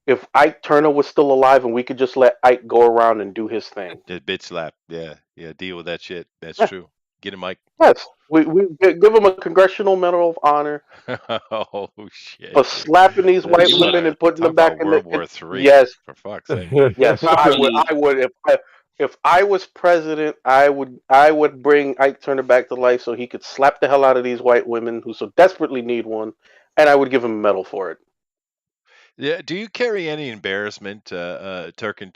if Ike Turner was still alive and we could just let Ike go around and do his thing. The bitch slap. Yeah. Yeah. Deal with that shit. That's Yeah. true. Get him, Mike. Yes, we give him a Congressional Medal of Honor Oh shit. for slapping these white You women wanna and putting talk them back about in World the. War III? Yes, For fuck's sake. yes, I would if I was president, I would bring Ike Turner back to life so he could slap the hell out of these white women who so desperately need one, and I would give him a medal for it. Yeah. Do you carry any embarrassment, speaking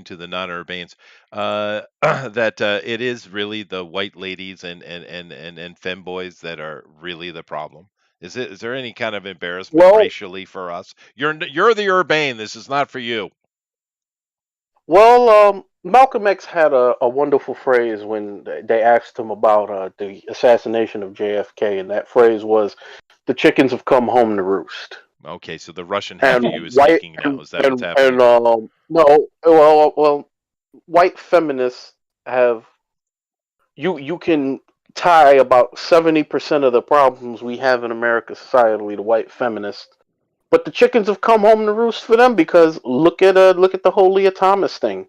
to the non-urbanes, that it is really the white ladies and femboys that are really the problem? Is there any kind of embarrassment Well, racially for us? You're the Urbane. This is not for you. Malcolm X had a wonderful phrase when they asked him about the assassination of JFK, and that phrase was, "The chickens have come home to roost." Okay, so the Russian half And of you is speaking now. Is that what's happening? no, well, white feminists have you can tie about 70% of the problems we have in America societally to white feminists. But the chickens have come home to roost for them because look at the whole Leah Thomas thing.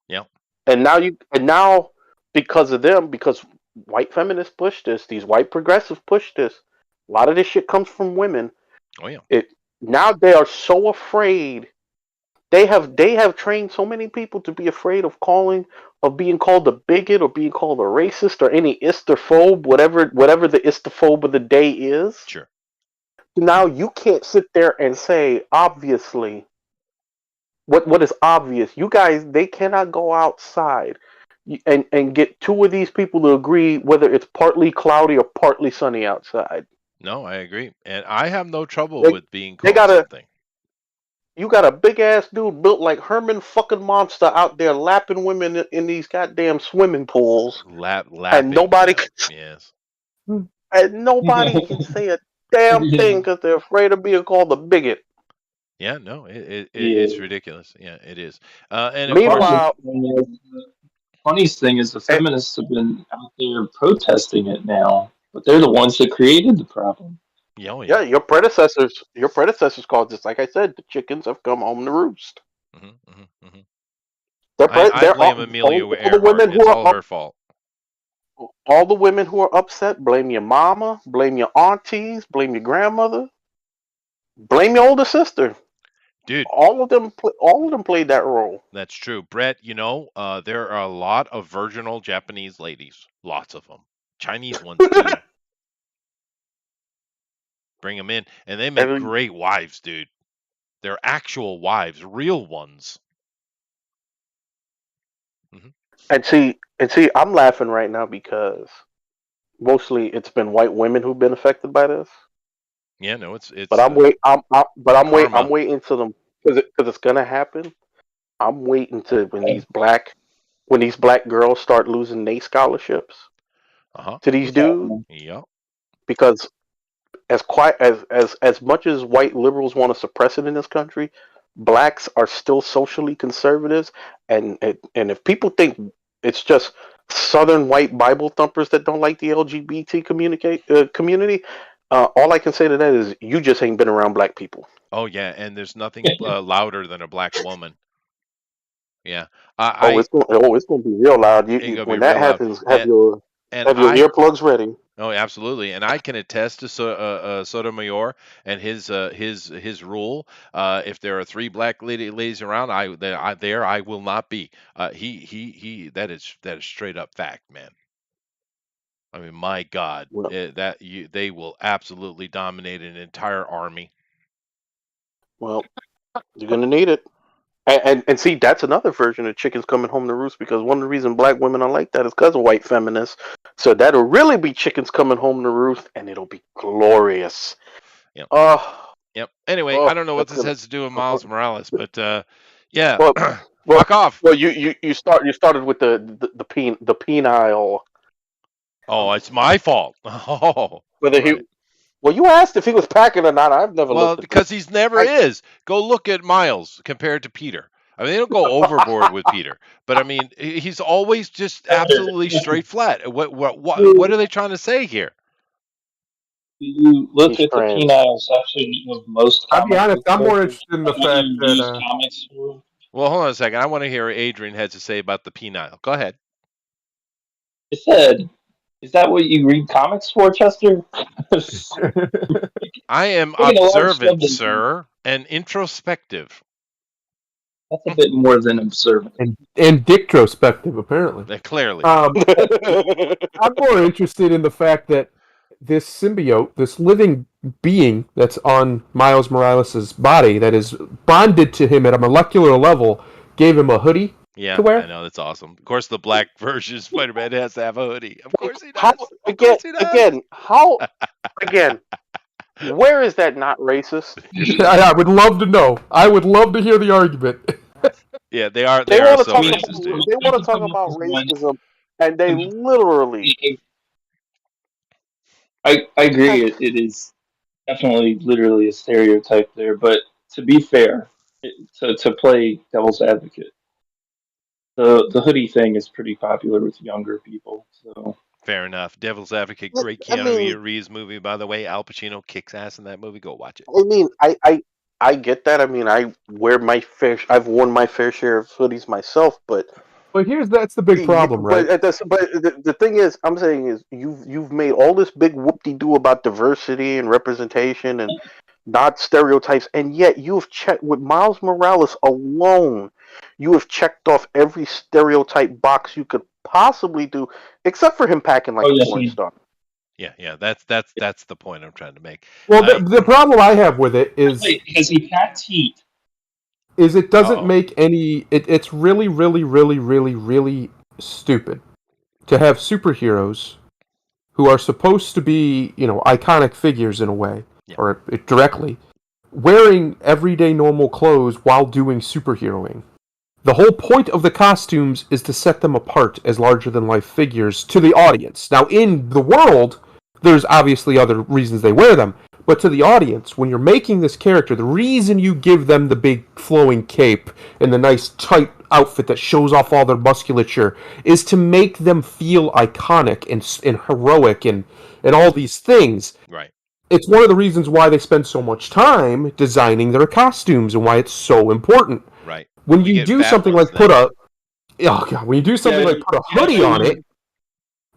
Yeah. And now because of them, because white feminists push this, these white progressives push this. A lot of this shit comes from women. Oh yeah. Now they are so afraid. They have trained so many people to be afraid of being called a bigot or being called a racist or any istophobe, whatever the istophobe of the day is. Sure. Now you can't sit there and say obviously what is obvious. You guys, they cannot go outside and get two of these people to agree whether it's partly cloudy or partly sunny outside. No, I agree, and I have no trouble They- with being they called gotta- something. You got a big ass dude built like Herman fucking Monster out there lapping women in these goddamn swimming pools, Lapping. nobody Yes. and nobody can say a damn thing because they're afraid of being called a bigot. Yeah. No. It's Yeah. ridiculous. Yeah, it is. And of course, Meanwhile, The funniest thing is the feminists have been out there protesting it now, but they're the ones that created the problem. yeah, your predecessors called this. Like I said, the chickens have come home to roost. I blame Amelia Earhart. It's all her fault. All the women who are upset, blame your mama, blame your aunties, blame your grandmother, blame your older sister. Dude, All of them played that role. that's true. Brett, there are a lot of virginal Japanese ladies. Lots of them. Chinese ones too. Bring them in. And they make great wives, dude. They're actual wives, real ones. And see, I'm laughing right now because mostly it's been white women who've been affected by this. Yeah, no, it's. But I'm karma. waiting to them because it's gonna happen. I'm waiting to when these black girls start losing their scholarships to these dudes, Yeah. because as much as white liberals want to suppress it in this country, blacks are still socially conservatives, and if people think it's just Southern white Bible thumpers that don't like the LGBT community, all I can say to that is you just ain't been around black people. Oh yeah, and there's nothing louder than a black woman. Yeah. It's gonna be real loud. When that happens, have your earplugs ready. Oh, absolutely, and I can attest to Sotomayor and his rule. If there are 3 black ladies around, I will not be. He that is straight up fact, man. I mean, my God, Well, they will absolutely dominate an entire army. Well, you're gonna need it. And see, that's another version of chickens coming home to roost, because one of the reasons black women are like that is because of white feminists. So that'll really be chickens coming home to roost, and it'll be glorious. Yep. Oh, Yep. Anyway, I don't know what this has to do with Miles Morales, but yeah, well, fuck off. Well, you started with the penile. Oh, it's my fault. Oh, Whether right. Well, you asked if he was packing or not. I've never looked. Because he's never is. Go look at Miles compared to Peter. I mean, they don't go overboard with Peter, but I mean, he's always just absolutely straight flat. What are they trying to say here? You look He's at the trans. penile section of most. I'll be honest, I'm more characters interested in the that fact you that use comics for. Well, hold on a second. I want to hear what Adrian has to say about the penile. Go ahead. I said, is that what you read comics for, Chester? I am Taking a lot of observant, stuff sir, and introspective. That's a bit more than observant. and dictrospective, apparently. Clearly. I'm more interested in the fact that this symbiote, this living being that's on Miles Morales' body, that is bonded to him at a molecular level, gave him a hoodie, Yeah, to I wear. know that's awesome. Of course, the black version of Spider-Man has to have a hoodie. Of Like, course he how does. Of again? course he does. Again? Where is that not racist? I would love to know. I would love to hear the argument. Yeah, they are. They They are want to so talk I mean, about racist, dude. they want to you talk come up about with one. racism, and they literally. I agree. It is definitely literally a stereotype there. But to be fair, to play devil's advocate, the hoodie thing is pretty popular with younger people. So Fair enough. Devil's Advocate, great I Keanu mean, Reeves movie, by the way. Al Pacino kicks ass in that movie. Go watch it. I mean, I get that. I mean, I've worn my fair share of hoodies myself, but But that's the big problem, right? the thing is, I'm saying is you've made all this big whoop-de-doo about diversity and representation and not stereotypes, and yet you've checked with Miles Morales alone. You have checked off every stereotype box you could possibly do, except for him packing like oh a yes, porn star. Yeah. That's the point I'm trying to make. Well, I the problem I have with it is wait, has he packed heat? it doesn't oh make any. It's really, really, really, really, really stupid to have superheroes who are supposed to be, iconic figures in a way, Yeah. or directly, wearing everyday normal clothes while doing superheroing. The whole point of the costumes is to set them apart as larger than life figures to the audience. Now, in the world, there's obviously other reasons they wear them, but to the audience, when you're making this character, the reason you give them the big flowing cape and the nice tight outfit that shows off all their musculature is to make them feel iconic and heroic and all these things. right. It's one of the reasons why they spend so much time designing their costumes and why it's so important. Right. When We you get do fat something ones like put then. when you do something Yeah, like put a yeah, hoodie on it,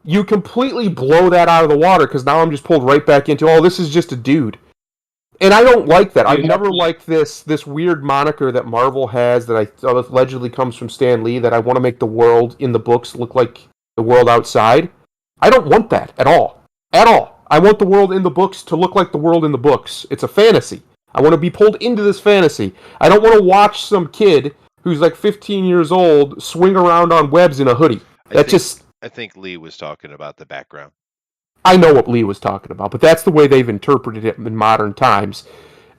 you completely blow that out of the water because now I'm just pulled right back into, oh, this is just a dude. And I don't like that. I've You have never liked this weird moniker that Marvel has that I allegedly comes from Stan Lee, that I want to make the world in the books look like the world outside. I don't want that at all. At all. I want the world in the books to look like the world in the books. It's a fantasy. I want to be pulled into this fantasy. I don't want to watch some kid who's like 15 years old swing around on webs in a hoodie. I think Lee was talking about the background. I know what Lee was talking about, but that's the way they've interpreted it in modern times.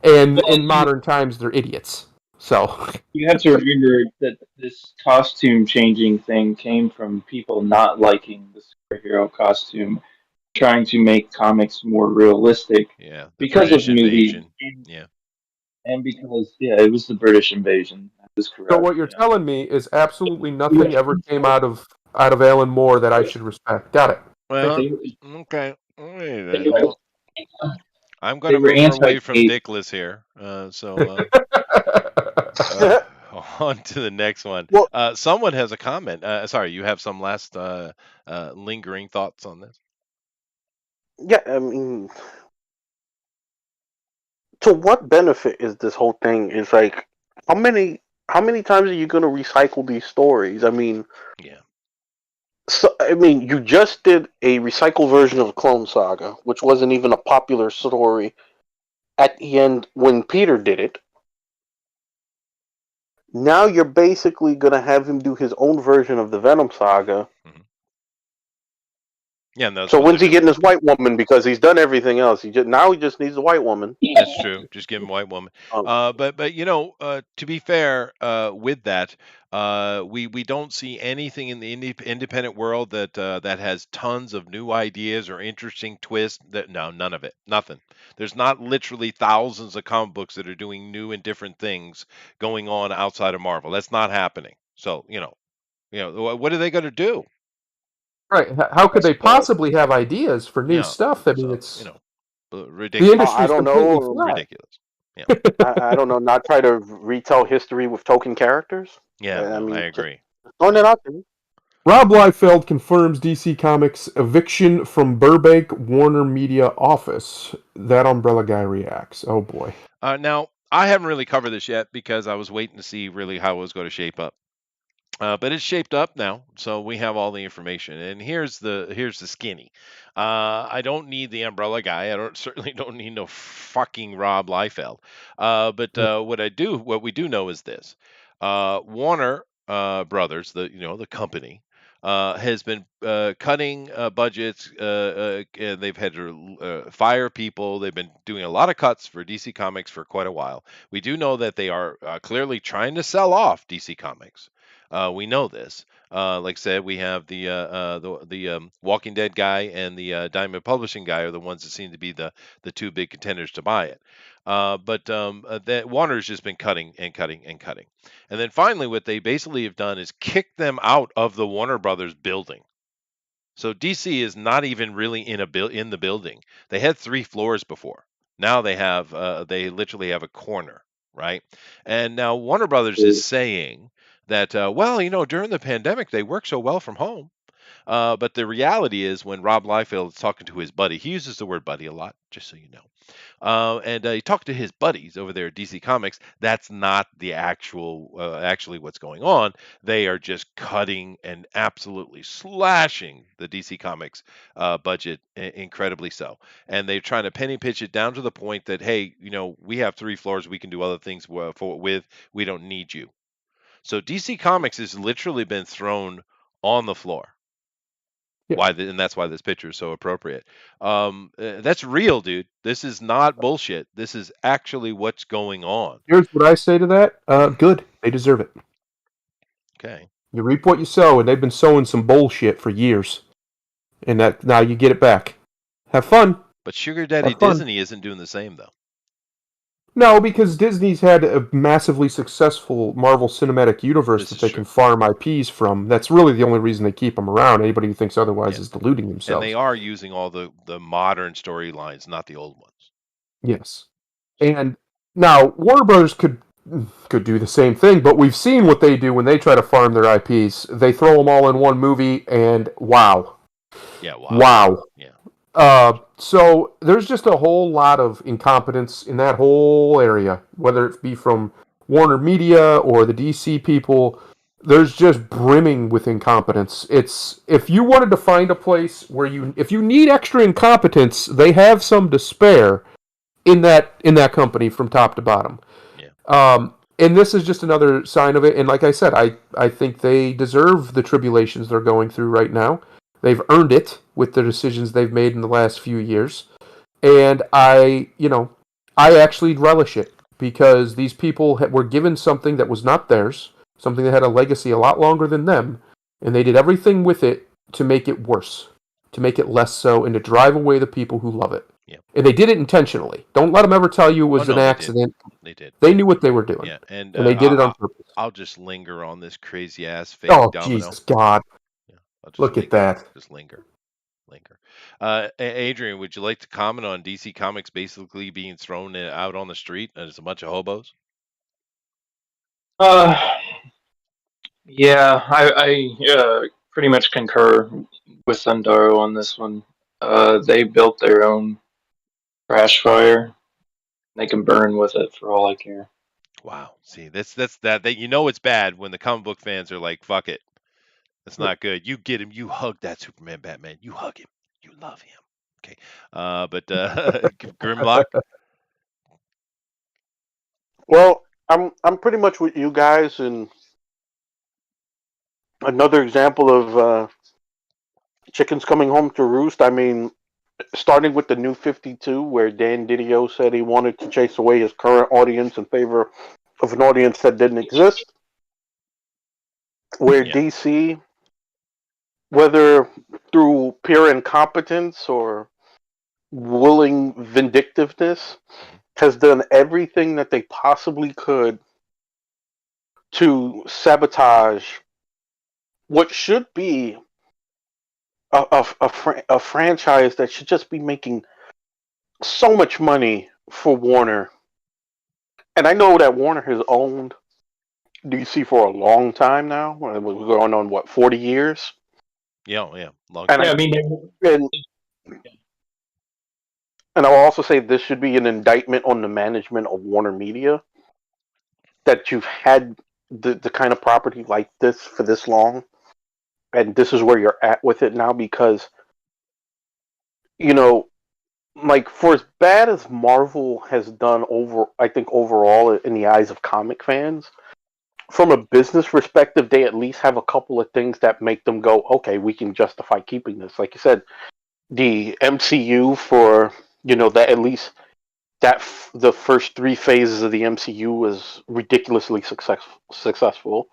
And well, in modern times, they're idiots. So you have to remember that this costume changing thing came from people not liking the superhero costume, trying to make comics more realistic Yeah. The because of British movies invasion. Yeah. and because it was the British invasion. That is correct. So what you're Yeah. telling me is absolutely nothing ever came out of Alan Moore that I should respect. Got it. Well, They, okay. Wait a they, minute. Well, I'm going they to were move away from anti-gay. Dickless here. On to the next one. Well, Someone has a comment. Sorry, you have some last lingering thoughts on this? yeah, I mean, to what benefit is this whole thing? Is like how many times are you going to recycle these stories? I mean, Yeah. so I mean, you just did a recycled version of Clone Saga, which wasn't even a popular story at the end when Peter did it. Now you're basically going to have him do his own version of the Venom Saga. Mhm. Yeah, and that's So what when's they're he doing. getting his white woman? Because he's done everything else. He just needs a white woman. That's true. Just give him white woman. Um, But to be fair, with that, we don't see anything in the independent world that has tons of new ideas or interesting twists. None of it. Nothing. There's not literally thousands of comic books that are doing new and different things going on outside of Marvel. That's not happening. So what are they going to do? Right. How could they That's, uh, possibly have ideas for new Yeah. stuff? I mean, So it's the ridiculous. I industry's don't completely know. flat. Ridiculous. Yeah. I don't know. Not try to retell history with token characters. Yeah. I No, I mean, just agree. throwing it out there. Rob Liefeld confirms DC Comics eviction from Burbank Warner Media office. That Umbrella guy reacts. Oh boy. Now, I haven't really covered this yet because I was waiting to see really how it was going to shape up. But it's shaped up now, so we have all the information. And here's the skinny. I don't need the umbrella guy. Certainly don't need no fucking Rob Liefeld. But what we do know is this: Warner Brothers, the company, has been cutting budgets. And they've had to fire people. They've been doing a lot of cuts for DC Comics for quite a while. We do know that they are clearly trying to sell off DC Comics. We know this. Like I said, we have the Walking Dead guy and the Diamond Publishing guy are the ones that seem to be the two big contenders to buy it. But that Warner's just been cutting and cutting and cutting. And then finally, what they basically have done is kick them out of the Warner Brothers building. So DC is not even really in the building. They had 3 floors before. Now they literally have a corner, right? And now Warner Brothers is saying that well, during the pandemic they worked so well from home. But the reality is, when Rob Liefeld is talking to his buddy, he uses the word buddy a lot, just so you know. And he talked to his buddies over there at DC Comics. That's not the actually what's going on. They are just cutting and absolutely slashing the DC Comics budget, incredibly so. And they're trying to penny pitch it down to the point that, hey, we have 3 floors, we can do other things with. We don't need you. So DC Comics has literally been thrown on the floor. Yeah. And that's why this picture is so appropriate. That's real, dude. This is not bullshit. This is actually what's going on. Here's what I say to that. Good. They deserve it. Okay. You reap what you sow, and they've been sowing some bullshit for years. And that now you get it back. Have fun. But Sugar Daddy Have fun. Disney isn't doing the same, though. No, because Disney's had a massively successful Marvel Cinematic Universe This that is they true. can farm IPs from. That's really the only reason they keep them around. Anybody who thinks otherwise Yeah. is deluding And themselves. they are using all the modern storylines, not the old ones. Yes. And now Warner Brothers could do the same thing, but we've seen what they do when they try to farm their IPs. They throw them all in one movie, and wow. Yeah. Wow. Wow. Yeah. So there's just a whole lot of incompetence in that whole area, whether it be from Warner Media or the DC people. There's just brimming with incompetence. It's if you wanted to find a place where if you need extra incompetence, they have some to spare in that company from top to bottom. Yeah. And this is just another sign of it. And like I said, I think they deserve the tribulations they're going through right now. They've earned it with the decisions they've made in the last few years. And I actually relish it because these people were given something that was not theirs, something that had a legacy a lot longer than them, and they did everything with it to make it worse, to make it less so, and to drive away the people who love it. Yeah. And they did it intentionally. Don't let them ever tell you it was an accident. They did. They knew what they were doing. Yeah. And they did it on purpose. I'll just linger on this crazy ass fake domino. Jesus God. Look at that. Just linger. Adrian, would you like to comment on DC Comics basically being thrown out on the street as a bunch of hobos? Yeah, I pretty much concur with Sundaro on this one. They built their own trash fire. They can burn with it for all I care. Wow. See, that's that it's bad when the comic book fans are like, fuck it. That's not good. You get him. You hug that Superman, Batman. You hug him. You love him. Okay. But Grimlock. Well, I'm pretty much with you guys, and another example of chickens coming home to roost. I mean, starting with the New 52, where Dan Didio said he wanted to chase away his current audience in favor of an audience that didn't exist. Where DC, whether through pure incompetence or willing vindictiveness, has done everything that they possibly could to sabotage what should be a franchise that should just be making so much money for Warner. And I know that Warner has owned DC for a long time now. We're going on 40 years. Yeah, long time. Yeah, I mean, and I'll also say this should be an indictment on the management of Warner Media, that you've had the kind of property like this for this long, and this is where you're at with it now, because, like, for as bad as Marvel has done I think overall in the eyes of comic fans, from a business perspective, they at least have a couple of things that make them go, okay, we can justify keeping this. Like you said, the MCU for that at least the first three phases of the MCU was ridiculously successful,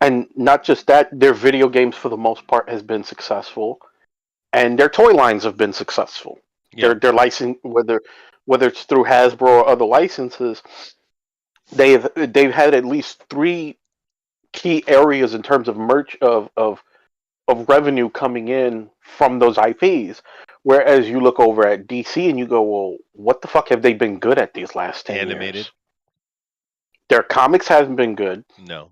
and not just that, their video games for the most part has been successful, and their toy lines have been successful. Yeah. Their license, whether it's through Hasbro or other licenses, they've had at least three key areas in terms of merch of revenue coming in from those IPs. Whereas you look over at DC and you go, well, what the fuck have they been good at these last 10 Animated? years? Their comics hasn't been good. No.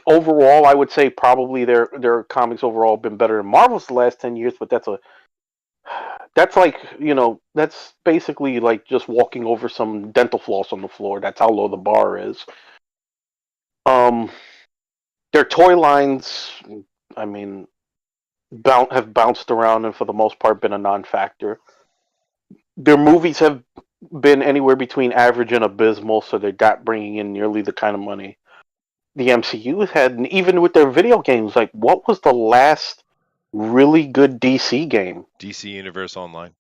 Overall, I would say probably their comics overall have been better than Marvel's the last 10 years, but that's basically like just walking over some dental floss on the floor. That's how low the bar is. Their toy lines, I mean, have bounced around and for the most part been a non-factor. Their movies have been anywhere between average and abysmal, so they're not bringing in nearly the kind of money the MCU has had. And even with their video games, like, what was the last really good DC game? DC Universe Online.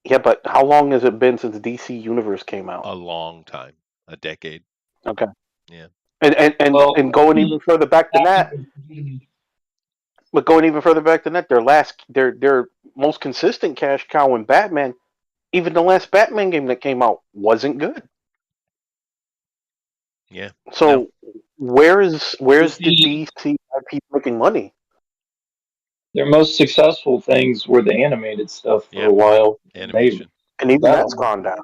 Yeah, but how long has it been since DC Universe came out? A long time. A decade. Okay. Yeah. And going even further back than that, their most consistent cash cow in Batman, even the last Batman game that came out wasn't good. Yeah. So where's the DC IP making money? Their most successful things were the animated stuff for a while. Animation. And even that's gone down.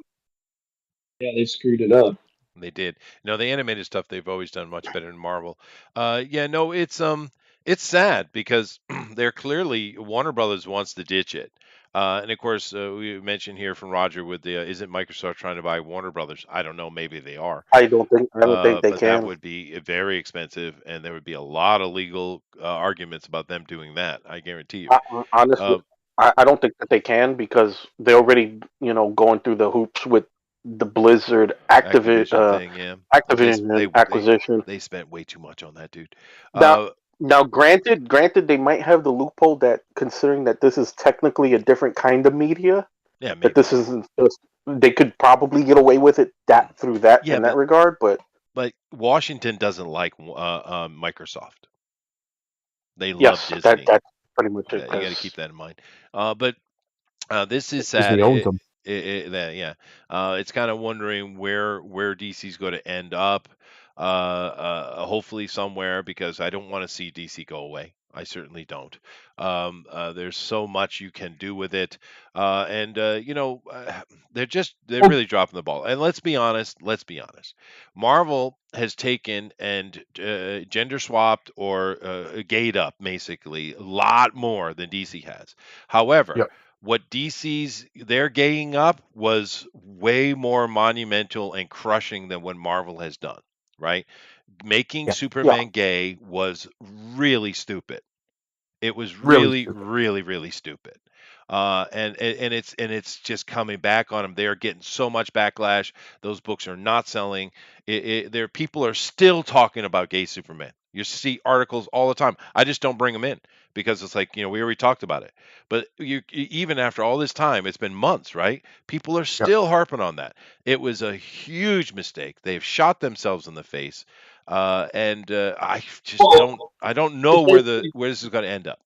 Yeah, they screwed it up. They did. No, the animated stuff they've always done much better than Marvel. It's sad because they're clearly Warner Brothers wants to ditch it. And of course, we mentioned here from Roger with isn't Microsoft trying to buy Warner Brothers? I don't know. Maybe they are. I don't think they but can. That would be very expensive, and there would be a lot of legal arguments about them doing that. I guarantee you. Honestly, I don't think that they can because they're already going through the hoops with the Blizzard Activision thing. Yeah. Activision acquisition. They spent way too much on that, dude. Now, granted, they might have the loophole that, considering that this is technically a different kind of media, that this isn't just, they could probably get away with it in that regard. But Washington doesn't like Microsoft. They love Disney. That's pretty much it. You got to keep that in mind. But this is sad. Disney owns them. It's kind of wondering where DC's going to end up. Hopefully somewhere, because I don't want to see DC go away. I certainly don't. There's so much you can do with it, and they're really dropping the ball. And let's be honest. Marvel has taken and gender swapped or gayed up basically a lot more than DC has. However, what they're gaying up was way more monumental and crushing than what Marvel has done. Right? Making Superman gay was really stupid. It was really, really stupid. And it's just coming back on them. They are getting so much backlash. Those books are not selling. People are still talking about gay Superman. You see articles all the time. I just don't bring them in because it's like, we already talked about it. But even after all this time, it's been months, right? People are still harping on that. It was a huge mistake. They've shot themselves in the face. I just don't know where this is going to end up.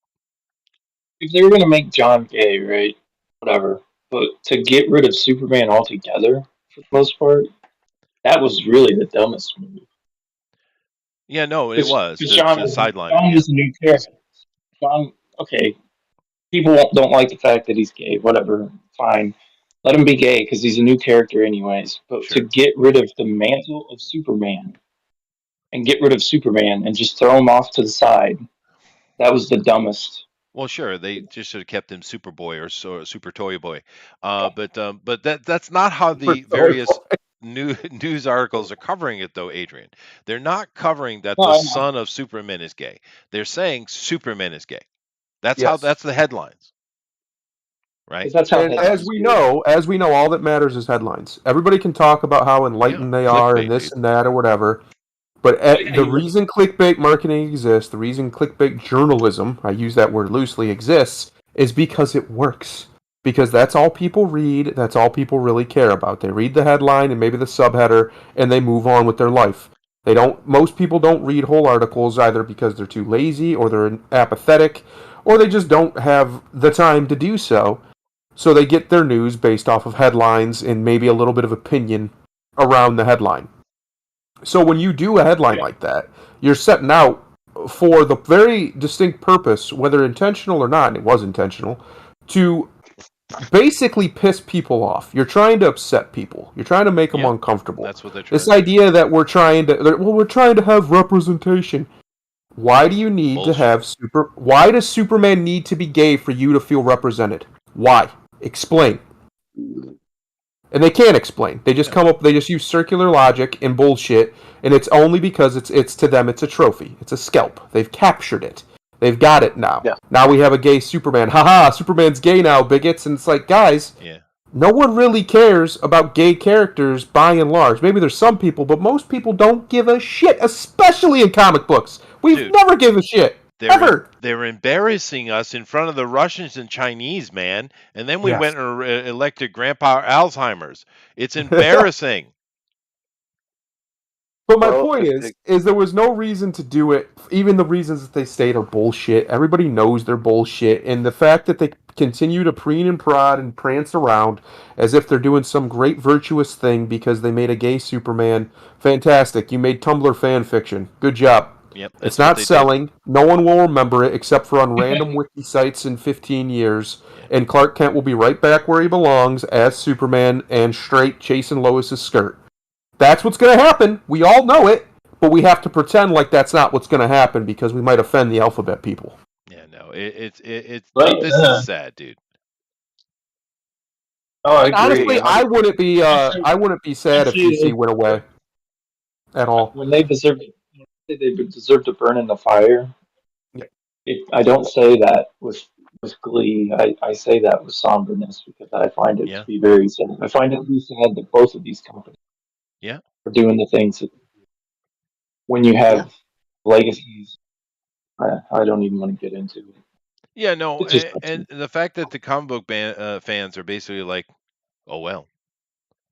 If they were going to make John gay, right? Whatever. But to get rid of Superman altogether, for the most part, that was really the dumbest move. Yeah, no, it was. John sideline. John is a new character. John, okay. People don't like the fact that he's gay. Whatever, fine. Let him be gay because he's a new character, anyways. But to get rid of the mantle of Superman and get rid of Superman and just throw him off to the side, that was the dumbest. Well, sure, they just should have kept him Superboy or Super Toy Boy, but that's not how the various news articles are covering it, though, Adrian. They're not covering that the son of Superman is gay. They're saying Superman is gay. That's that's the headlines, right? that's how And headlines as we know, all that matters is headlines. Everybody can talk about how enlightened they are and clickbait, this dude. and that or whatever. But the reason clickbait marketing exists, the reason clickbait journalism, I use that word loosely, exists, is because it works. Because that's all people read, that's all people really care about. They read the headline and maybe the subheader, and they move on with their life. Most people don't read whole articles either because they're too lazy or they're apathetic, or they just don't have the time to do so. So they get their news based off of headlines and maybe a little bit of opinion around the headline. So when you do a headline like that, you're setting out for the very distinct purpose, whether intentional or not, and it was intentional, to basically piss people off. You're trying to upset people. You're trying to make them uncomfortable. That's what they're trying This to do. idea that we're trying to have representation. Why do you need to have why does Superman need to be gay for you to feel represented? Why? Explain. And they can't explain. They just they just use circular logic and bullshit, and it's only because it's to them it's a trophy. It's a scalp. They've captured it. They've got it now. Yeah. Now we have a gay Superman. Haha, Superman's gay now, bigots. And it's like, guys, no one really cares about gay characters by and large. Maybe there's some people, but most people don't give a shit, especially in comic books. We've never given a shit. Ever. They're embarrassing us in front of the Russians and Chinese, man. And then we went and elected Grandpa Alzheimer's. It's embarrassing. But my point is there was no reason to do it. Even the reasons that they state are bullshit. Everybody knows they're bullshit. And the fact that they continue to preen and prod and prance around as if they're doing some great virtuous thing because they made a gay Superman, fantastic. You made Tumblr fan fiction. Good job. Yep, it's not selling. No one will remember it except for on random wiki sites in 15 years. And Clark Kent will be right back where he belongs as Superman and straight chasing Lois's skirt. That's what's going to happen. We all know it, but we have to pretend like that's not what's going to happen because we might offend the alphabet people. Yeah, no, it's this is sad, dude. Oh, I agree. Honestly, I wouldn't be sad if DC went away at all. When they deserve to burn in the fire. Yeah. I don't say that with glee. I say that with somberness because I find it to be very sad. I find it to be sad that both of these companies are doing the things that when you have legacies, I don't even want to get into it. Yeah, no, and the fact that the comic book fans are basically like, oh, well,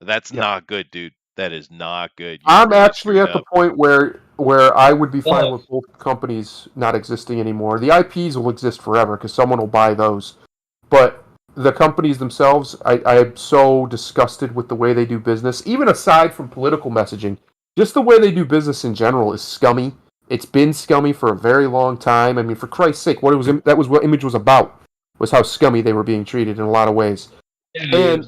that's not good, dude. That is not good. I'm actually at the point where I would be fine with both companies not existing anymore. The IPs will exist forever because someone will buy those. But the companies themselves, I am so disgusted with the way they do business. Even aside from political messaging, just the way they do business in general is scummy. It's been scummy for a very long time. I mean, for Christ's sake, that was what Image was about, was how scummy they were being treated in a lot of ways. And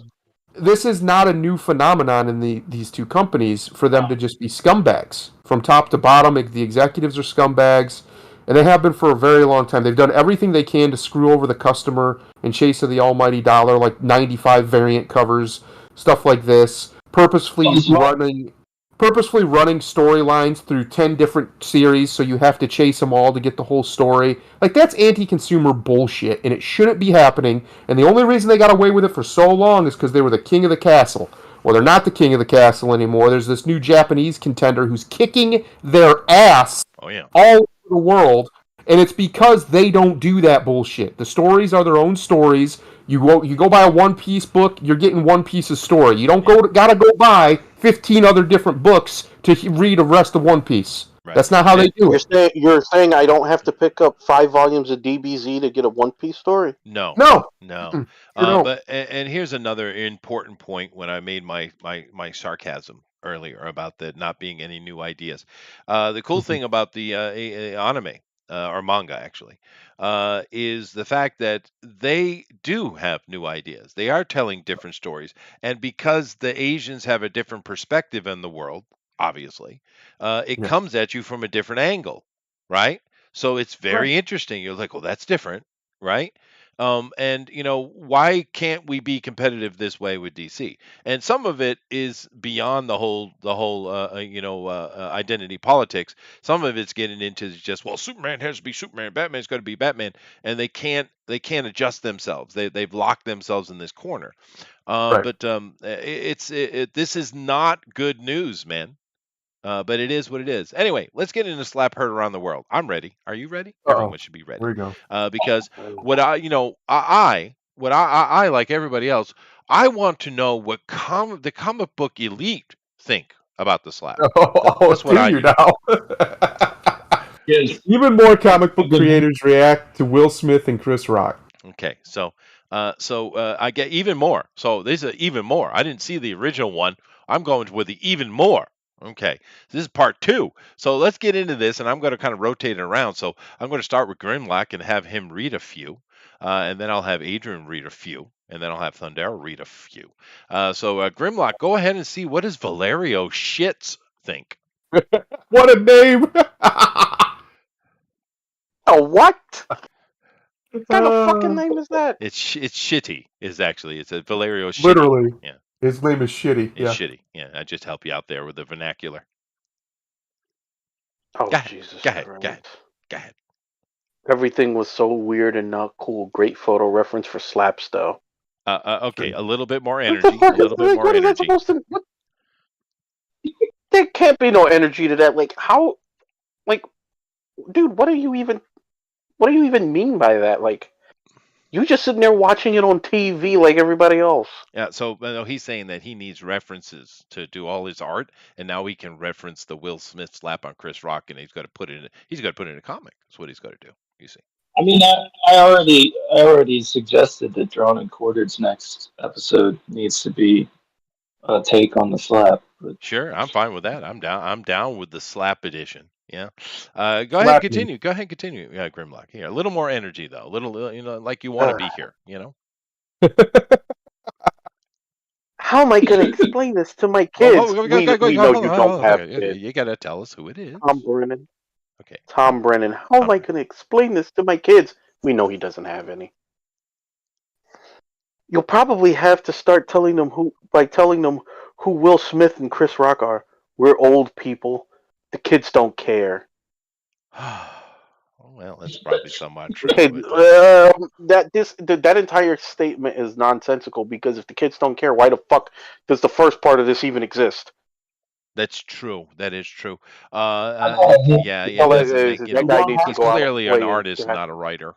this is not a new phenomenon in these two companies for them to just be scumbags. From top to bottom, the executives are scumbags, and they have been for a very long time. They've done everything they can to screw over the customer in chase of the almighty dollar, like 95 variant covers, stuff like this, purposefully running storylines through 10 different series, so you have to chase them all to get the whole story. Like, that's anti-consumer bullshit, and it shouldn't be happening, and the only reason they got away with it for so long is because they were the king of the castle. Well, they're not the king of the castle anymore. There's this new Japanese contender who's kicking their ass all over the world, and it's because they don't do that bullshit. The stories are their own stories. You go buy a One Piece book, you're getting one piece of story. You don't gotta go buy 15 other different books to read the rest of One Piece. Right. That's not how they do it. You're saying I don't have to pick up 5 volumes of DBZ to get a One Piece story? No. No. But here's another important point when I made my sarcasm earlier about the not being any new ideas. The cool thing about the anime or manga actually is the fact that they do have new ideas. They are telling different stories, and because the Asians have a different perspective in the world, obviously, it comes at you from a different angle, right? So it's very interesting. You're like, well, that's different. right? And why can't we be competitive this way with DC? And some of it is beyond the whole identity politics. Some of it's getting into just, well, Superman has to be Superman, Batman's got to be Batman, and they can't adjust themselves. They've locked themselves in this corner. Right. But this is not good news, man. But it is what it is. Anyway, let's get into slap heard around the world. I'm ready. Are you ready? Everyone should be ready. Here we go. Because what I like everybody else, I want to know what the comic book elite think about the slap. That's what do I you do. now? Yes. Even more comic book creators react to Will Smith and Chris Rock. Okay, so I get even more. So this is even more. I didn't see the original one. I'm going with the even more. Okay, this is part 2. So let's get into this, and I'm going to kind of rotate it around. So I'm going to start with Grimlock and have him read a few, and then I'll have Adrian read a few, and then I'll have Thundera read a few. So Grimlock, go ahead and see, what does Valerio Shits think? What a name! A what? What kind of fucking name is that? It's shitty. It's a Valerio Shitty. Literally. Yeah. His name is Shitty. It's shitty. Yeah, I just help you out there with the vernacular. Oh, Go ahead. Jesus Go ahead. Christ. Go ahead. Everything was so weird and not cool. Great photo reference for slaps, though. Okay, a little bit more What energy. the fuck A little bit more what is that energy. supposed to? What? There can't be no energy to that. Like how? Like, dude, what do you even mean by that? Like, you just sitting there watching it on TV like everybody else. Yeah, so he's saying that he needs references to do all his art, and now he can reference the Will Smith slap on Chris Rock, and he's got to put it in a comic. That's what he's got to do. You see. I mean, I already suggested that Drawn and Quartered's next episode needs to be a take on the slap. But Sure, I'm fine with that. I'm down with the slap edition. Yeah. Go ahead and continue. Yeah, Grimlock. Here, a little more energy though. A little, like you want to be here. How am I going to explain this to my kids? We know you don't have kids. You got to tell us who it is. Tom Brennan. Okay. Tom Brennan. How am I going to explain this to my kids? We know he doesn't have any. You'll probably have to start telling them who Will Smith and Chris Rock are. We're old people. The kids don't care. Well, that's probably somewhat true. Okay, that entire statement is nonsensical, because if the kids don't care, why the fuck does the first part of this even exist? That's true. That is true. Yeah, he's clearly an artist, not a writer.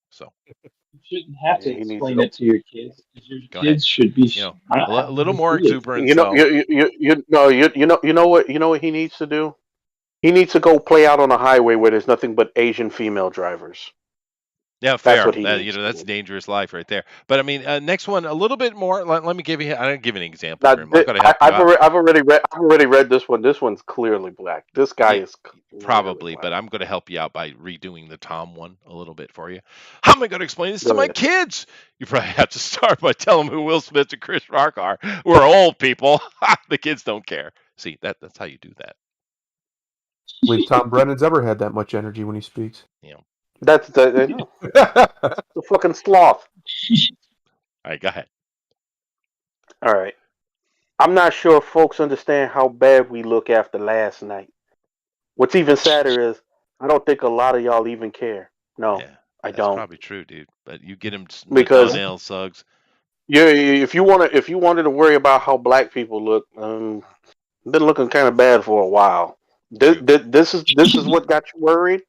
So you shouldn't have to explain it to your kids, because your kids should be a little more exuberant. You know what he needs to do? He needs to go play out on a highway where there's nothing but Asian female drivers. Yeah, fair. That's what he needs that's dangerous life right there. But I mean, next one, a little bit more. Let me give you. I'm gonna give you an example. I've already read this one. This one's clearly black. This guy is probably, but I'm gonna help you out by redoing the Tom one a little bit for you. How am I gonna explain this to my kids? You probably have to start by telling them who Will Smith and Chris Rock are. We're old people. The kids don't care. See, that's how you do that. Wait, Tom Brennan's ever had that much energy when he speaks? Yeah. That's the fucking sloth. All right, go ahead. All right. I'm not sure if folks understand how bad we look after last night. What's even sadder is I don't think a lot of y'all even care. No, I don't. That's probably true, dude. But you get him because nail Suggs. Yeah, if you wanted to worry about how black people look, been looking kind of bad for a while. This is what got you worried.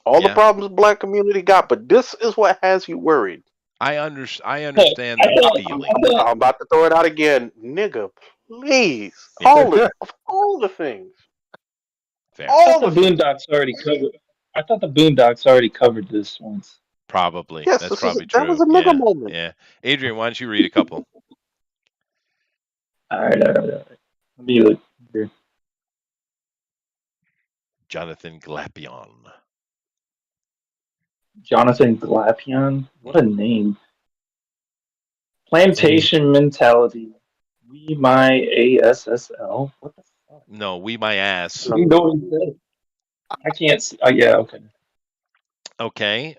All the problems the black community got, but this is what has you worried. I understand the feeling. I'm about to throw it out again, nigga. Please, all the things. Fair. I thought the Boondocks already covered this once. Probably. Yes, that's probably true. That was a nigga moment. Yeah. Adrian, why don't you read a couple? All right. Let me look here. Jonathan Glapion. What a name. Plantation mentality. We my ASSL. What the fuck? No, we my ass. You know what he said. I can't see. Yeah, okay. Okay.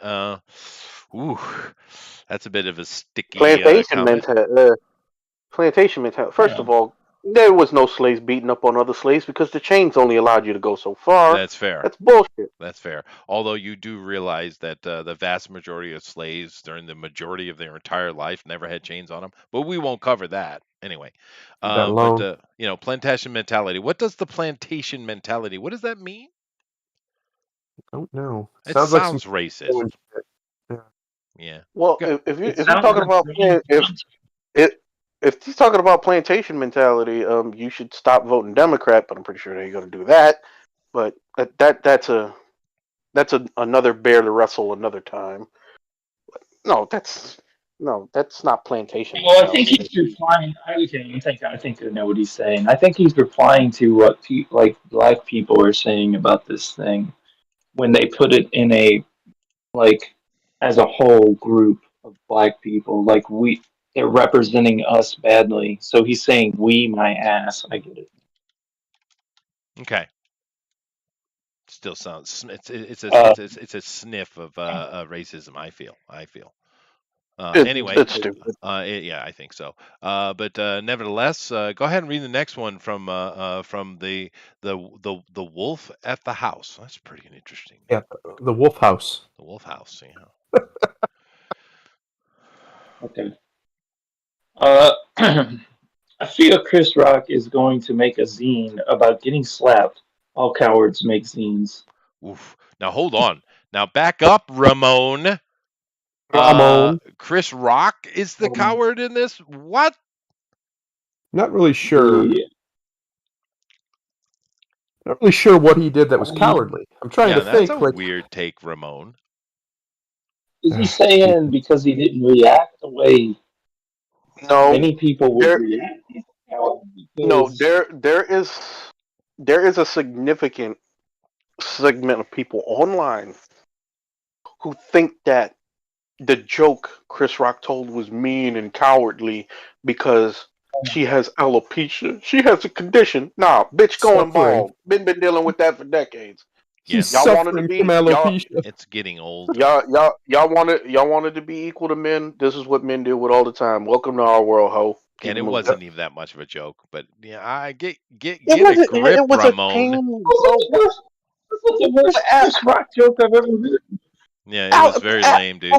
Ooh, that's a bit of a sticky Plantation comment. mentality. Plantation mentality. First Yeah. of all, there was no slaves beating up on other slaves because the chains only allowed you to go so far. That's fair. That's bullshit. That's fair. Although you do realize that the vast majority of slaves during the majority of their entire life never had chains on them, but we won't cover that anyway. That But alone. plantation mentality. What does the plantation mentality? What does that mean? I don't know. It Sounds like some sounds racist. shit. Yeah. Yeah. Well, Go- if It you're sounds talking like about they're if he's talking about plantation mentality, you should stop voting Democrat. But I'm pretty sure they're going to do that. But that's another bear to wrestle another time. No, that's not plantation Well, I think mentality. he's replying. I think I know what he's saying. I think he's replying to what like black people are saying about this thing when they put it in a like as a whole group of black people. Like they're representing us badly. So he's saying we, my ass. I get it. Okay. Still sounds Uh, it's a sniff of racism. I feel. It's Anyway, stupid. yeah, I think so. But nevertheless, go ahead and read the next one from the wolf at the house. That's pretty interesting. Yeah, the Wolf House. The Wolf House. Yeah. okay. I feel Chris Rock is going to make a zine about getting slapped. All cowards make zines. Oof. Now hold on. Now back up, Ramon. Ramon. Chris Rock is the coward in this. What? Not really sure. Yeah. Not really sure what he did that was cowardly. I'm trying to that's think. a Like, weird take, Ramon. Is he saying because he didn't react the way No, many people would there, react? no, there is a significant segment of people online who think that the joke Chris Rock told was mean and cowardly because she has alopecia. She has a condition. Nah, bitch going Suffering. bald. Been dealing with that for decades. he's Y'all wanted to suffering be from alopecia. It's getting old. y'all wanted to be equal to men. This is what men deal with all the time. Welcome to our world, ho. Keep And it moving. wasn't even that much of a joke, but yeah, I get It a grip, it was Ramon. a pain, That's the worst Chris Rock joke I've ever heard. Yeah, it was very lame, dude.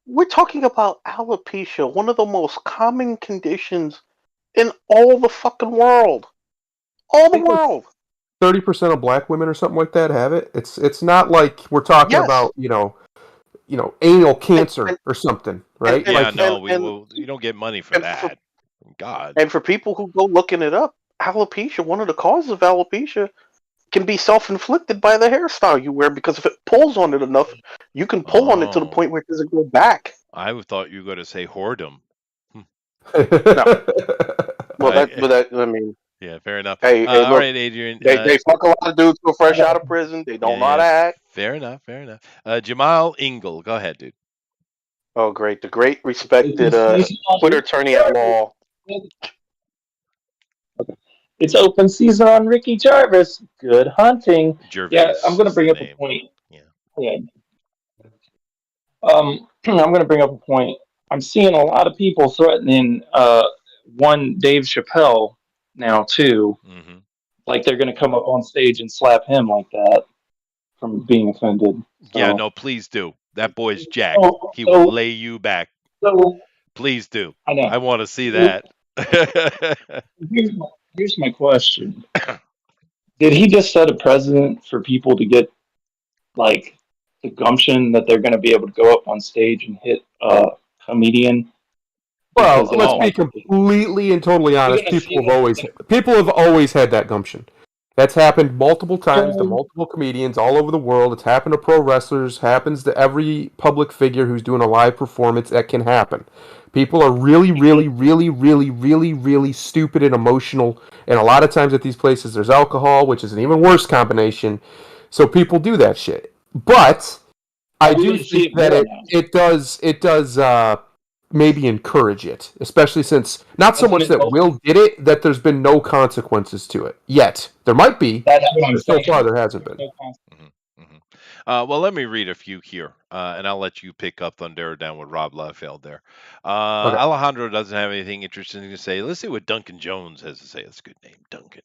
We're talking about alopecia, one of the most common conditions in all the fucking world. All the world. 30% of black women or something like that have it. It's not like we're talking Yes. about anal cancer or something, right? Yeah, like, you don't get money for that. God. And for people who go looking it up, alopecia, one of the causes of alopecia can be self-inflicted by the hairstyle you wear, because if it pulls on it enough, you can pull on it to the point where it doesn't go back. I thought you were going to say whoredom. Well, I mean. Yeah, fair enough. Hey, all look, right, Adrian. They fuck a lot of dudes who are fresh out of prison. They don't know how to act. Fair enough. Jamal Ingle, go ahead, dude. Oh, great. The great respected Twitter attorney at law. It's open season on Ricky Jarvis. Good hunting. Gervais Yeah, I'm going to bring up a point. Yeah. I'm going to bring up a point. I'm seeing a lot of people threatening one Dave Chappelle now too. Mm-hmm. Like they're going to come up on stage and slap him like that from being offended. So. Yeah, no, please do. That boy's jacked. He will lay you back. Please do. I know. I want to see that. Here's my question. Did he just set a precedent for people to get like the gumption that they're going to be able to go up on stage and hit a comedian? Well, let's be completely and totally honest. People have always had that gumption. That's happened multiple times to multiple comedians all over the world. It's happened to pro wrestlers. Happens to every public figure who's doing a live performance. That can happen. People are really, really, really, really, really, really stupid and emotional. And a lot of times at these places, there's alcohol, which is an even worse combination. So people do that shit. But I do think that it does maybe encourage it, especially since not so much that Will did it, that there's been no consequences to it yet. There might be, but so far there hasn't been. Well, let me read a few here, and I'll let you pick up Thunder down with Rob Liefeld there. Okay. Alejandro doesn't have anything interesting to say. Let's see what Duncan Jones has to say. That's a good name, Duncan.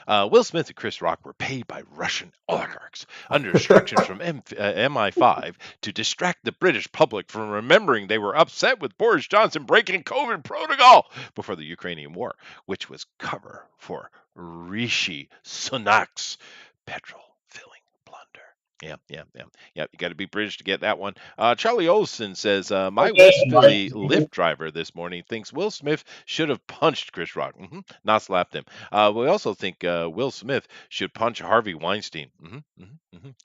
Will Smith and Chris Rock were paid by Russian oligarchs under instructions from MI5 to distract the British public from remembering they were upset with Boris Johnson breaking COVID protocol before the Ukrainian war, which was cover for Rishi Sunak's petrol filling blunder. Yeah. You got to be British to get that one. Charlie Olson says, my West Philly Lyft driver this morning thinks Will Smith should have punched Chris Rock, not slapped him. We also think Will Smith should punch Harvey Weinstein.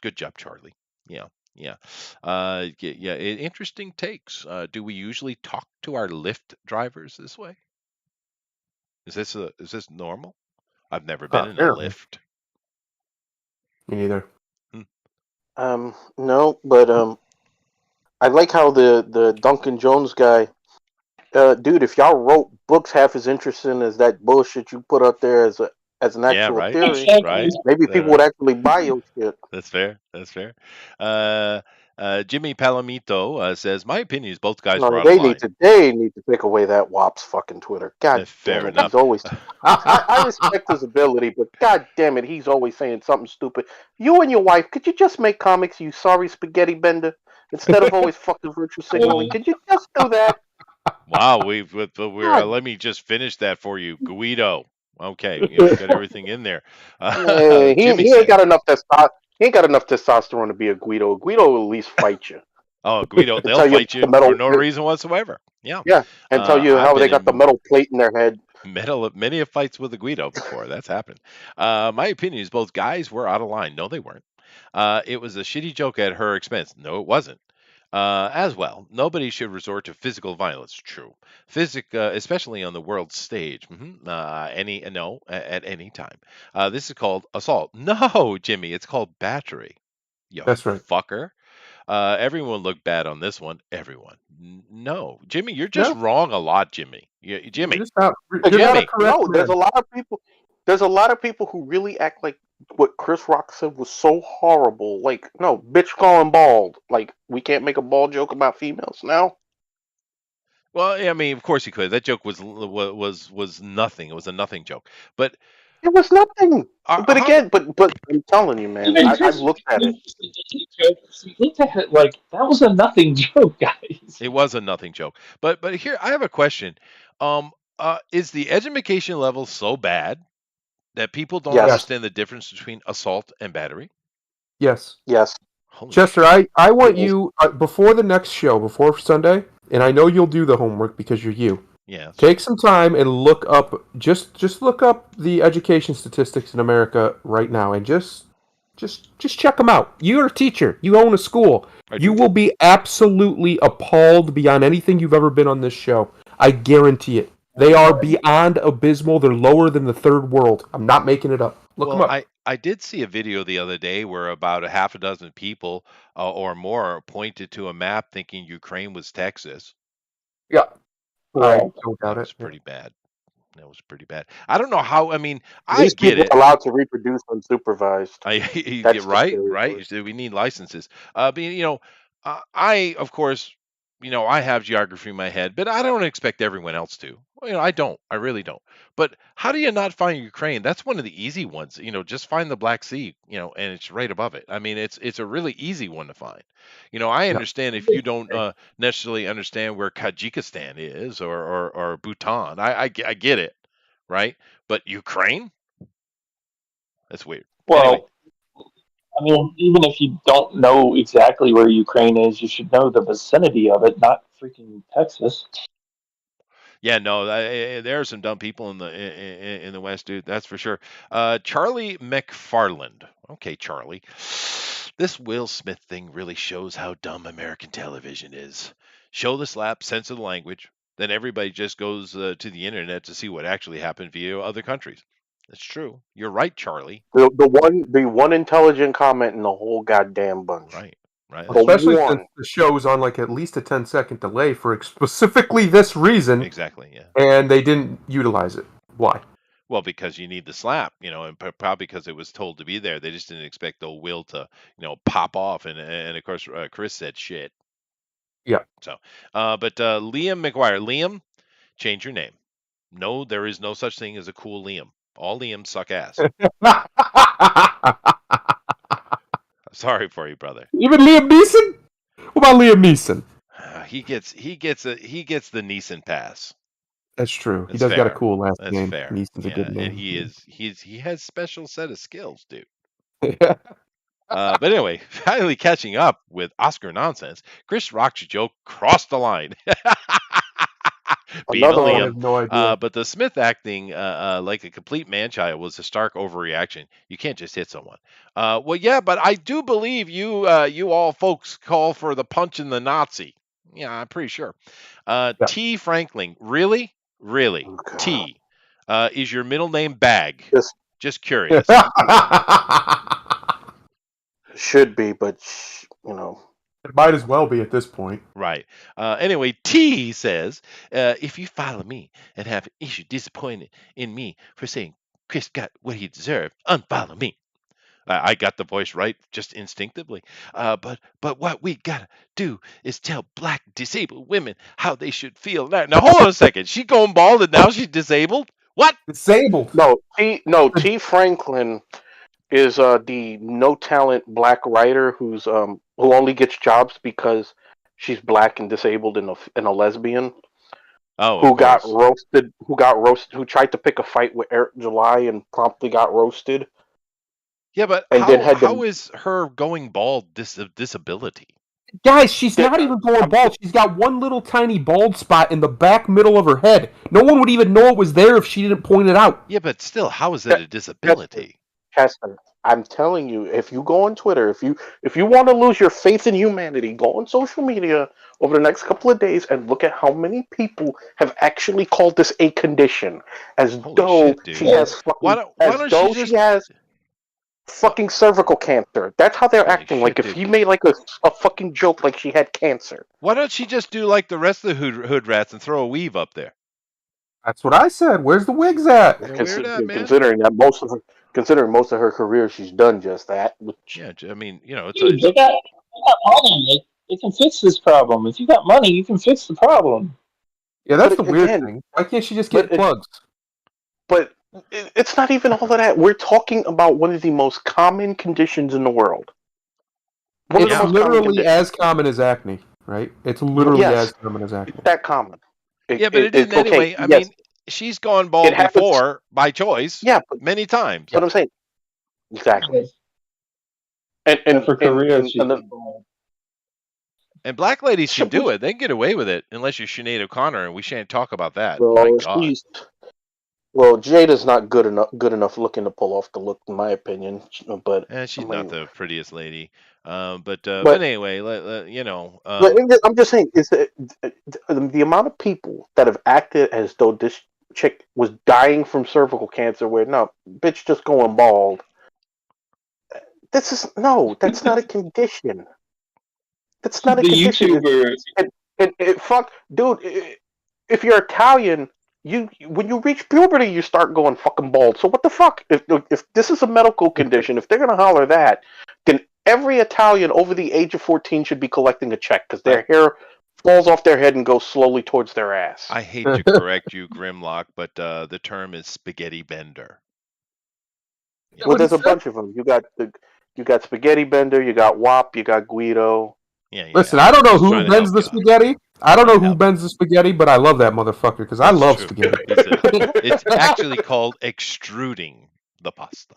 Good job, Charlie. Yeah. Interesting takes. Do we usually talk to our Lyft drivers this way? Is this normal? I've never been in a Apparently. Lyft. Me neither. No, but I like how the Duncan Jones guy, dude. If y'all wrote books half as interesting as that bullshit you put up there as an actual right. theory, Right. maybe people would actually buy your shit. That's fair. Jimmy Palomito says, my opinion is both guys were No, out of line. they need to take away that WAP's fucking Twitter. God Fair damn it, enough. he's always. I respect his ability, but god damn it, he's always saying something stupid. You and your wife, could you just make comics, you sorry spaghetti bender, instead of always fucking virtue signaling? Could you just do that? Wow, let me just finish that for you, Guido. Okay, we got everything in there. Yeah, Jimmy he ain't said, got enough testosterone to be a Guido. Guido will at least fight you. oh, Guido, they'll tell you fight you the metal- for no reason whatsoever. Yeah, and tell you I've how they been got the in metal plate in their head. many of fights with the Guido before. That's happened. My opinion is both guys were out of line. No, they weren't. It was a shitty joke at her expense. No, it wasn't. As well, nobody should resort to physical violence. True, especially on the world stage. At any time. This is called assault. No, Jimmy, it's called battery. You That's right. fucker. Everyone looked bad on this one. Everyone. No, Jimmy, you're just wrong a lot, Jimmy. Jimmy. You're just not, But you're not a Jimmy. correct No, there's man. a lot of people. There's a lot of people who really act like what Chris Rock said was so horrible. Like, no, bitch calling bald. Like, we can't make a bald joke about females now. Well, I mean, of course he could. That joke was nothing. It was a nothing joke. But It was nothing. But how- again, but I'm telling you, man, I've looked at it. Looked at it like that was a nothing joke, guys. it was a nothing joke. But here I have a question. Is the education level so bad that people don't Yes. understand the difference between assault and battery? Yes. Yes. Holy Chester, shit. I want you, before the next show, before Sunday, and I know you'll do the homework because you're you. Yeah. Take some time and look up, just look up the education statistics in America right now, and just check them out. You're a teacher. You own a school. You will be absolutely appalled beyond anything you've ever been on this show. I guarantee it. They are beyond abysmal. They're lower than the third world. I'm not making it up. Look them Well, up. I did see a video the other day where about a half a dozen people or more pointed to a map thinking Ukraine was Texas. Yeah. I don't That doubt was it. pretty bad. That was pretty bad. I don't know how. I mean, I These get people it. are allowed to reproduce unsupervised. That's the Right. scary part. So we need licenses. But I of course, I have geography in my head, but I don't expect everyone else to. Well, I don't. I really don't. But how do you not find Ukraine? That's one of the easy ones. Just find the Black Sea. And it's right above it. I mean, it's a really easy one to find. I understand if you don't necessarily understand where Tajikistan is or Bhutan. I get it, right? But Ukraine, that's weird. Well, Anyway. I mean, even if you don't know exactly where Ukraine is, you should know the vicinity of it, not freaking Texas. Yeah, no, there are some dumb people in the West, dude. That's for sure. Charlie McFarland. Okay, Charlie. This Will Smith thing really shows how dumb American television is. Show the slap, censor the language, then everybody just goes to the internet to see what actually happened via other countries. That's true. You're right, Charlie. The one intelligent comment in the whole goddamn bunch. Right. Especially one. since the show's on like at least a 10-second delay for specifically this reason, Exactly. Yeah. and they didn't utilize it. Why? Well, because you need the slap, and probably because it was told to be there. They just didn't expect old Will to, pop off. And of course, Chris said shit. Yeah. So, but Liam McGuire, Liam, change your name. No, there is no such thing as a cool Liam. All Liams suck ass. Sorry for you, brother. Even Liam Neeson? What about Liam Neeson? He gets the Neeson pass. That's true. That's he does got a fair. cool last That's name. fair. Neeson's a Yeah, good and name. he has special set of skills, dude. But anyway, finally catching up with Oscar nonsense, Chris Rock's joke crossed the line. Being a Another one. I Liam. have no idea. But the Smith acting like a complete man-child was a stark overreaction. You can't just hit someone. Well, yeah, but I do believe you all folks call for the punch in the Nazi. Yeah, I'm pretty sure. Yeah. T. Franklin, really? Oh, God. T. Is your middle name Bag? Yes. Just curious. Should be, but It might as well be at this point. Right. Anyway, T says, if you follow me and have issue disappointed in me for saying Chris got what he deserved, unfollow me. I got the voice right just instinctively. But what we gotta do is tell black disabled women how they should feel. Now hold on a second. She going bald and now she's disabled? What? Disabled. T. Franklin is the no talent black writer who only gets jobs because she's black and disabled and a lesbian. Oh, who got roasted? Who tried to pick a fight with Eric July and promptly got roasted. Yeah, but And then how is her going bald disability? Guys, she's not even going bald. She's got one little tiny bald spot in the back middle of her head. No one would even know it was there if she didn't point it out. Yeah, but still, how is it a disability? Chester, I'm telling you, if you go on Twitter, if you want to lose your faith in humanity, go on social media over the next couple of days and look at how many people have actually called this a condition, as Holy though shit, dude. she has fucking, she has fucking cervical cancer. That's how they're Holy acting. shit, Like if dude. he made like a fucking joke like she had cancer. Why don't she just do like the rest of the hood rats and throw a weave up there? That's what I said. Where's the wigs at? Yeah, weird out, man. Considering most of her career, she's done just that. Yeah, I mean, it's Dude, they got money. They can fix this problem. If you got money, you can fix the problem. Yeah, that's the But weird again- thing. Why can't she just get but it- plugs? But it's not even all of that. We're talking about one of the most common conditions in the world. One of It's the most common literally conditions. as common as acne, right? It's literally Yes. as common as acne. It's that common. yeah, but it isn't okay, anyway. I yes. mean, she's gone bald It happens- before by choice Yeah, but many times. what I'm saying. Exactly. And for career, and And black ladies can Shit, do we- it. They can get away with it unless you're Sinead O'Connor, and we shan't talk about that. well, My God. Jada's not good enough looking to pull off the look, in my opinion. But She's I not mean- the prettiest lady. But anyway, but I'm just saying, is that the amount of people that have acted as though this chick was dying from cervical cancer, where no, bitch, just going bald. That's not a condition. That's not a The condition. YouTuber. Fuck, dude. If you're Italian, when you reach puberty, you start going fucking bald. So what the fuck? If this is a medical condition, if they're gonna holler that, then every Italian over the age of 14 should be collecting a check because their hair falls off their head and goes slowly towards their ass. I hate to correct you, Grimlock, but the term is spaghetti bender. Well, there's a bunch of them. You got Spaghetti Bender, you got WAP, you got Guido. Yeah. Listen, I don't know Just who trying to bends help the you out. spaghetti. I don't know who Yeah. bends the spaghetti, but I love that motherfucker because I love True. spaghetti. It's actually called extruding the pasta.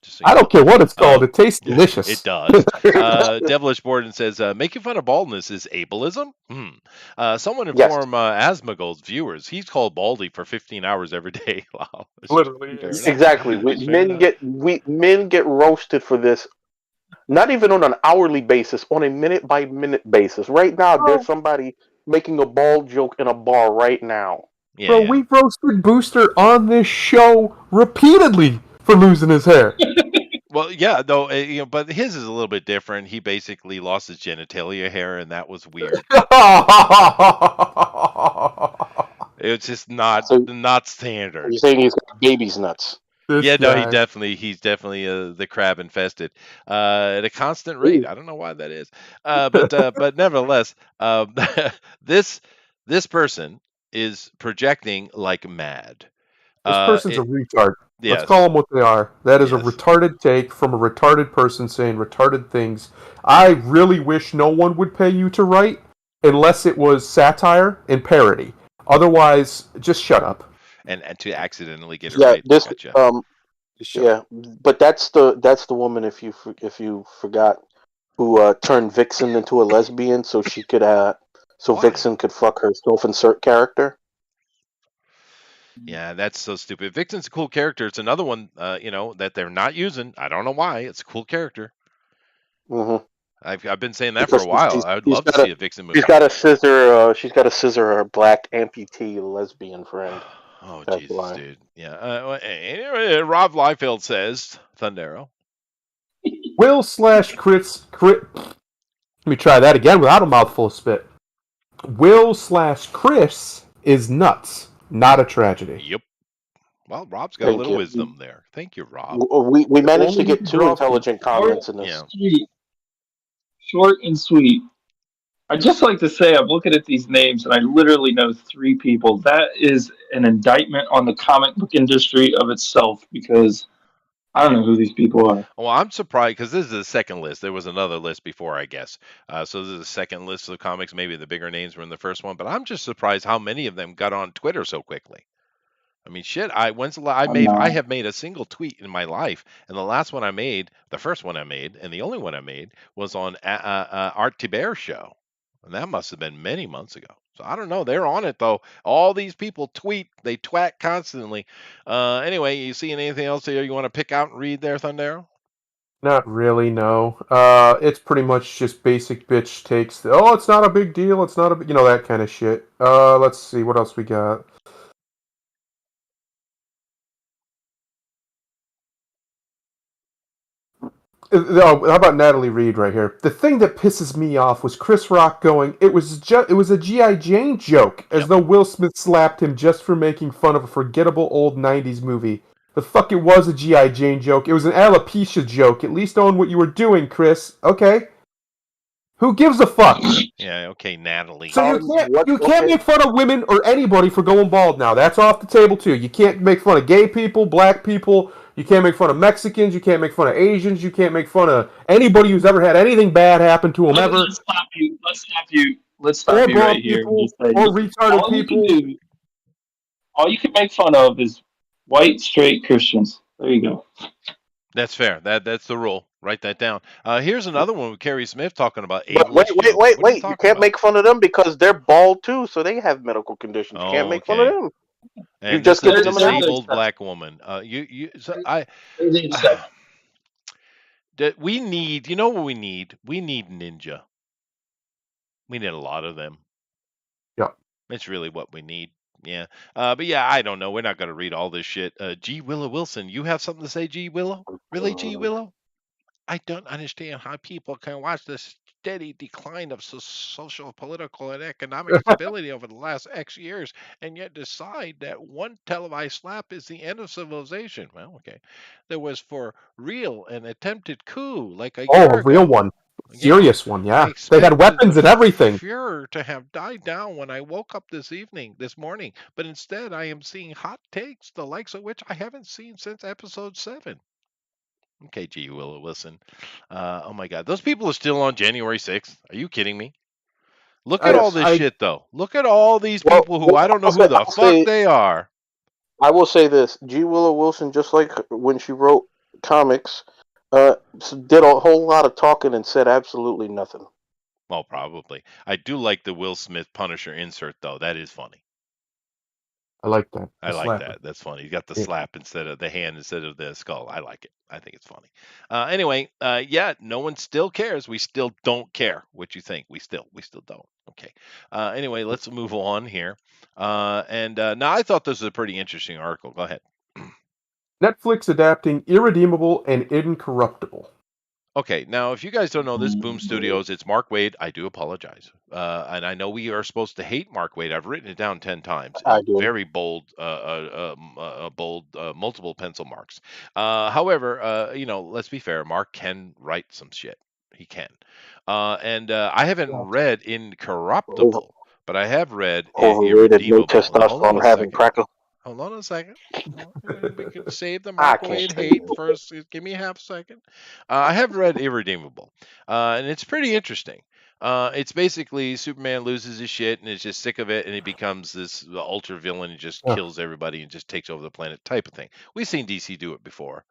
Just so you I know. don't care what it's called. It tastes delicious. It does. Devilish Borden says, making fun of baldness is ableism? Someone Yes. inform Asmongold's viewers. He's called Baldy for 15 hours every day. Wow. Literally. Fair enough. Exactly. Men get roasted for this. Not even on an hourly basis, on a minute by minute basis. Right now, there's somebody making a bald joke in a bar right now. Yeah, Bro, yeah. we've roasted Booster on this show repeatedly for losing his hair. Well, yeah, though, but his is a little bit different. He basically lost his genitalia hair, and that was weird. It's just So not standard. you're saying he's got baby's nuts? This Yeah, no, guy. he's definitely the crab infested at a constant rate. Ooh. I don't know why that is, but nevertheless, this this person is projecting like mad. This person's a retard. Let's Yes, call them what they are. That is a yes. retarded take from a retarded person saying retarded things. I really wish no one would pay you to write unless it was satire and parody. Otherwise, just shut up. And to accidentally get it Yeah, right. this Gotcha. Just shut yeah, up. but that's the woman if you forgot who turned Vixen into a lesbian so she could so Why? Vixen could fuck her self-insert character. Yeah, that's so stupid. Vixen's a cool character. It's another one, that they're not using. I don't know why. It's a cool character. Mm-hmm. I've been saying that for a Because while. I would love to see a Vixen movie. she's got a scissor. She's got a scissor her black amputee lesbian friend. Oh, That's Jesus, why. dude. Yeah. Anyway, Rob Liefeld says, Thundero. Will/Chris. Let me try that again without a mouthful of spit. Will/Chris is nuts, not a tragedy. Yep. Well, Rob's got Thank a little you. wisdom there. Thank you, Rob. We managed to Only get you two draw intelligent comments in this. Yeah. Sweet. Short and sweet. I'd just like to say I'm looking at these names and I literally know 3 people. That is an indictment on the comic book industry of itself because I don't know who these people are. Well, I'm surprised because this is the second list. There was another list before, I guess. So this is the second list of comics. Maybe the bigger names were in the first one, but I'm just surprised how many of them got on Twitter so quickly. I mean, shit. I have made a single tweet in my life, and the last one I made, the first one I made, and the only one I made was on Art Tiber show, and that must have been many months ago. So I don't know. They're on it though. All these people tweet, they twat constantly. Anyway, you see anything else here you want to pick out and read there, Thundero? Not really, no. It's pretty much just basic bitch takes. Oh, it's not a big deal. It's not a, that kind of shit. Let's see what else we got. Oh, how about Natalie Reed right here? The thing that pisses me off was Chris Rock going, it was a G.I. Jane joke, as though Will Smith slapped him just for making fun of a forgettable old 90s movie. The fuck it was a G.I. Jane joke. It was an alopecia joke. At least own what you were doing, Chris. Okay? Who gives a fuck? Yeah, okay, Natalie. So you can't make fun of women or anybody for going bald now. That's off the table too. You can't make fun of gay people, black people. You can't make fun of Mexicans. You can't make fun of Asians. You can't make fun of anybody who's ever had anything bad happen to them ever. Let's stop you. Let's stop you right here. People, or retarded people. All you can make fun of is white straight Christians. There you go. That's fair. That's the rule. Write that down. Here's another one with Kerry Smith talking about But ableist. wait! You can't make fun of them because they're bald too, so they have medical conditions. You can't make fun of them. And you just give give a them an disabled black woman. We need. You know what we need? We need Ninja. We need a lot of them. Yeah, it's really what we need. Yeah. But yeah, I don't know. We're not going to read all this shit. G. Willow Wilson, you have something to say, G. Willow? Really, G. Willow? I don't understand how people can watch the steady decline of social, political, and economic stability over the last X years and yet decide that one televised slap is the end of civilization. Well, okay. There was for real an attempted coup like a year a real ago. one. Serious one, yeah. They had weapons and everything. Furor to have died down when I woke up this morning, but instead I am seeing hot takes, the likes of which I haven't seen since episode 7. Okay, G. Willow, listen. Oh my God, those people are still on January 6th. Are you kidding me? Look at all this shit, though. Look at all these people who I don't know who the fuck they are. I will say this: G. Willow Wilson, just like when she wrote comics, did a whole lot of talking and said absolutely nothing. Well, probably. I do like the Will Smith Punisher insert, though. That is funny. I like that. I like that. That's funny. You got the slap instead of the hand instead of the skull. I like it. I think it's funny. Anyway, yeah, no one still cares. We still don't care what you think. We still don't. Okay. Anyway, let's move on here. Now I thought this was a pretty interesting article. Go ahead. Netflix adapting Irredeemable and Incorruptible. Okay, now if you guys don't know this, Boom Studios, it's Mark Waid. I do apologize, and I know we are supposed to hate Mark Waid. I've written it down 10 times I in do. very bold, multiple pencil marks. However, let's be fair. Mark can write some shit. He can, and I haven't read Over, Incorruptible, but I have read overrated, no Irredeemable. Now hold on testosterone a having second. cracker. Hold on a second. We could save the I Mark can't Wade stand hate it. first. Give me a half second. I have read Irredeemable, and it's pretty interesting. It's basically Superman loses his shit and is just sick of it, and he becomes this ultra villain and just Ugh. kills everybody and just takes over the planet type of thing. We've seen DC do it before.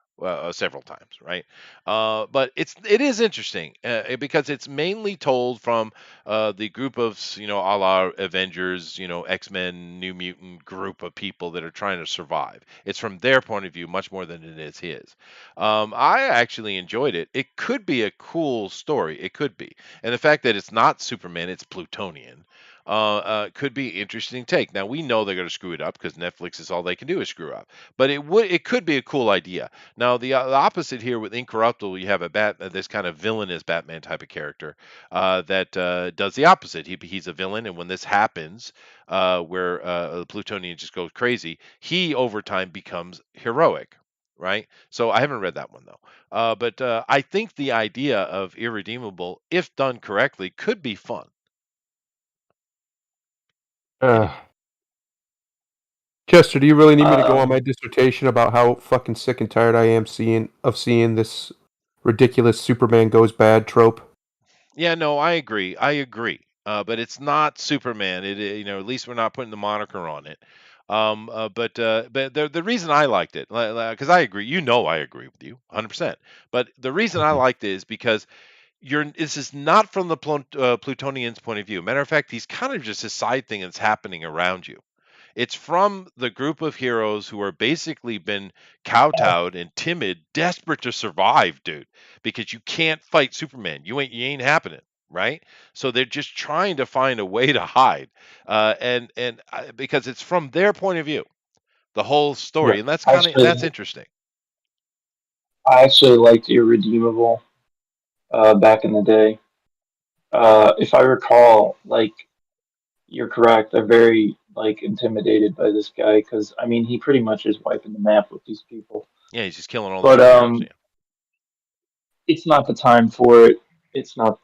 Several times, right? But it is interesting because it's mainly told from the group of a la Avengers, X Men, New Mutant group of people that are trying to survive. It's from their point of view much more than it is his. I actually enjoyed it. It could be a cool story. It could be, and the fact that it's not Superman, it's Plutonian. Could be interesting take. Now we know they're going to screw it up because Netflix is all they can do is screw up. But it could be a cool idea. Now the opposite here with Incorruptible, you have this kind of villainous Batman type of character that does the opposite. He's a villain, and when this happens, where the Plutonian just goes crazy, he over time becomes heroic, right? So I haven't read that one though. But I think the idea of Irredeemable, if done correctly, could be fun. Ugh. Chester, do you really need me to go on my Um, dissertation about how fucking sick and tired I am seeing this ridiculous Superman goes bad trope? Yeah, no, I agree. I agree. But it's not Superman. At least we're not putting the moniker on it. But the reason I liked it, because I agree, I agree with you 100%. But the reason I Mhm. liked it is because this is not from the Plutonian's point of view. Matter of fact, he's kind of just a side thing that's happening around you. It's from the group of heroes who are basically been kowtowed and timid, desperate to survive, dude, because you can't fight Superman. You ain't happening, right? So they're just trying to find a way to hide, because it's from their point of view, the whole Yeah. story, and that's actually, interesting. I actually liked Irredeemable back in the day. If I recall, like you're correct, they're very like intimidated by this guy because I mean he pretty much is wiping the map with these people. Yeah, he's just killing all the But superheroes. Yeah. it's not the time for it. It's not.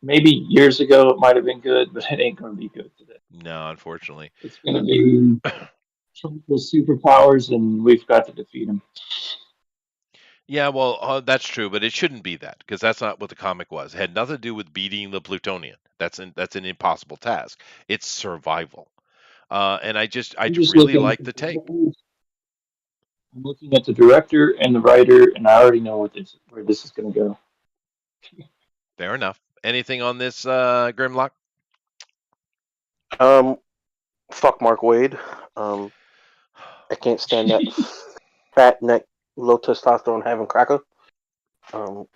Maybe years ago it might have been good, but it ain't gonna be good today. No, unfortunately. It's gonna be Trump with superpowers, and we've got to defeat him. Yeah, well, that's true, but it shouldn't be that because that's not what the comic was. It had nothing to do with beating the Plutonian. That's an impossible task. It's survival. And I I'm just really looking at like the the take. director. I'm looking at the director and the writer, and I already know where this is gonna go. Fair enough. Anything on this, Grimlock? Um, fuck Mark Wade. I can't stand that fat neck, low testosterone having cracker. Um,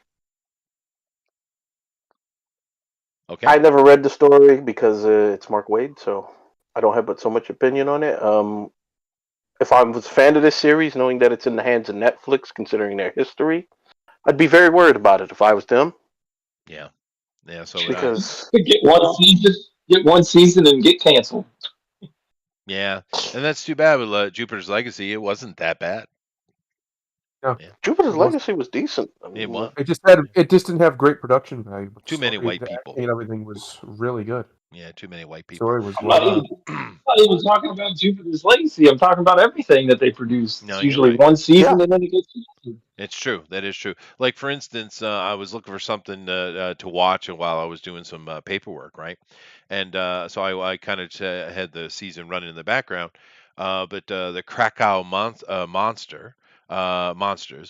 Okay. I never read the story because it's Mark Wade, so I don't have but so much opinion on it. If I was a fan of this series, knowing that it's in the hands of Netflix, considering their history, I'd be very worried about it if I was them. Yeah. Yeah. So would I. Because Get one season, and get canceled. Yeah. And that's too bad with Jupiter's Legacy. It wasn't that bad. Yeah. Yeah. Jupiter's It was. Legacy was decent. I It mean, was. It just didn't have great production value. But Too many white the people. acting and everything was really good. Yeah. Too many white people. Story was I'm well not done. even, I'm not even talking about Jupiter's Legacy. I'm talking about everything that they produce. No, It's you're usually right. one yeah. season and then it gets canceled. It's true. That is true. Like for instance, I was looking for something to watch while I was doing some paperwork, right? And so I kind of had the season running in the background. But the Krakow Monsters,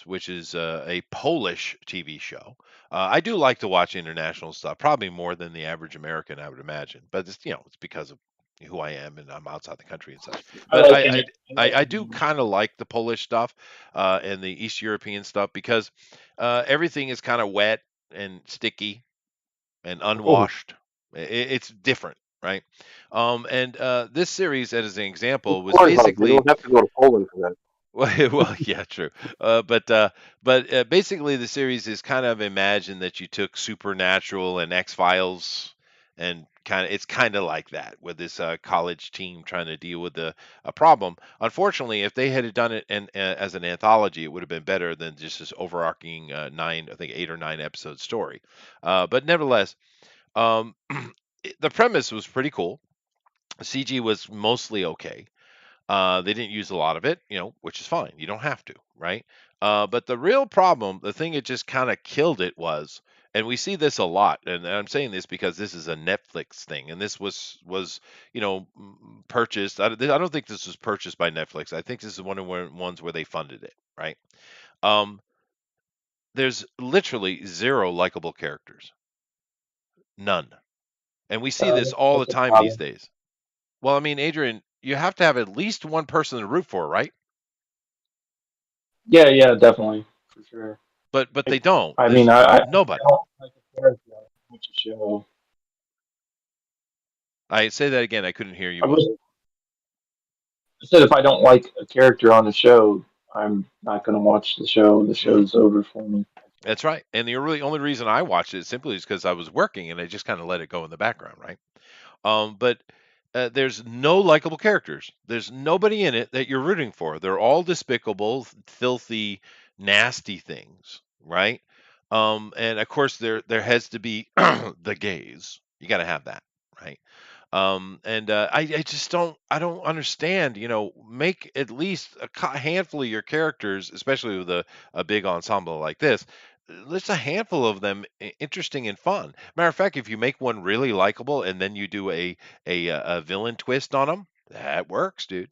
which is a Polish TV show. I do like to watch international stuff, probably more than the average American, I would imagine. But it's because of who I am and I'm outside the country and such. I But like I it. I like I it. do kind of like the Polish stuff and the East European stuff because everything is kind of wet and sticky and Oh, unwashed. It's different, right? And this series, as an Of example, was course, you basically don't have to go to Poland for that. Well, yeah, true. But basically, the series is kind of imagine that you took Supernatural and X Files, and it's kind of like that with this college team trying to deal with a problem. Unfortunately, if they had done it as an anthology, it would have been better than just this overarching nine, I think 8 or 9 episode story. But nevertheless, um, the premise was pretty cool. CG was mostly okay. They didn't use a lot of it, which is fine. You don't have to, right? But the real problem, the thing that just kind of killed it was, and we see this a lot, and I'm saying this because this is a Netflix thing, and this was purchased. I don't think this was purchased by Netflix. I think this is one of the ones where they funded it, right? Um, there's literally zero likable characters, none, and we see this all the That's a time these problem. days. Well, I mean, Adrian, you have to have at least one person to root for, right? Yeah, yeah, definitely for sure. But they I, don't. I mean, There's I nobody. don't like a character on a show. I say that again. I couldn't hear you I well. was I said if I don't like a character on the show, I'm not going to watch the show. The Hmm. show's over for me. That's right. And the really only reason I watched it simply is because I was working and I just kind of let it go in the background, right? But there's no likable characters. There's nobody in it that you're rooting for. They're all despicable, filthy, nasty things, right? And of course there has to be the gays. You got to have that, right? And I just don't understand. Make at least a handful of your characters, especially with a big ensemble like this. Let's a handful of them interesting and fun. Matter of fact, if you make one really likable and then you do a villain twist on them, that works, dude.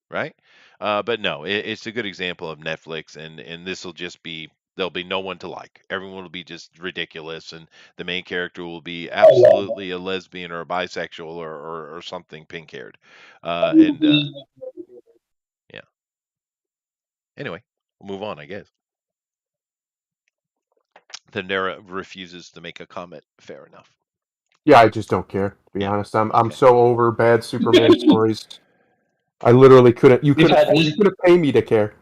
Right? But no, it's a good example of Netflix, and this will just be there'll be no one to like. Everyone will be just ridiculous, and the main character will be Oh, absolutely a lesbian or a bisexual or something pink haired. And yeah. yeah. Anyway, we'll move on, I guess. The Nera refuses to make a comment. Fair enough. Yeah, I just don't care. To be Yeah. honest, I'm Okay. so over bad Superman stories. I literally couldn't. You We've couldn't. had You this. couldn't pay me to care.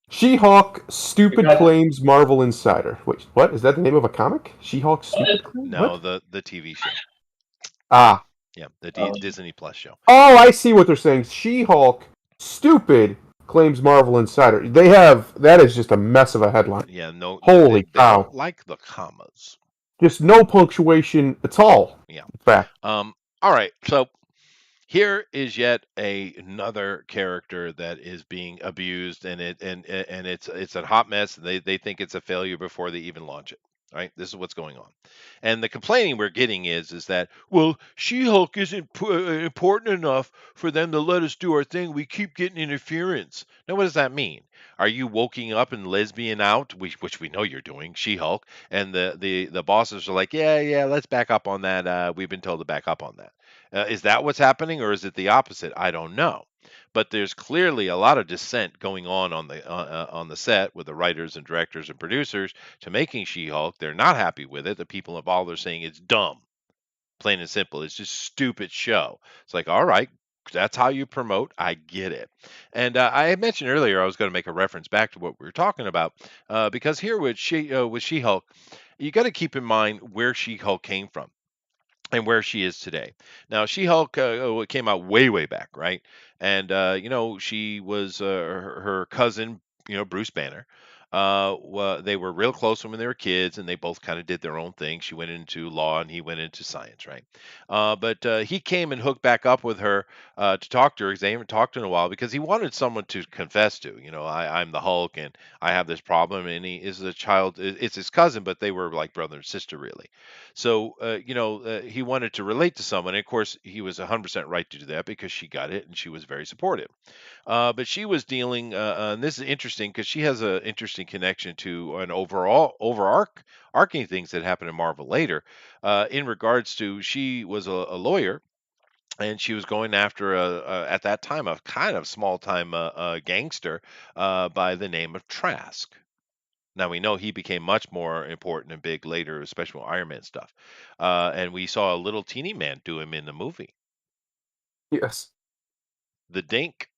She-Hulk, We've stupid had claims Marvel Insider. Wait, what? Is that the name of a comic? She-Hulk, stupid claims. No, What? the TV show. Ah. Yeah, the um, Disney Plus show. Oh, I see what they're saying. She-Hulk, stupid claims Marvel Insider. They have that is just a mess of a headline. Yeah, no, Holy they cow! don't like the commas. Just no punctuation at all. Yeah. In fact, All right. So here is yet another character that is being abused, and it's a hot mess. They think it's a failure before they even launch it. Right, this is what's going on, and the complaining we're getting is that, well, She-Hulk isn't important enough for them to let us do our thing. We keep getting interference. Now, what does that mean? Are you woking up and lesbian out, which we know you're doing, She-Hulk, and the bosses are like, yeah, let's back up on that. We've been told to back up on that. Is that what's happening, or is it the opposite? I don't know. But there's clearly a lot of dissent going on the set with the writers and directors and producers to making She-Hulk. They're not happy with it. The people involved are saying it's dumb, plain and simple. It's just stupid show. It's like, all right, that's how you promote. I get it. And I had mentioned earlier I was going to make a reference back to what we were talking about because here with She-Hulk, you got to keep in mind where She-Hulk came from and where she is today. Now, She-Hulk came out way back, right? And she was her cousin, Bruce Banner. They were real close when they were kids, and they both kind of did their own thing. She went into law, and he went into science, right? But he came and hooked back up with her to talk to her because they haven't talked in a while because he wanted someone to confess to. I'm the Hulk, and I have this problem, and he is a child. It's his cousin, but they were like brother and sister, really. So, he wanted to relate to someone. And of course, he was 100% right to do that because she got it and she was very supportive. But she was dealing, and this is interesting because she has an interesting connection to an arcing things that happened in Marvel later. In regards to, she was a lawyer, and she was going after at that time a kind of small time gangster by the name of Trask. Now we know he became much more important and big later, especially with Iron Man stuff. And we saw a little teeny man do him in the movie, yes, the Dink.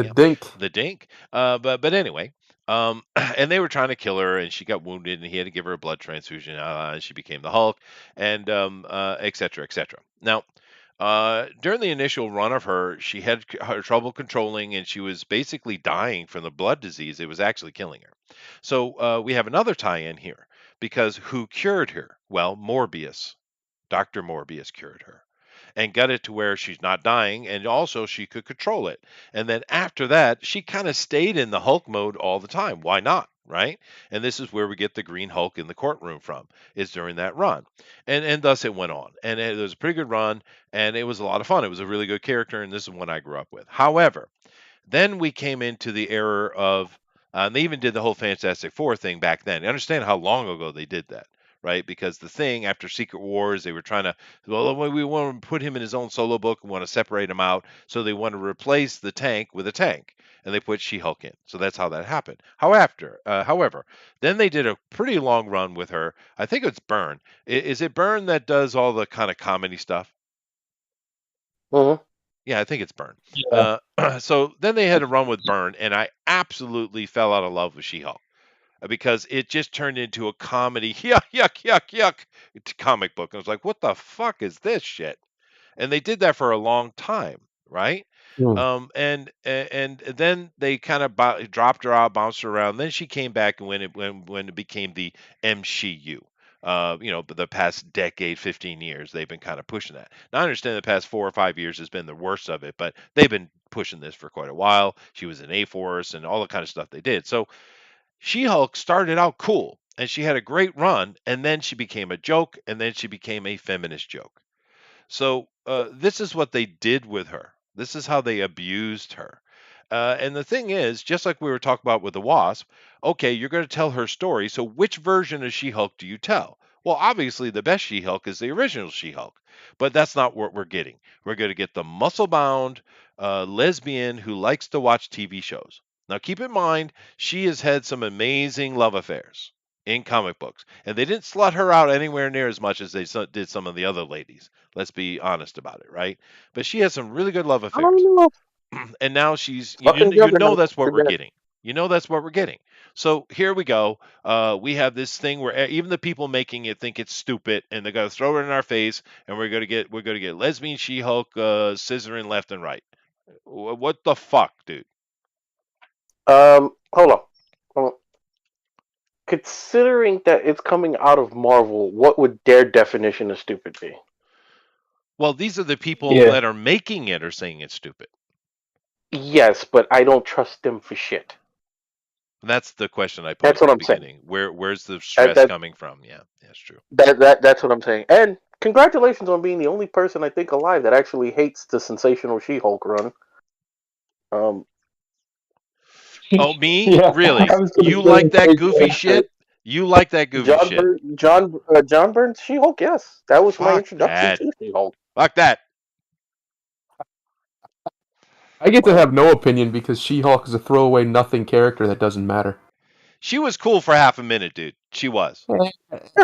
The Yep, Dink. the Dink. But anyway, and they were trying to kill her, and she got wounded, and he had to give her a blood transfusion. And she became the Hulk, and et cetera, et cetera. Now, during the initial run of her, she had her trouble controlling, and she was basically dying from the blood disease. It was actually killing her. So we have another tie-in here because who cured her? Well, Morbius. Dr. Morbius cured her and got it to where she's not dying, and also she could control it. And then after that, she kind of stayed in the Hulk mode all the time. Why not? Right? And this is where we get the Green Hulk in the courtroom from, is during that run. And thus it went on. And it was a pretty good run, and it was a lot of fun. It was a really good character, and this is one I grew up with. However, then we came into the era of, they even did the whole Fantastic Four thing back then. You understand how long ago they did that, right? Because the Thing, after Secret Wars, they were trying to, well, we want to put him in his own solo book. We want to separate him out. So they want to replace the Tank with a Tank. And they put She-Hulk in. So that's how that happened. However, then they did a pretty long run with her. I think it's Byrne. Is it Byrne that does all the kind of comedy stuff? Mhm. Yeah, I think it's Byrne. Yeah. So then they had a run with Byrne, and I absolutely fell out of love with She-Hulk because it just turned into a comedy, yuck, yuck, yuck, yuck, comic book. I was like, what the fuck is this shit? And they did that for a long time, right? Hmm. And then they kind of dropped her out, bounced her around. Then she came back when it became the MCU. But the past decade, 15 years, they've been kind of pushing that. Now I understand the past 4 or 5 years has been the worst of it, but they've been pushing this for quite a while. She was in A-Force and all the kind of stuff they did. So She-Hulk started out cool, and she had a great run, and then she became a joke, and then she became a feminist joke. So this is what they did with her. This is how they abused her. And the thing is, just like we were talking about with the Wasp, okay, you're going to tell her story. So which version of She-Hulk do you tell? Well, obviously, the best She-Hulk is the original She-Hulk, but that's not what we're getting. We're going to get the muscle-bound lesbian who likes to watch TV shows. Now, keep in mind, she has had some amazing love affairs in comic books, and they didn't slut her out anywhere near as much as they did some of the other ladies. Let's be honest about it, right? But she has some really good love I don't affairs, know. and now she's Fucking you know Juggernaut. that's what we're Forget. getting. You know that's what we're getting. So here we go. We have this thing where even the people making it think it's stupid, and they're gonna throw it in our face, and we're gonna get lesbian She-Hulk scissoring left and right. What the fuck, dude? Hold on. Hold on. Considering that it's coming out of Marvel, what would their definition of stupid be? Well, these are the people Yeah. that are making it are saying it's stupid. Yes, but I don't trust them for shit. And that's the question I That's posed at what the I'm saying. beginning. Where's the stress That, coming from? Yeah, that's true. that's what I'm saying. And congratulations on being the only person I think alive that actually hates the sensational She-Hulk run. Um, Oh, me? Yeah. Really? I was gonna You like say that the goofy same thing. shit? You like that goofy shit? John Burns She-Hulk. Yes, that was my Fuck introduction that. to She-Hulk. Fuck that. I get to Well, have no opinion because She-Hulk is a throwaway nothing character that doesn't matter. She was cool for half a minute, dude. She was.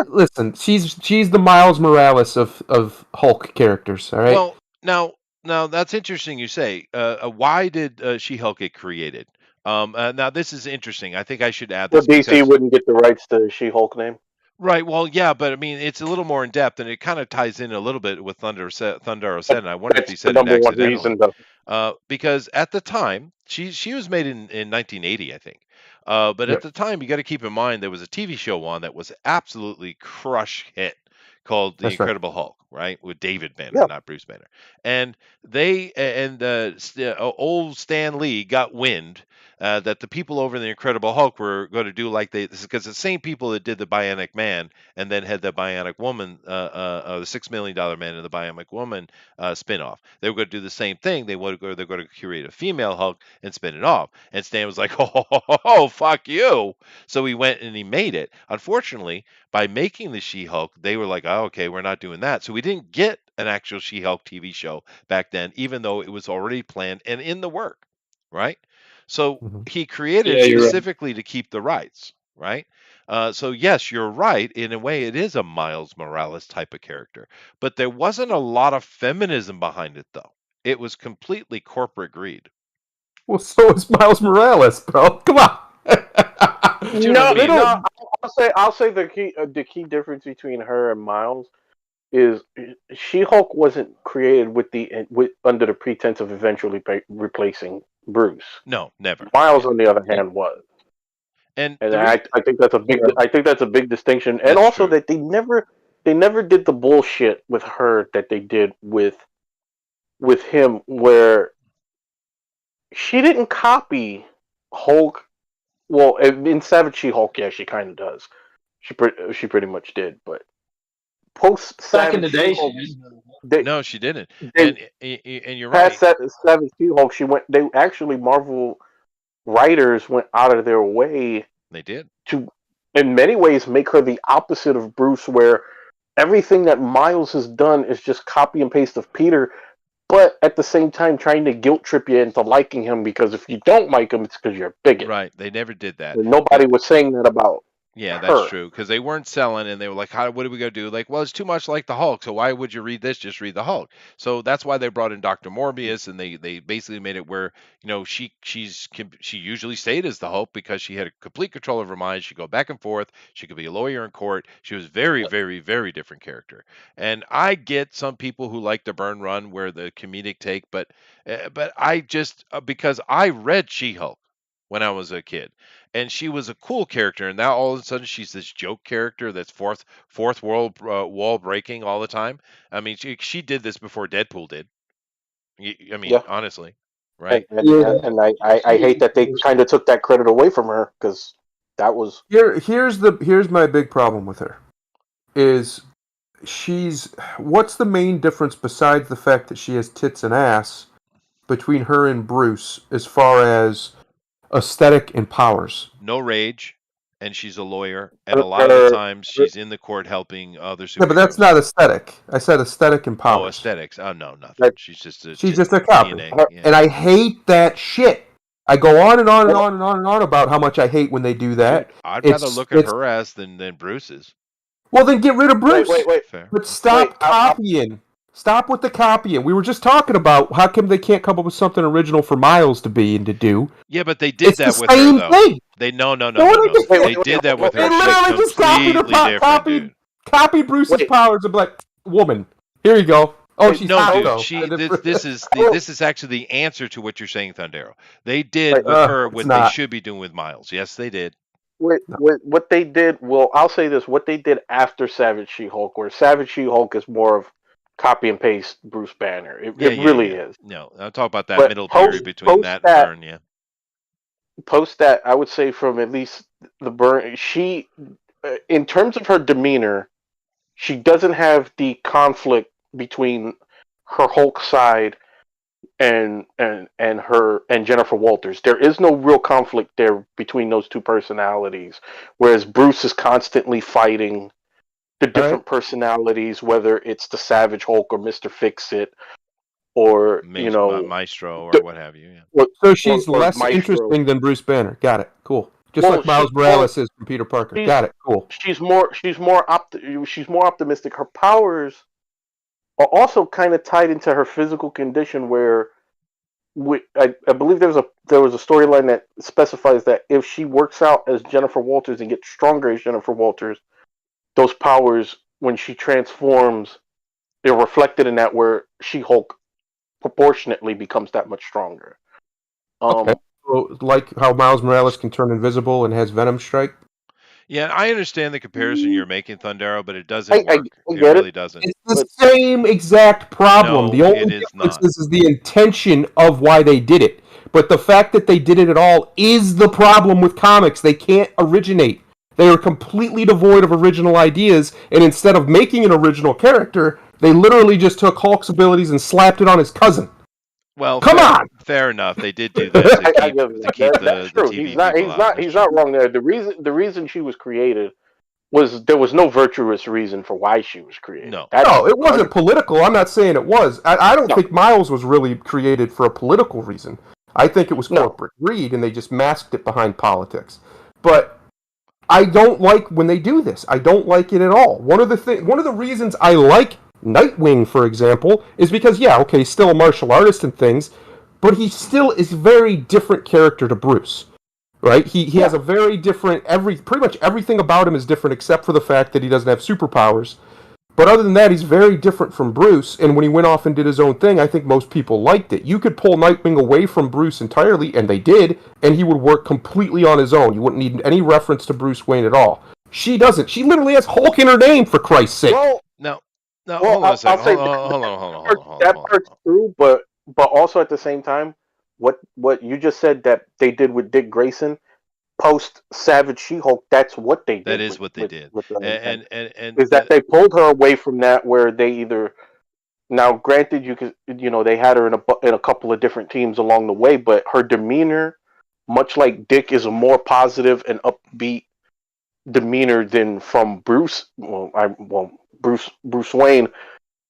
Listen, she's the Miles Morales of Hulk characters. All right. Well, now that's interesting you say. Why did She-Hulk get created? Now this is interesting. I think I should add so this DC because wouldn't get the rights to She-Hulk name. right. Well, yeah, but I mean, it's a little more in depth, and it kind of ties in a little bit with Thunder said, and I wonder if That's he the said it number one accidentally. reason, though. Because at the time she was made in 1980, I think. But at Yep. the time, you got to keep in mind there was a TV show on that was absolutely crush hit called The That's right. Incredible Hulk, right, with David Banner, Yeah. not Bruce Banner. And old Stan Lee got wind that the people over in The Incredible Hulk were going to do like because the same people that did the Bionic Man and then had the Bionic Woman, the $6 million Man and the Bionic Woman spin-off. They were going to do the same thing. They're going to create a female Hulk and spin it off. And Stan was like, oh, fuck you. So he went and he made it. Unfortunately, by making the She-Hulk, they were like, oh, okay, we're not doing that. So we didn't get an actual She-Hulk TV show back then, even though it was already planned and in the work, right? So Mhm. he created Yeah, it you're right. specifically to keep the rights, right? So yes, you're right. In a way, it is a Miles Morales type of character, but there wasn't a lot of feminism behind it, though. It was completely corporate greed. Well, so is Miles Morales, bro. Come on. you know what I mean? No. I'll say the key difference between her and Miles is She-Hulk wasn't created with under the pretense of eventually replacing Bruce. No, never. Miles, on the other hand, was. And And I think that's a big distinction, and That's also true. that they never did the bullshit with her that they did with him, where she didn't copy Hulk. Well, in Savage She-Hulk, yeah, she kind of does. She pretty much did, but post Back in the Savage day, She-Hulk, she didn't. no, she didn't. they And you're right. past Savage She-Hulk, they actually Marvel writers went out of their way They did. to, in many ways, make her the opposite of Bruce, where everything that Miles has done is just copy and paste of Peter, but at the same time trying to guilt trip you into liking him, because if you don't like him, it's because you're a bigot. Right. They never did that. And nobody was saying that about Yeah, her. that's true. Because they weren't selling, and they were like, "How? What are we gonna do?" Like, well, it's too much like the Hulk. So why would you read this? Just read the Hulk. So that's why they brought in Doctor Morbius, and they basically made it where she usually stayed as the Hulk because she had a complete control of her mind. She could go back and forth. She could be a lawyer in court. She was very, very, very different character. And I get some people who like the burn run where the comedic take, but I just because I read She-Hulk when I was a kid, and she was a cool character, and now all of a sudden she's this joke character that's fourth world wall breaking all the time. I mean, she did this before Deadpool did. I mean, Yeah. honestly, right? And I hate that they kind of took that credit away from her, because that was Here's my big problem with her. Is what's the main difference besides the fact that she has tits and ass between her and Bruce as far as aesthetic and powers? No rage, and she's a lawyer, and a lot of the times she's in the court helping other superheroes. Yeah, but that's not aesthetic. I said aesthetic and powers. Oh, aesthetics. Oh no, nothing. She's just a copy. DNA, yeah. And I hate that shit. I go on and on and on and on and on about how much I hate when they do that. Dude, I'd rather look at her ass than Bruce's. Well, then get rid of Bruce. Wait. Fair. But stop copying. Stop with the copying. We were just talking about how come they can't come up with something original for Miles to be and to do. Yeah, but they did that with same her, though. thing. They no. Wait, They did that with her. They literally She's just copied completely different, copy Bruce's Wait. powers and be like, woman, here you go. Oh, she's no, hot, dude. though. This is actually the answer to what you're saying, Thundero. They did with her what they should be doing with Miles. Yes, they did. What they did. Well, I'll say this: what they did after Savage She-Hulk, where Savage She-Hulk is more of copy and paste Bruce Banner. It really is. No, I'll talk about that But middle period between that and Burn. Yeah. Post that, I would say from at least the Burn, she, in terms of her demeanor, she doesn't have the conflict between her Hulk side and her and Jennifer Walters. There is no real conflict there between those two personalities, whereas Bruce is constantly fighting the different personalities, whether it's the Savage Hulk or Mr. Fix-It, or Maestro or what have you. Yeah. So she's less Maestro. interesting than Bruce Banner. Got it. Cool. Just like Miles Morales is from Peter Parker. Got it. Cool. She's more optimistic. Her powers are also kind of tied into her physical condition, where I believe there was a storyline that specifies that if she works out as Jennifer Walters and gets stronger as Jennifer Walters, those powers, when she transforms, they're reflected in that, where She-Hulk proportionately becomes that much stronger. Okay. So, like how Miles Morales can turn invisible and has Venom strike? Yeah, I understand the comparison you're making, Thundero, but it doesn't work. It get really it. doesn't. It's the same exact problem. No, the only it is difference not. is the intention of why they did it. But the fact that they did it at all is the problem with comics. They can't originate. They are completely devoid of original ideas, and instead of making an original character, they literally just took Hulk's abilities and slapped it on his cousin. Well, come on. Fair enough. They did do that to keep the true. TV He's not wrong there. The reason she was created was there was no virtuous reason for why she was created. No, it wasn't political. I'm not saying it was. I don't think Miles was really created for a political reason. I think it was corporate greed, and they just masked it behind politics. But I don't like when they do this. I don't like it at all. One of the reasons I like Nightwing, for example, is because, still a martial artist and things, but he still is a very different character to Bruce. Right? He has a very different pretty much everything about him is different except for the fact that he doesn't have superpowers. But other than that, he's very different from Bruce, and when he went off and did his own thing, I think most people liked it. You could pull Nightwing away from Bruce entirely, and they did, and he would work completely on his own. You wouldn't need any reference to Bruce Wayne at all. She doesn't. She literally has Hulk in her name, for Christ's sake. Well, No, hold on a second. Hold on. That part's true, but also at the same time, what you just said that they did with Dick Grayson post Savage She-Hulk, that's what they did. That is what they did. And is that they pulled her away from that, where they either, now granted they had her in a couple of different teams along the way, but her demeanor, much like Dick, is a more positive and upbeat demeanor than from Bruce. Bruce Wayne.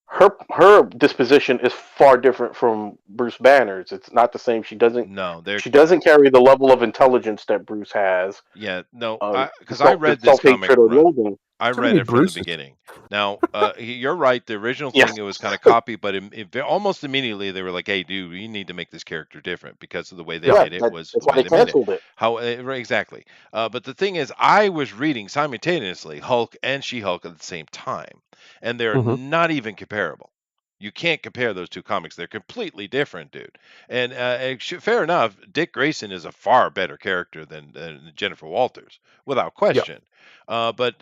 Her disposition is far different from Bruce Banner's. It's not the same. She doesn't carry the level of intelligence that Bruce has. Yeah, no, because I read this comic. I read it from the beginning. Now, you're right. The original thing, it was kind of copied, but almost immediately they were like, "Hey, dude, we need to make this character different because of the way they made it." That's why they canceled it. Exactly. But the thing is, I was reading simultaneously Hulk and She-Hulk at the same time, and they're not even comparable. You can't compare those two comics. They're completely different, dude. And fair enough, Dick Grayson is a far better character than Jennifer Walters, without question. But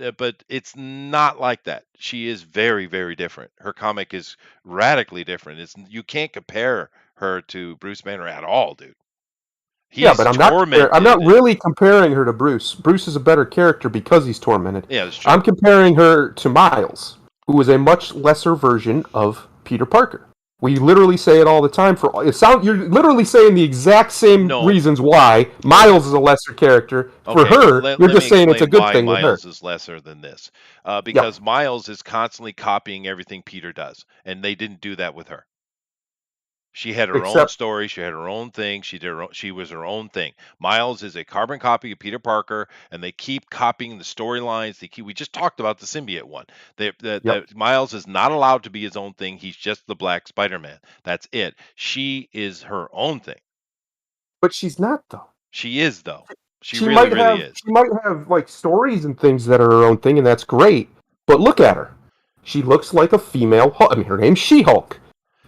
it's not like that. She is very, very different. Her comic is radically different. You can't compare her to Bruce Banner at all, dude. But I'm not really comparing her to Bruce. Bruce is a better character because he's tormented. Yeah, that's true. I'm comparing her to Miles, who is a much lesser version of Peter Parker. We literally say it all the time. You're literally saying the exact same reasons why Miles is a lesser character. For her, you're just saying it's a good thing with her. Miles is lesser than this. Because Miles is constantly copying everything Peter does, and they didn't do that with her. She had her own story. She had her own thing. She was her own thing. Miles is a carbon copy of Peter Parker, and they keep copying the storylines. We just talked about the symbiote one. Miles is not allowed to be his own thing. He's just the Black Spider-Man. That's it. She is her own thing. But she's not, though. She is, though. She really is. She might have like stories and things that are her own thing, and that's great. But look at her. She looks like a female Hulk. I mean, her name's She-Hulk.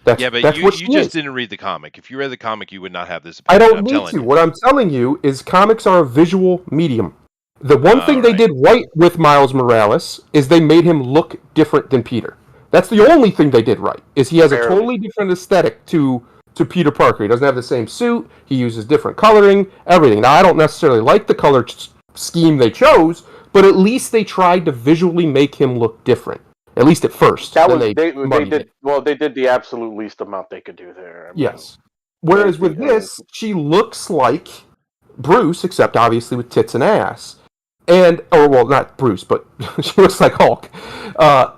But you just didn't read the comic. If you read the comic, you would not have this opinion. I don't need to. What I'm telling you is comics are a visual medium. The one thing they did right with Miles Morales is they made him look different than Peter. That's the only thing they did right, is he has a totally different aesthetic to Peter Parker. He doesn't have the same suit. He uses different coloring, everything. Now, I don't necessarily like the color scheme they chose, but at least they tried to visually make him look different. At least at first. They did the absolute least amount they could do there. Yes. Whereas with this, she looks like Bruce, except obviously with tits and ass. Not Bruce, but she looks like Hulk.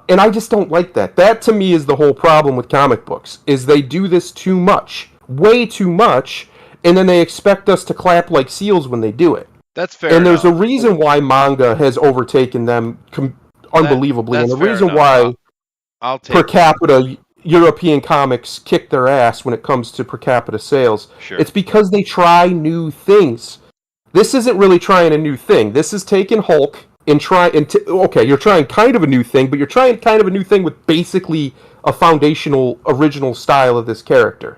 And I just don't like that. That, to me, is the whole problem with comic books, is they do this too much. Way too much. And then they expect us to clap like seals when they do it. That's fair. And there's a reason why manga has overtaken them unbelievably, and the reason why per capita European comics kick their ass when it comes to per capita sales, it's because they try new things. This isn't really trying a new thing. This is taking Hulk and you're trying kind of a new thing, but you're trying kind of a new thing with basically a foundational original style of this character.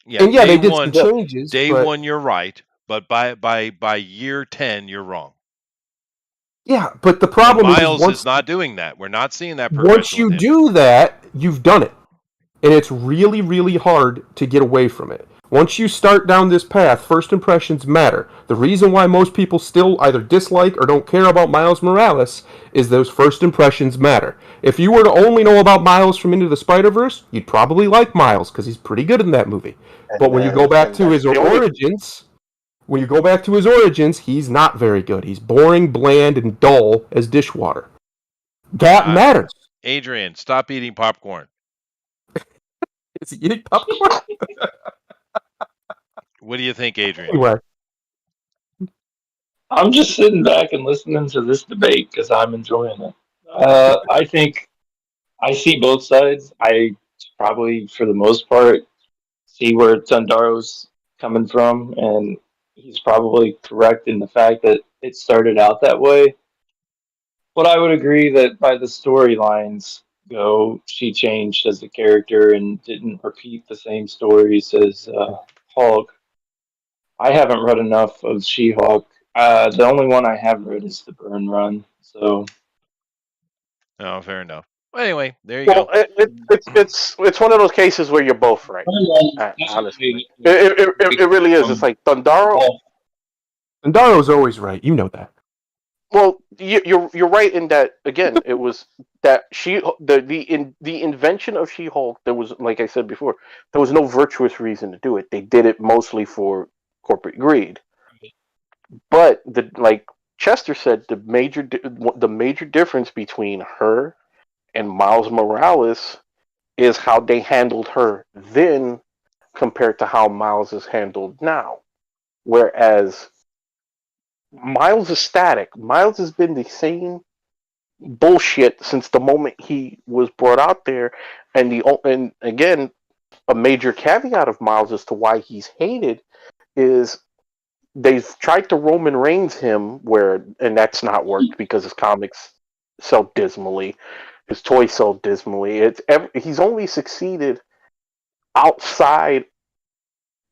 Yeah, and they did some changes. Day one, you're right, but by year 10, you're wrong. Yeah, but the problem Miles is not doing that. We're not seeing that progression. Once you do that, you've done it. And it's really, really hard to get away from it. Once you start down this path, first impressions matter. The reason why most people still either dislike or don't care about Miles Morales is those first impressions matter. If you were to only know about Miles from Into the Spider-Verse, you'd probably like Miles, because he's pretty good in that movie. But when you go back to his origins... When you go back to his origins, he's not very good. He's boring, bland, and dull as dishwater. That matters. Adrian, stop eating popcorn. Is he eating popcorn? What do you think, Adrian? Anyway. I'm just sitting back and listening to this debate because I'm enjoying it. I think I see both sides. I probably, for the most part, see where Tundaro's coming from, and he's probably correct in the fact that it started out that way. But I would agree that by the storylines go, she changed as a character and didn't repeat the same stories as Hulk. I haven't read enough of She-Hulk. The only one I have read is the Burn Run. So Oh, fair enough. Well, anyway, there you Well, go. it's one of those cases where you're both right. Burn Run Honestly, definitely it really is. It's like Thundaro. And Daro's always right. You know that. Well, you're right in that. Again, it was that the invention of She-Hulk. There was, like I said before, there was no virtuous reason to do it. They did it mostly for corporate greed. But like Chester said, the major difference between her and Miles Morales is how they handled her then compared to how Miles is handled now. Whereas Miles is static. Miles has been the same bullshit since the moment he was brought out there, and again, a major caveat of Miles as to why he's hated is they've tried to Roman Reigns him, and that's not worked because his comics sell dismally, his toys sell dismally. He's only succeeded outside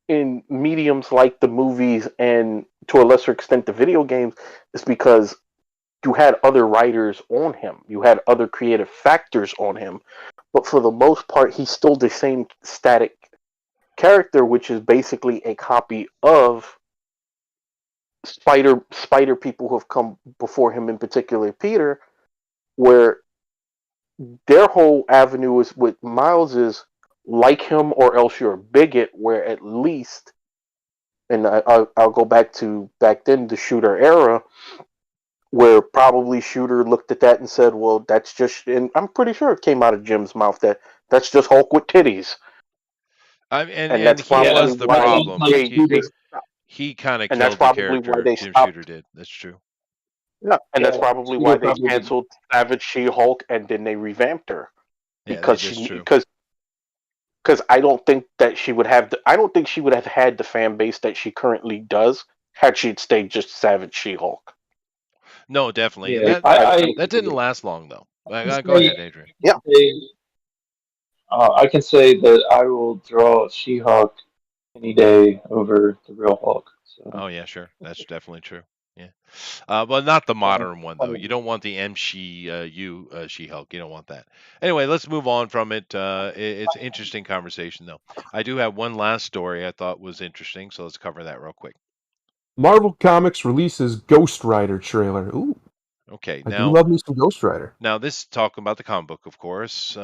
in mediums like the movies and to a lesser extent the video games is because you had other writers on him, you had other creative factors on him, but for the most part he's still the same static character, which is basically a copy of spider people who have come before him, in particular Peter, where their whole avenue is with Miles is like him or else you're a bigot, where at least, and I'll go back to back then, the Shooter era, where probably Shooter looked at that and said, well, that's just, and I'm pretty sure it came out of Jim's mouth, that that's just Hulk with titties. And And that's he probably was the why problem. He kind of and that's killed the probably why character. they Jim stopped. Shooter did. That's true. Yeah, and that's yeah, probably why Shooter they probably did. canceled Savage She-Hulk and then they revamped her Yeah, because that's true. because I don't think that she would have I don't think she would have had the fan base that she currently does had she stayed just Savage She-Hulk. No, definitely. And Yeah, that didn't last long though. I Go ahead, Adrian. Yeah. I can say that I will draw She-Hulk any day over the real Hulk. So, Oh yeah, sure. That's definitely true. Yeah. Well, not the modern one though. You don't want the She-Hulk. You don't want that. Anyway, let's move on from it. It's an interesting conversation though. I do have one last story I thought was interesting, so let's cover that real quick. Marvel Comics releases Ghost Rider trailer. Ooh, Okay, I do love me some Ghost Rider. now this is talking about the comic book, of course,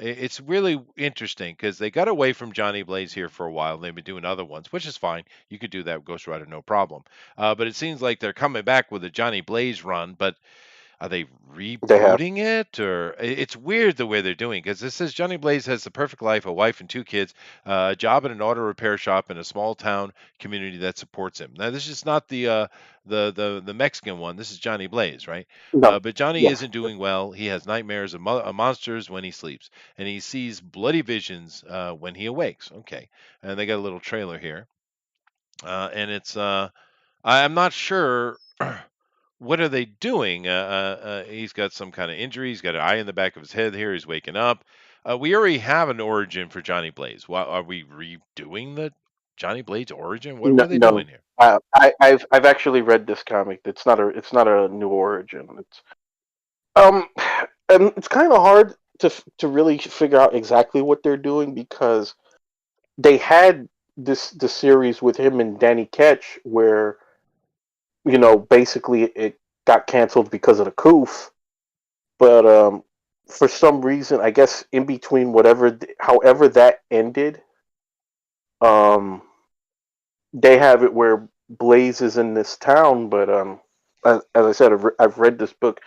it's really interesting because they got away from Johnny Blaze here for a while. They've been doing other ones, which is fine. You could do that with Ghost Rider, no problem. But it seems like they're coming back with a Johnny Blaze run, but are they They have. rebooting it, or it's weird the way they're doing? Because it says Johnny Blaze has the perfect life, a wife and two kids, a job at an auto repair shop in a small town community that supports him. Now, this is not the Mexican one. This is Johnny Blaze, right? No. But Johnny Yeah. isn't doing well. He has nightmares of monsters when he sleeps, and he sees bloody visions when he awakes. Okay, and they got a little trailer here, and it's I'm not sure. What are they doing? He's got some kind of injury. He's got an eye in the back of his head here. He's waking up. We already have an origin for Johnny Blaze. Why are we redoing the Johnny Blaze origin? What No, are they no. doing here? I've actually read this comic. It's not a new origin. Um it's kind of hard to really figure out exactly what they're doing because they had the series with him and Danny Ketch where basically it got canceled because of the coof, but for some reason I guess in between however that ended, um they have it where Blaze is in this town, but as I said, I've read this book.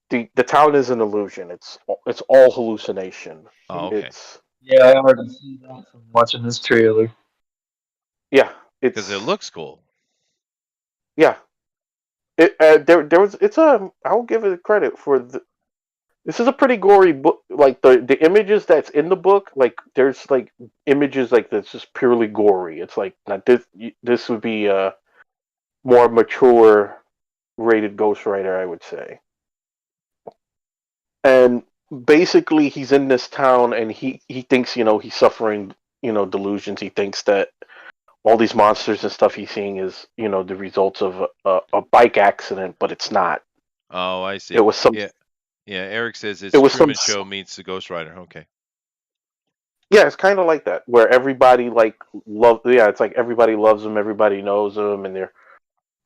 The town is an illusion. It's all hallucination. Oh, okay. yeah, I already see that from watching this trailer. Yeah, Because it looks cool. Yeah, there was I'll give it credit for This is a pretty gory book. Like the images that's in the book, like there's like images like that's just purely gory. It's like not this. This would be a more mature rated Ghost Rider, I would say. And basically, he's in this town, and he thinks he's suffering delusions. He thinks that all these monsters and stuff he's seeing is the results of a bike accident, but it's not. Oh, I see. It was some. Yeah, yeah. Eric says it's It was some. Truman Show meets the Ghost Rider. Okay. Yeah, it's kind of like that, where everybody like love. Yeah, it's like everybody loves him, everybody knows him, and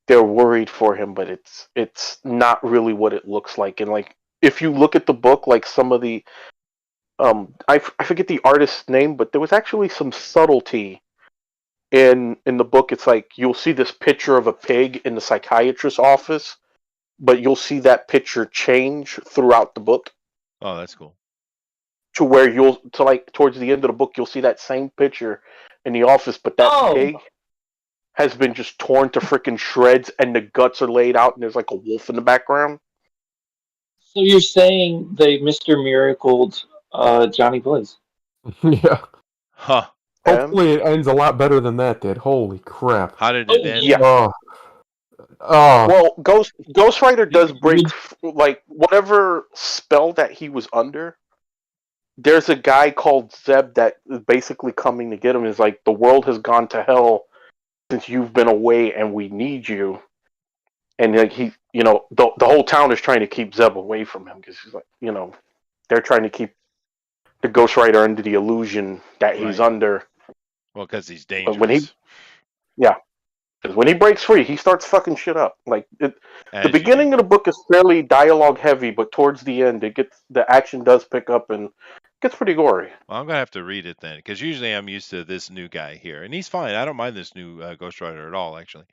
they're worried for him, but it's not really what it looks like. And like if you look at the book, like some of the I forget the artist's name, but there was actually some subtlety in the book. It's like you'll see this picture of a pig in the psychiatrist's office, but you'll see that picture change throughout the book Oh, that's cool. to where like towards the end of the book you'll see that same picture in the office, but that Oh. pig has been just torn to freaking shreds and the guts are laid out and there's like a wolf in the background. So you're saying they Mr. Miracled Johnny Blaze? Yeah. Huh. Hopefully it ends a lot better than that did. Holy crap. How did it end? Yeah. Oh. Well, Ghost Rider does break like whatever spell that he was under. There's a guy called Zeb that is basically coming to get him. Is like the world has gone to hell since you've been away, and we need you. And like the whole town is trying to keep Zeb away from him because he's like they're trying to keep the Ghost Rider under the illusion that he's Right. under. Well, because he's But dangerous. when he breaks free, he starts fucking shit up. Like As the you beginning do. of the book is fairly dialogue heavy, but towards the end, the action does pick up and gets pretty gory. Well, I'm gonna have to read it then, because usually I'm used to this new guy here, and he's fine. I don't mind this new Ghost Rider at all, actually.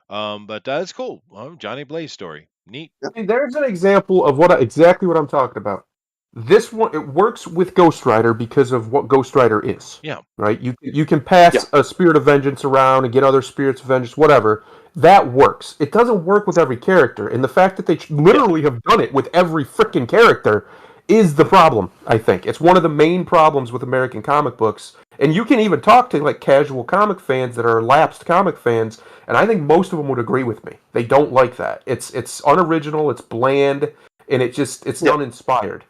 But that's cool. Johnny Blaze story, neat. See, there's an example of exactly what I'm talking about. This one, it works with Ghost Rider because of what Ghost Rider is. Yeah. Right? You can pass a spirit of vengeance around and get other spirits of vengeance, whatever. That works. It doesn't work with every character. And the fact that they literally have done it with every freaking character is the problem, I think. It's one of the main problems with American comic books. And you can even talk to like casual comic fans that are lapsed comic fans, and I think most of them would agree with me. They don't like that. It's unoriginal, it's bland, and it's uninspired.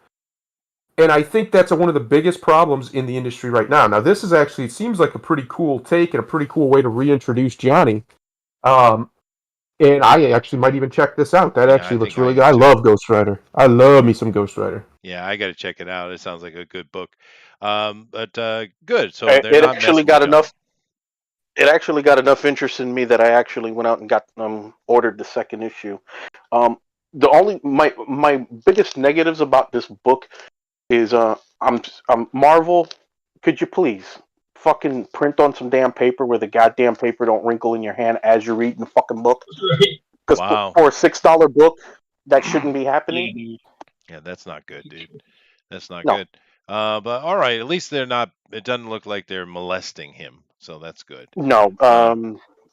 And I think that's one of the biggest problems in the industry right now. Now, this is actually, it seems like a pretty cool take and a pretty cool way to reintroduce Johnny. And I actually might even check this out. That actually looks really good. I love Ghost Rider. I love me some Ghost Rider. Yeah, I got to check it out. It sounds like a good book. But good. So it actually got enough. It actually got enough interest in me that I actually went out and got ordered the second issue. My biggest negatives about this book is I'm Marvel. Could you please fucking print on some damn paper where the goddamn paper don't wrinkle in your hand as you're reading the fucking book? Because for a $6 book, that shouldn't be happening. Yeah, that's not good, dude. That's not good. But all right, at least they're not. It doesn't look like they're molesting him, so that's good. No.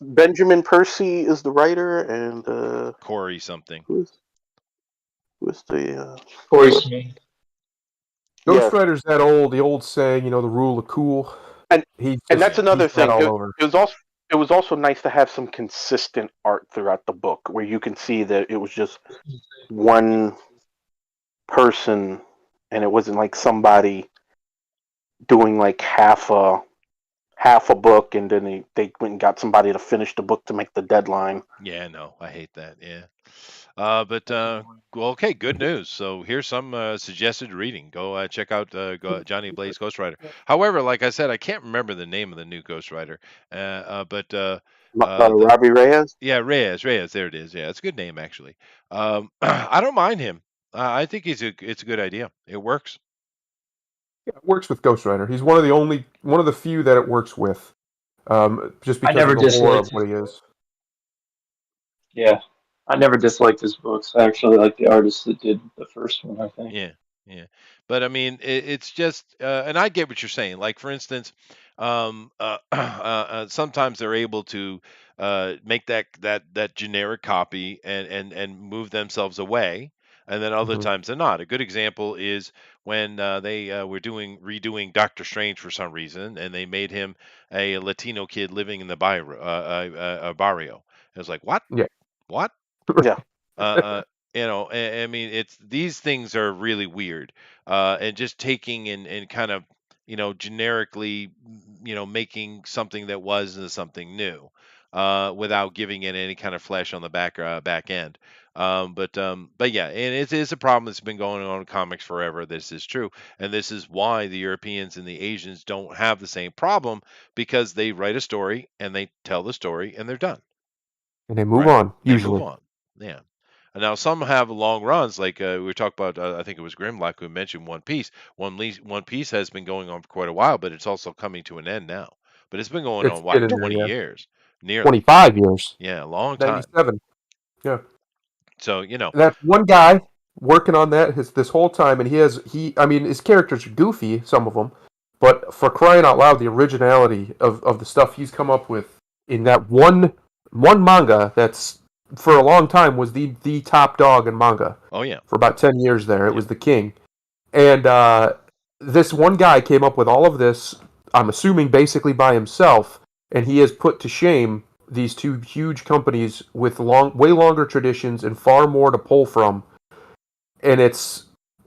Benjamin Percy is the writer, and Corey something. Who's the Corey Smith? Ghost Rider's the old saying, the rule of cool. And that's another thing. It was also nice to have some consistent art throughout the book, where you can see that it was just one person, and it wasn't like somebody doing like half a book, and then they went and got somebody to finish the book to make the deadline. Yeah, no, I hate that. Yeah. Well, okay, good news. So here's some suggested reading. Go check out Johnny Blaze Ghost Rider. However, like I said, I can't remember the name of the new Ghost Rider. But Robbie Reyes. Yeah, Reyes. There it is. Yeah, it's a good name actually. I don't mind him. I think it's a good idea. It works. Yeah, it works with Ghost Rider. He's one of the few that it works with. Just because of the horror of what he is. Yeah. I never disliked his books. I actually like the artist that did the first one, I think. Yeah. But I mean, it's just, and I get what you're saying. Like, for instance, sometimes they're able to make that generic copy and move themselves away. and then other Mhm. times they're not. A good example is when they were redoing Doctor Strange for some reason, and they made him a Latino kid living in the barrio. It was like, what? Yeah. What? Yeah. Uh, I mean, it's these things are really weird, and just taking and kind of, generically, making something that was into something new, without giving it any kind of flesh on the back end. But yeah, and it is a problem that's been going on in comics forever. This is true, and this is why the Europeans and the Asians don't have the same problem, because they write a story and they tell the story and they're done. And they move Right. on, They move usually. on. Yeah. And now some have long runs, like we were talking about. I think it was Grimlock who mentioned One Piece. One Piece has been going on for quite a while, but it's also coming to an end now. But it's been going It's on what, getting there, 20 yeah. years, nearly. 25 years. Yeah, a long time. 97. Yeah. So That's one guy working on that this whole time, and I mean, his characters are goofy, some of them, but for crying out loud, the originality of the stuff he's come up with in that one manga that's for a long time was the top dog in manga. Oh yeah. For about 10 years there, it was the king. And this one guy came up with all of this, I'm assuming basically by himself, and he has put to shame these two huge companies with way longer traditions and far more to pull from. And it's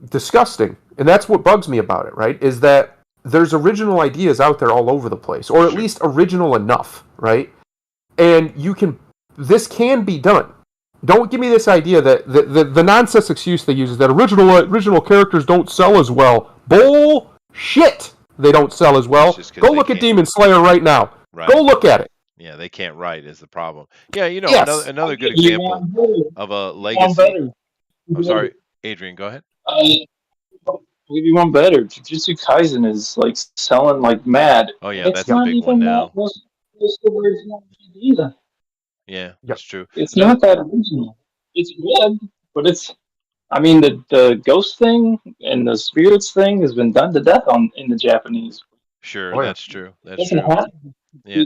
disgusting. And that's what bugs me about it, right? Is that there's original ideas out there all over the place, or at least original enough, right? And this can be done. Don't give me this idea that the nonsense excuse they use is that original characters don't sell as well. Bullshit! They don't sell as well. Go look at Demon Slayer right now. Right. Go look at it. Yeah, they can't write is the problem. Yeah, Yes. another good example of a legacy. I'm sorry, Adrian, go ahead. I'll give you one better. Jujutsu Kaisen is like selling like mad. Oh yeah, that's a big one now. Either. Yeah, that's true. It's not that original. It's good, but it's. I mean, the ghost thing and the spirits thing has been done to death in the Japanese. Sure, that's true. That's true. Yeah.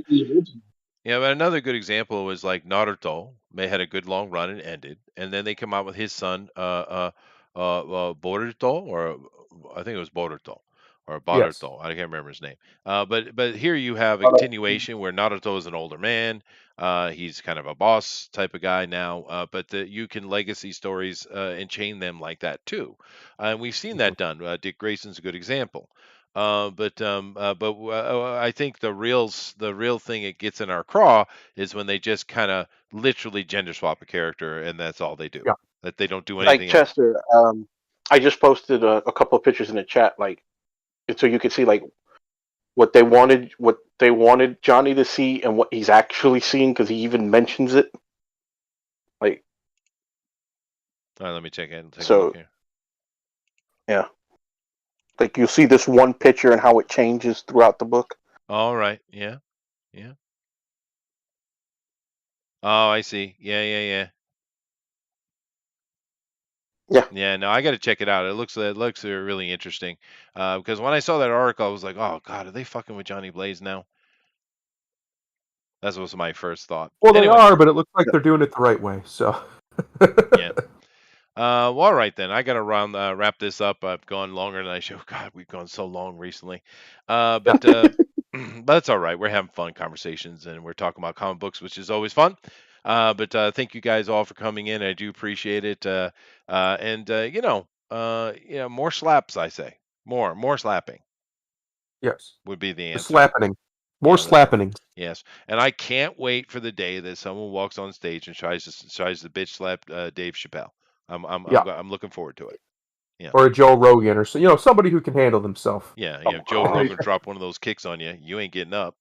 Yeah, but another good example was like Naruto. They had a good long run and ended, and then they come out with his son, Boruto, or I think it was Boruto or Baruto. I can't remember his name. But here you have a continuation where Naruto is an older man. He's kind of a boss type of guy now, but you can legacy stories and chain them like that too. And we've seen that done. Dick Grayson's a good example. But I think the real thing it gets in our craw is when they just kind of literally gender swap a character and that's all they do. Yeah. That they don't do anything. Like Chester, I just posted a couple of pictures in the chat, like so you could see like what they wanted Johnny to see and what he's actually seeing, because he even mentions it. Like, all right, let me check it. Take so, a look here. Yeah. Like you see this one picture and how it changes throughout the book. All right. Yeah. Yeah. Oh, I see. Yeah. Yeah, no, I got to check it out. It looks really interesting. Because when I saw that article, I was like, "Oh God, are they fucking with Johnny Blaze now?" That was my first thought. Well, anyway. They are, but it looks like they're doing it the right way. So. Yeah. Well, all right then. I got to wrap this up. I've gone longer than I should. God, we've gone so long recently. But that's all right. We're having fun conversations and we're talking about comic books, which is always fun. But thank you guys all for coming in. I do appreciate it. More slaps. I say more slapping. Yes, would be the answer. Slapping. More slapping. Yes, and I can't wait for the day that someone walks on stage and tries to bitch slap Dave Chappelle. I'm looking forward to it. Yeah. Or a Joe Rogan, or somebody who can handle themself. Yeah. Joe Rogan drop one of those kicks on you, you ain't getting up.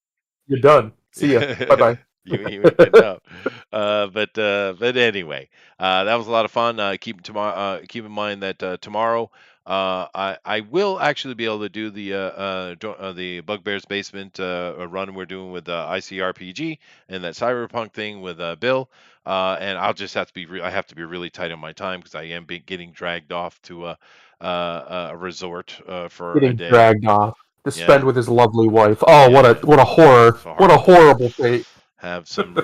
You're done. See ya. Bye bye. You ain't getting up. But anyway, that was a lot of fun. Keep in mind that tomorrow I will actually be able to do the Bugbear's Basement run we're doing with ICRPG and that Cyberpunk thing with Bill. And I'll just have to be I have to be really tight on my time because I am getting dragged off to a resort for a day. Dragged off to spend with his lovely wife. Oh, what a horror! What a horrible fate. have some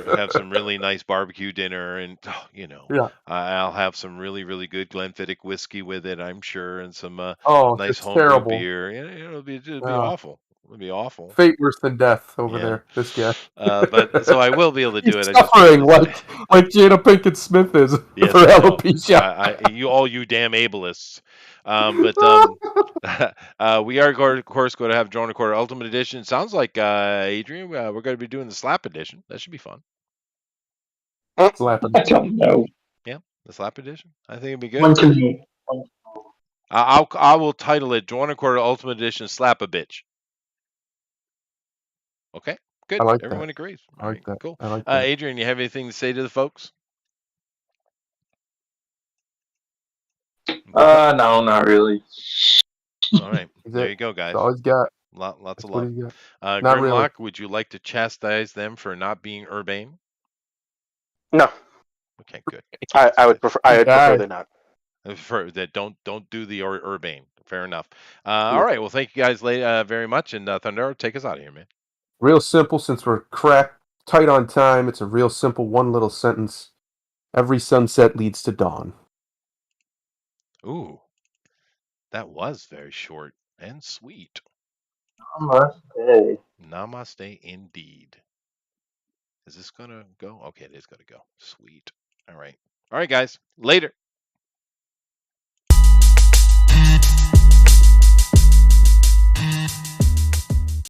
really nice barbecue dinner, and Yeah. I'll have some really good Glenfiddich whiskey with it, I'm sure, and some Oh, nice it's homebrew terrible. beer. It'll be Uh, awful. It'll be awful. Fate worse than death over Yeah. there. This guy. But so I will be able to do He's it. I just suffering wanted to like Jada Pinkett Smith is Yes, for I know. alopecia. You damn ableists. But we are, of course, going to have Drone Recorder Ultimate Edition. Sounds like, Adrian, we're going to be doing the Slap Edition. That should be fun. Slapping. I don't know. Yeah, the Slap Edition. I think it'd be One good. can. I will title it Drone Recorder Ultimate Edition Slap a Bitch. Okay, good. I like Everyone that. agrees. I like that. Cool. I like that. Adrian, you have anything to say to the folks? No, not really. All right. There you go, guys. That's all he's got. Lots That's of what love. he's got. Not really. Grimlock, would you like to chastise them for not being urbane? No, Okay, good. I would prefer. I would prefer they not. For that, don't do the urbane. Fair enough. All right. Well, thank you guys very much, and Thunder, take us out of here, man. Real simple, since we're tight on time. It's a real simple one little sentence. Every sunset leads to dawn. Ooh, that was very short and sweet. Namaste. Namaste, indeed. Is this gonna go? Okay, it is gonna go. Sweet. All right, guys. Later.